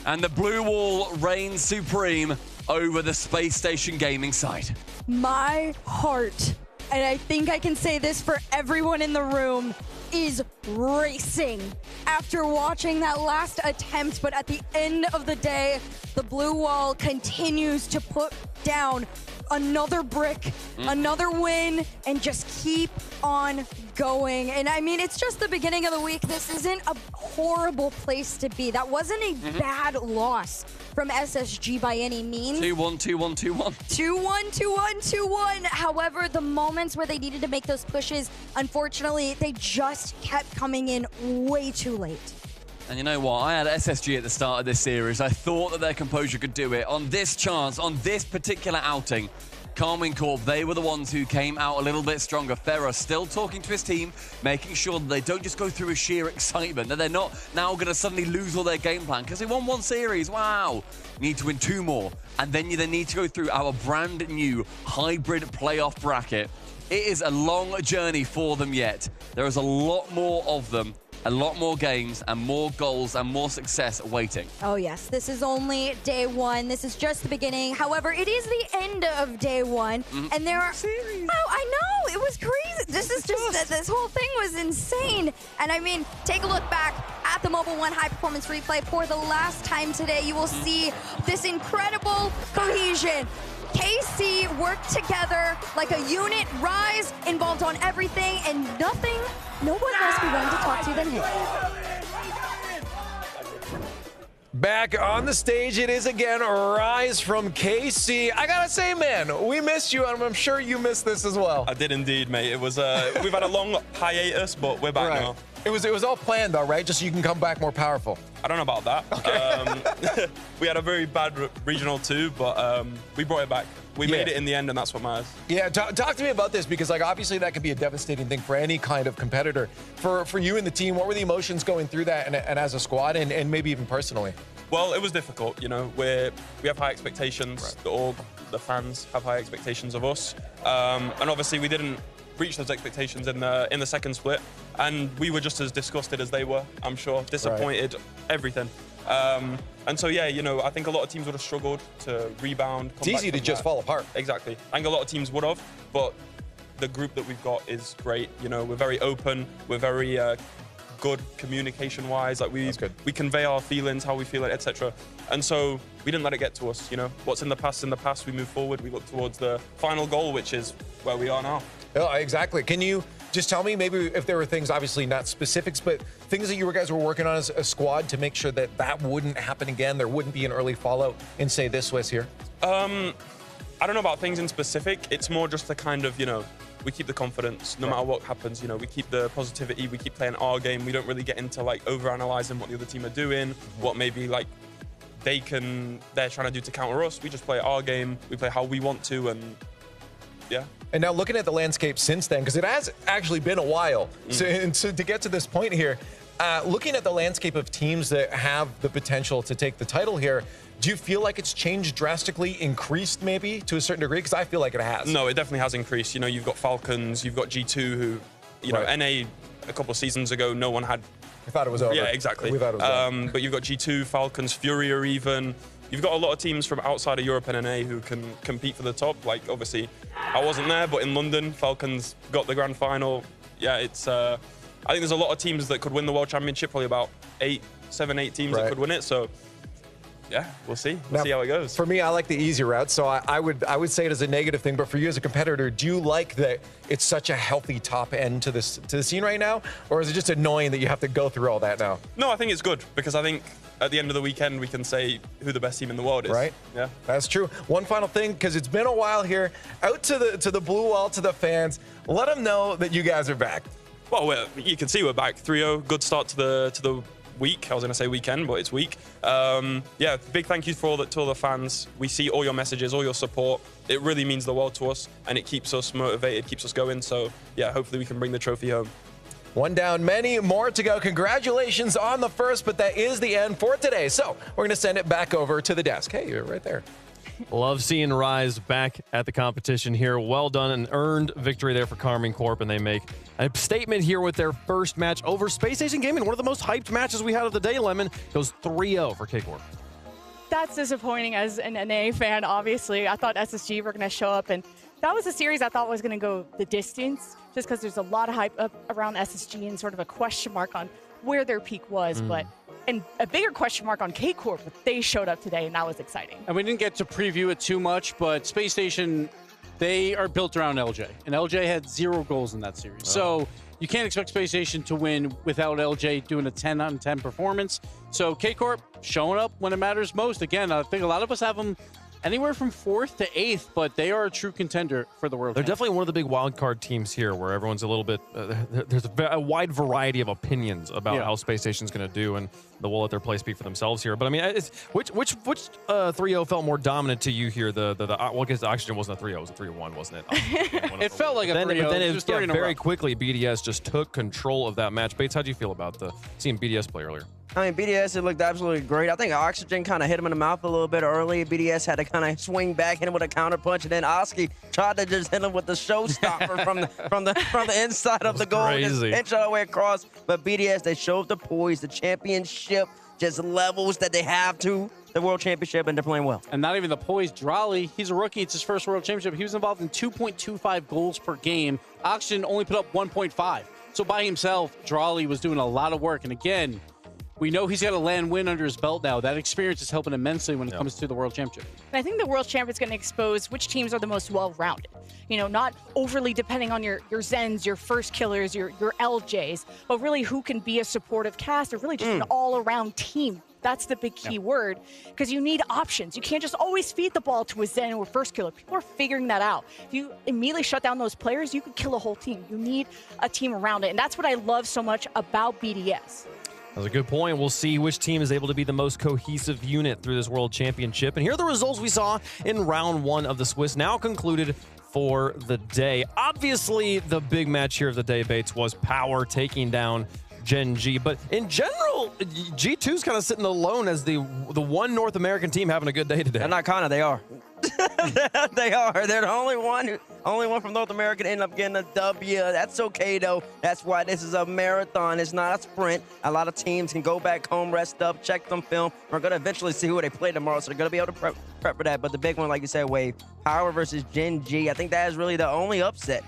And the Blue Wall reigns supreme over the Space Station Gaming side. My heart, and I think I can say this for everyone in the room, is racing after watching that last attempt. But at the end of the day, the Blue Wall continues to put down another brick, another win, and just keep on going. And I mean, it's just the beginning of the week. This isn't a horrible place to be. That wasn't a bad loss from SSG by any means. 2-1, 2-1, 2-1. 2-1, 2-1, 2-1. However, the moments where they needed to make those pushes, unfortunately, they just kept coming in way too late. And you know what? I had SSG at the start of this series. I thought that their composure could do it. On this chance, on this particular outing, Karmine Corp, they were the ones who came out a little bit stronger. Ferrer still talking to his team, making sure that they don't just go through a sheer excitement, that they're not now going to suddenly lose all their game plan because they won one series. Wow. You need to win 2 more. And then you need to go through our brand new hybrid playoff bracket. It is a long journey for them yet. There is a lot more of them. A lot more games and more goals and more success waiting. Oh yes, this is only day 1. This is just the beginning. However, it is the end of day 1, and there are. Oh, I know, it was crazy. This is just this whole thing was insane. And I mean, take a look back at the Mobile One High Performance Replay for the last time today. You will see this incredible cohesion. KC worked together like a unit, Rise involved on everything, and no one else we wanted to talk to than him. Back on the stage, it is again Rise from KC. I gotta say, man, we missed you, and I'm sure you missed this as well. I did indeed, mate. It was we've had a long hiatus, but we're back now. It was all planned, though, right? Just so you can come back more powerful. I don't know about that. Okay. We had a very bad regional 2, but we brought it back. We made it in the end, and that's what matters. Yeah, talk to me about this, because like obviously that could be a devastating thing for any kind of competitor. For you and the team, what were the emotions going through that, and as a squad, and maybe even personally? Well, it was difficult. You know, we have high expectations. Right. The org, the fans have high expectations of us, and obviously we didn't reach those expectations in the second split, and we were just as disgusted as they were. I'm sure, disappointed, everything. And so, yeah, you know, I think a lot of teams would have struggled to rebound. It's easy to just fall apart. Exactly. I think a lot of teams would have, but the group that we've got is great. You know, we're very open. We're very good communication-wise. Like we convey our feelings, how we feel it, etc. And so we didn't let it get to us. You know, what's in the past, we move forward. We look towards the final goal, which is where we are now. Oh, exactly. Can you just tell me maybe if there were things, obviously not specifics, but things that you guys were working on as a squad to make sure that that wouldn't happen again? There wouldn't be an early fallout in, say, this Swiss here? I don't know about things in specific. It's more just the kind of, you know, we keep the confidence no matter what happens. You know, we keep the positivity. We keep playing our game. We don't really get into like over-analyzing what the other team are doing, what maybe like they're trying to do to counter us. We just play our game. We play how we want to, and yeah. And now looking at the landscape since then, because it has actually been a while, so to get to this point here, looking at the landscape of teams that have the potential to take the title here, do you feel like it's changed drastically, increased maybe to a certain degree? Because I feel like it has. No, it definitely has increased. You know, you've got Falcons, you've got G2 who, you know, NA a couple of seasons ago, no one had. I thought it was over. Yeah, exactly. We thought it was over. But you've got G2, Falcons, Furia even. You've got a lot of teams from outside of Europe and NA who can compete for the top. Like, obviously, I wasn't there, but in London, Falcons got the grand final. Yeah, it's. I think there's a lot of teams that could win the World Championship, probably about 7, 8 teams that could win it. So Yeah, we'll see. We'll see how it goes. For me, I like the easy route, so I would say it as a negative thing. But for you as a competitor, do you like that it's such a healthy top end to the scene right now, or is it just annoying that you have to go through all that now? No, I think it's good because I think at the end of the weekend we can say who the best team in the world is. Right? Yeah, that's true. One final thing, because it's been a while here. Out to the blue wall, to the fans, let them know that you guys are back. Well, you can see we're back. 3-0, good start to the week. I was going to say weekend, but it's week. Yeah, big thank you to all the fans. We see all your messages, all your support. It really means the world to us, and it keeps us motivated, keeps us going. So, yeah, hopefully we can bring the trophy home. One down, many more to go. Congratulations on the first, but that is the end for today. So we're going to send it back over to the desk. Hey, you're right there. Love seeing Rise back at the competition here. Well done, an earned victory there for Karmine Corp, and they make a statement here with their first match over Space Station Gaming. One of the most hyped matches we had of the day, Lemon. Goes 3-0 for K Corp. That's disappointing as an NA fan, obviously. I thought SSG were going to show up, and that was a series I thought was going to go the distance, just because there's a lot of hype up around SSG and sort of a question mark on where their peak was. And a bigger question mark on K Corp, but they showed up today, and that was exciting. And we didn't get to preview it too much, but Space Station, they are built around LJ, and LJ had 0 goals in that series. So you can't expect Space Station to win without LJ doing a 10 out of 10 performance. So K Corp showing up when it matters most. Again, I think a lot of us have them anywhere from 4th to 8th, but they are a true contender for the World They're Cup. definitely one of the big wild card teams here where everyone's a little bit, there's a wide variety of opinions about how Space Station's going to do, and we'll let their play speak for themselves here. But I mean, which 3-0 felt more dominant to you here? Well, I guess the Oxygen wasn't a 3-0, it was a 3-1, wasn't it? It felt like a 3-0. But then it was very quickly, BDS just took control of that match. Bates, how'd you feel about seeing BDS play earlier? I mean, BDS, it looked absolutely great. I think Oxygen kind of hit him in the mouth a little bit early. BDS had to kind of swing back, hit him with a counter punch, and then Oski tried to just hit him with the showstopper from the inside of the goal, just inch all the way across. But BDS, they showed the poise, the championship, just levels that they have to the World Championship, and they're playing well. And not even the poise. Drolly, he's a rookie. It's his first World Championship. He was involved in 2.25 goals per game. Oxygen only put up 1.5. So by himself, Drolly was doing a lot of work. And again, we know he's got a land win under his belt now. That experience is helping immensely when it comes to the World Championship. And I think the World Championship is going to expose which teams are the most well-rounded. You know, not overly depending on your Zens, your first killers, your LJs, but really who can be a supportive cast or really just an all-around team. That's the big key word, because you need options. You can't just always feed the ball to a Zen or first killer. People are figuring that out. If you immediately shut down those players, you could kill a whole team. You need a team around it, and that's what I love so much about BDS. That's a good point. We'll see which team is able to be the most cohesive unit through this World Championship. And here are the results we saw in round 1 of the Swiss, now concluded for the day. Obviously, the big match here of the day, Bates, was Power taking down Gen G. But in general, G2's kind of sitting alone as the one North American team having a good day today. They're not kind of, they are. They are. They're the only one from North America to end up getting a W. That's okay, though. That's why this is a marathon. It's not a sprint. A lot of teams can go back home, rest up, check some film. We're going to eventually see who they play tomorrow, so they're going to be able to prep for that. But the big one, like you said, Wave, Power versus Gen G, I think that is really the only upset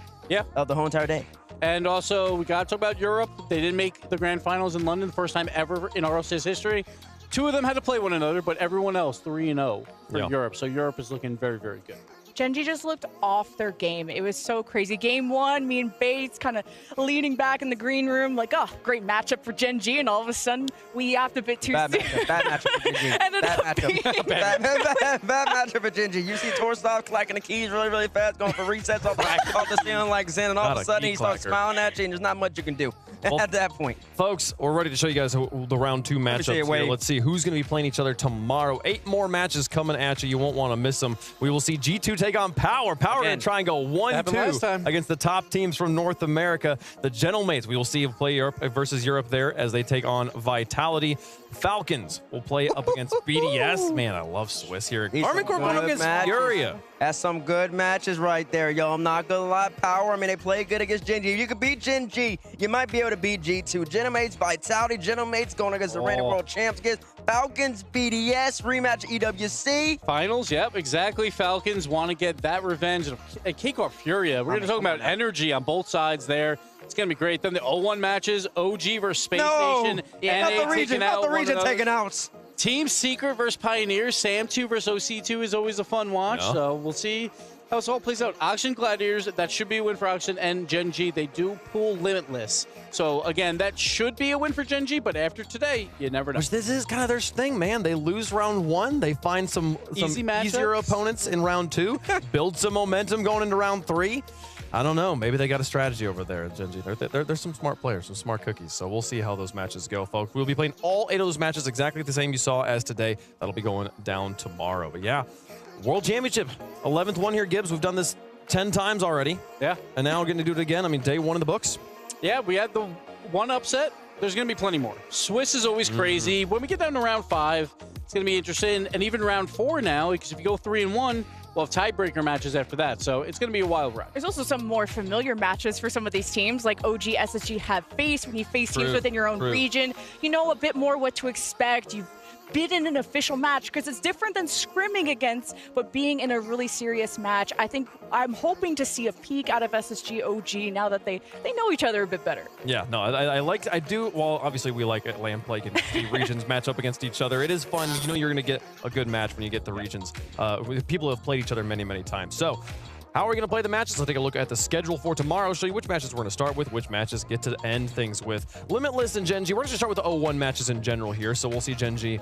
of the whole entire day. And also, we got to talk about Europe. They didn't make the grand finals in London, the first time ever in RLCS history. 2 of them had to play one another, but everyone else 3-0 for Europe. So Europe is looking very, very good. Gen G just looked off their game. It was so crazy. Game 1, me and Bates kind of leaning back in the green room, like, oh, great matchup for Gen G, and all of a sudden, we yapped a bit too soon. Bad matchup for Gen G. Bad matchup for Gen G. You see Torstov clacking the keys really, really fast, going for resets off the ceiling like Zen, and all of a sudden, he starts smiling at you, and there's not much you can do at that point. Folks, we're ready to show you guys the round 2 matchups here. Let's see who's going to be playing each other tomorrow. 8 more matches coming at you. You won't want to miss them. We will see G2 take on Power. Power going to try and go 1-2 against the top teams from North America. The Gentlemates, we will see play Europe versus Europe there as they take on Vitality. Falcons will play up against BDS. Man, I love Swiss here. Karmine Corp going against Furia. That's some good matches right there, yo. I'm not gonna lie, Power. I mean, they play good against Gen G. If you could beat Gen G, you might be able to beat G2. Gentlemates, Vitality, Gentlemates going against the reigning world champs. Against Falcons, BDS, rematch EWC. Finals, yep, exactly. Falcons want to get that revenge. And K-Corp Furia, we're going to talk about energy on both sides there. It's going to be great. Then the 0-1 matches, OG versus Space Station. Not the region taking outs. Team Secret versus Pioneers. Sam2 versus OC2 is always a fun watch. Yeah. So we'll see how this all plays out. Oxygen Gladiators, that should be a win for Oxygen, and Gen G, they do pull Limitless. So again, that should be a win for Gen G, but after today, you never know. Which this is kind of their thing, man. They lose round 1. They find some easier opponents in round 2. Build some momentum going into round 3. I don't know. Maybe they got a strategy over there at Gen G. They're some smart players, some smart cookies. So we'll see how those matches go, folks. We'll be playing all 8 of those matches exactly the same you saw as today. That'll be going down tomorrow. But yeah, World Championship, 11th one here, Gibbs. We've done this 10 times already. Yeah. And now we're going to do it again. I mean, day 1 in the books. Yeah, we had the one upset. There's going to be plenty more. Swiss is always crazy. When we get down to round 5, it's going to be interesting. And even round 4 now, because if you go 3-1, we'll have tiebreaker matches after that. So it's going to be a wild ride. There's also some more familiar matches for some of these teams, like OG, SSG have faced. When you face teams within your own region, you know a bit more what to expect. You've been in an official match because it's different than scrimming against, but being in a really serious match. I'm hoping to see a peek out of SSG OG now that they know each other a bit better. Yeah, no, I do. Well, obviously we like it. Land Plague and the regions match up against each other. It is fun. You know you're going to get a good match when you get the regions. With people who have played each other many, many times. So how are we going to play the matches? Let's take a look at the schedule for tomorrow. Show you which matches we're going to start with, which matches get to end things with. Limitless and Gen G. We're going to start with the 0-1 matches in general here. So we'll see Gen G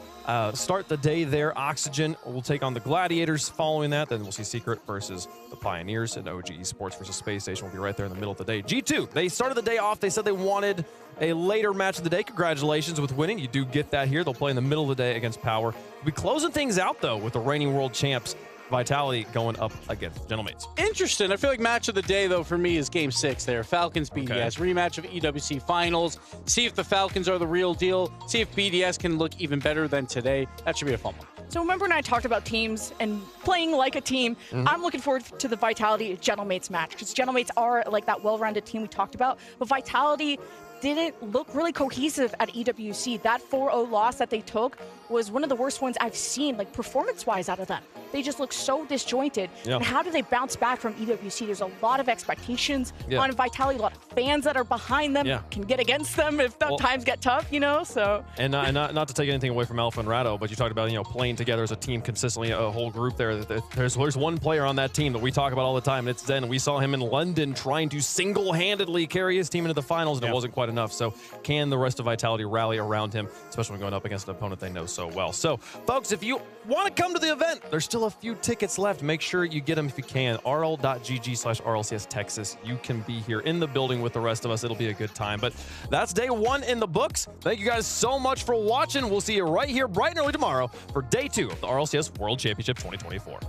start the day there. Oxygen will take on the Gladiators following that. Then we'll see Secret versus the Pioneers, and OG eSports versus Space Station will be right there in the middle of the day. G2, they started the day off. They said they wanted a later match of the day. Congratulations with winning. You do get that here. They'll play in the middle of the day against Power. We'll be closing things out, though, with the reigning world champs Vitality going up against Gentlemates. Interesting. I feel like match of the day, though, for me is Game 6 there. Falcons BDS. Rematch of EWC Finals. See if the Falcons are the real deal. See if BDS can look even better than today. That should be a fun one. So remember when I talked about teams and playing like a team, I'm looking forward to the Vitality Gentlemates match because Gentlemates are like that well-rounded team we talked about, but Vitality didn't look really cohesive at EWC. That 4-0 loss that they took was one of the worst ones I've seen, like performance-wise, out of them. They just look so disjointed. Yeah. And how do they bounce back from EWC? There's a lot of expectations on Vitality, a lot of fans that are behind them can get against them if times get tough, you know, so. And not to take anything away from Alpha and Rado, but you talked about, playing together as a team consistently, a whole group there. There's one player on that team that we talk about all the time, and it's Zen. We saw him in London trying to single-handedly carry his team into the finals, and it wasn't quite enough. So can the rest of Vitality rally around him, especially when going up against an opponent they know so well? So, folks, if you want to come to the event, there's still a few tickets left. Make sure you get them if you can. rl.gg/RLCS Texas. You can be here in the building with the rest of us. It'll be a good time. But that's day 1 in the books. Thank you guys so much for watching. We'll see you right here bright and early tomorrow for day 2 of the RLCS World Championship 2024.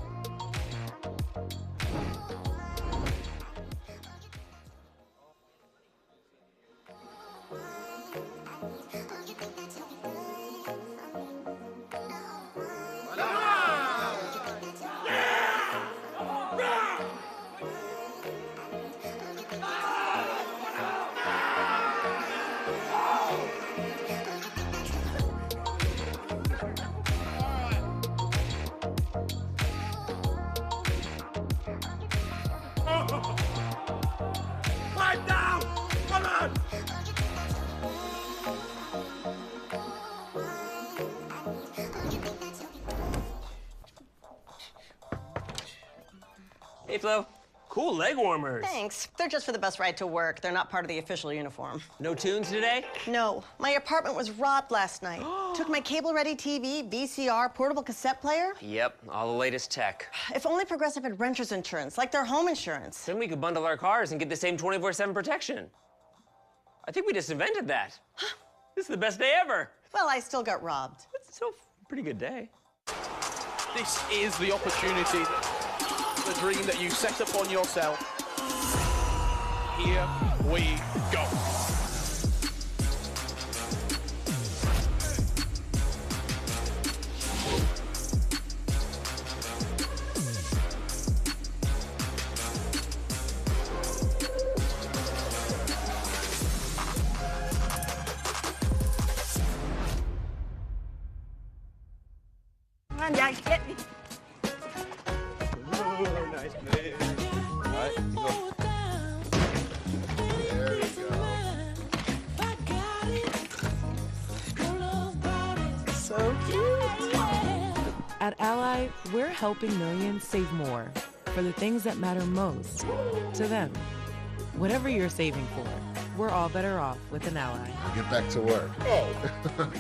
Pipe down! Come on! Hey, Flo. Cool leg warmers. Thanks. They're just for the best ride to work. They're not part of the official uniform. No tunes today? No. My apartment was robbed last night. Took my cable-ready TV, VCR, portable cassette player. Yep, all the latest tech. If only Progressive had renter's insurance, like their home insurance. Then we could bundle our cars and get the same 24/7 protection. I think we just invented that. This is the best day ever. Well, I still got robbed. It's still a pretty good day. This is the opportunity, the dream that you set upon yourself. Here we go. Come on, Dad, get me. Nice play. All right, go. There you go. So cute. At Ally, we're helping millions save more for the things that matter most to them. Whatever you're saving for, we're all better off with an Ally. Get back to work. Oh.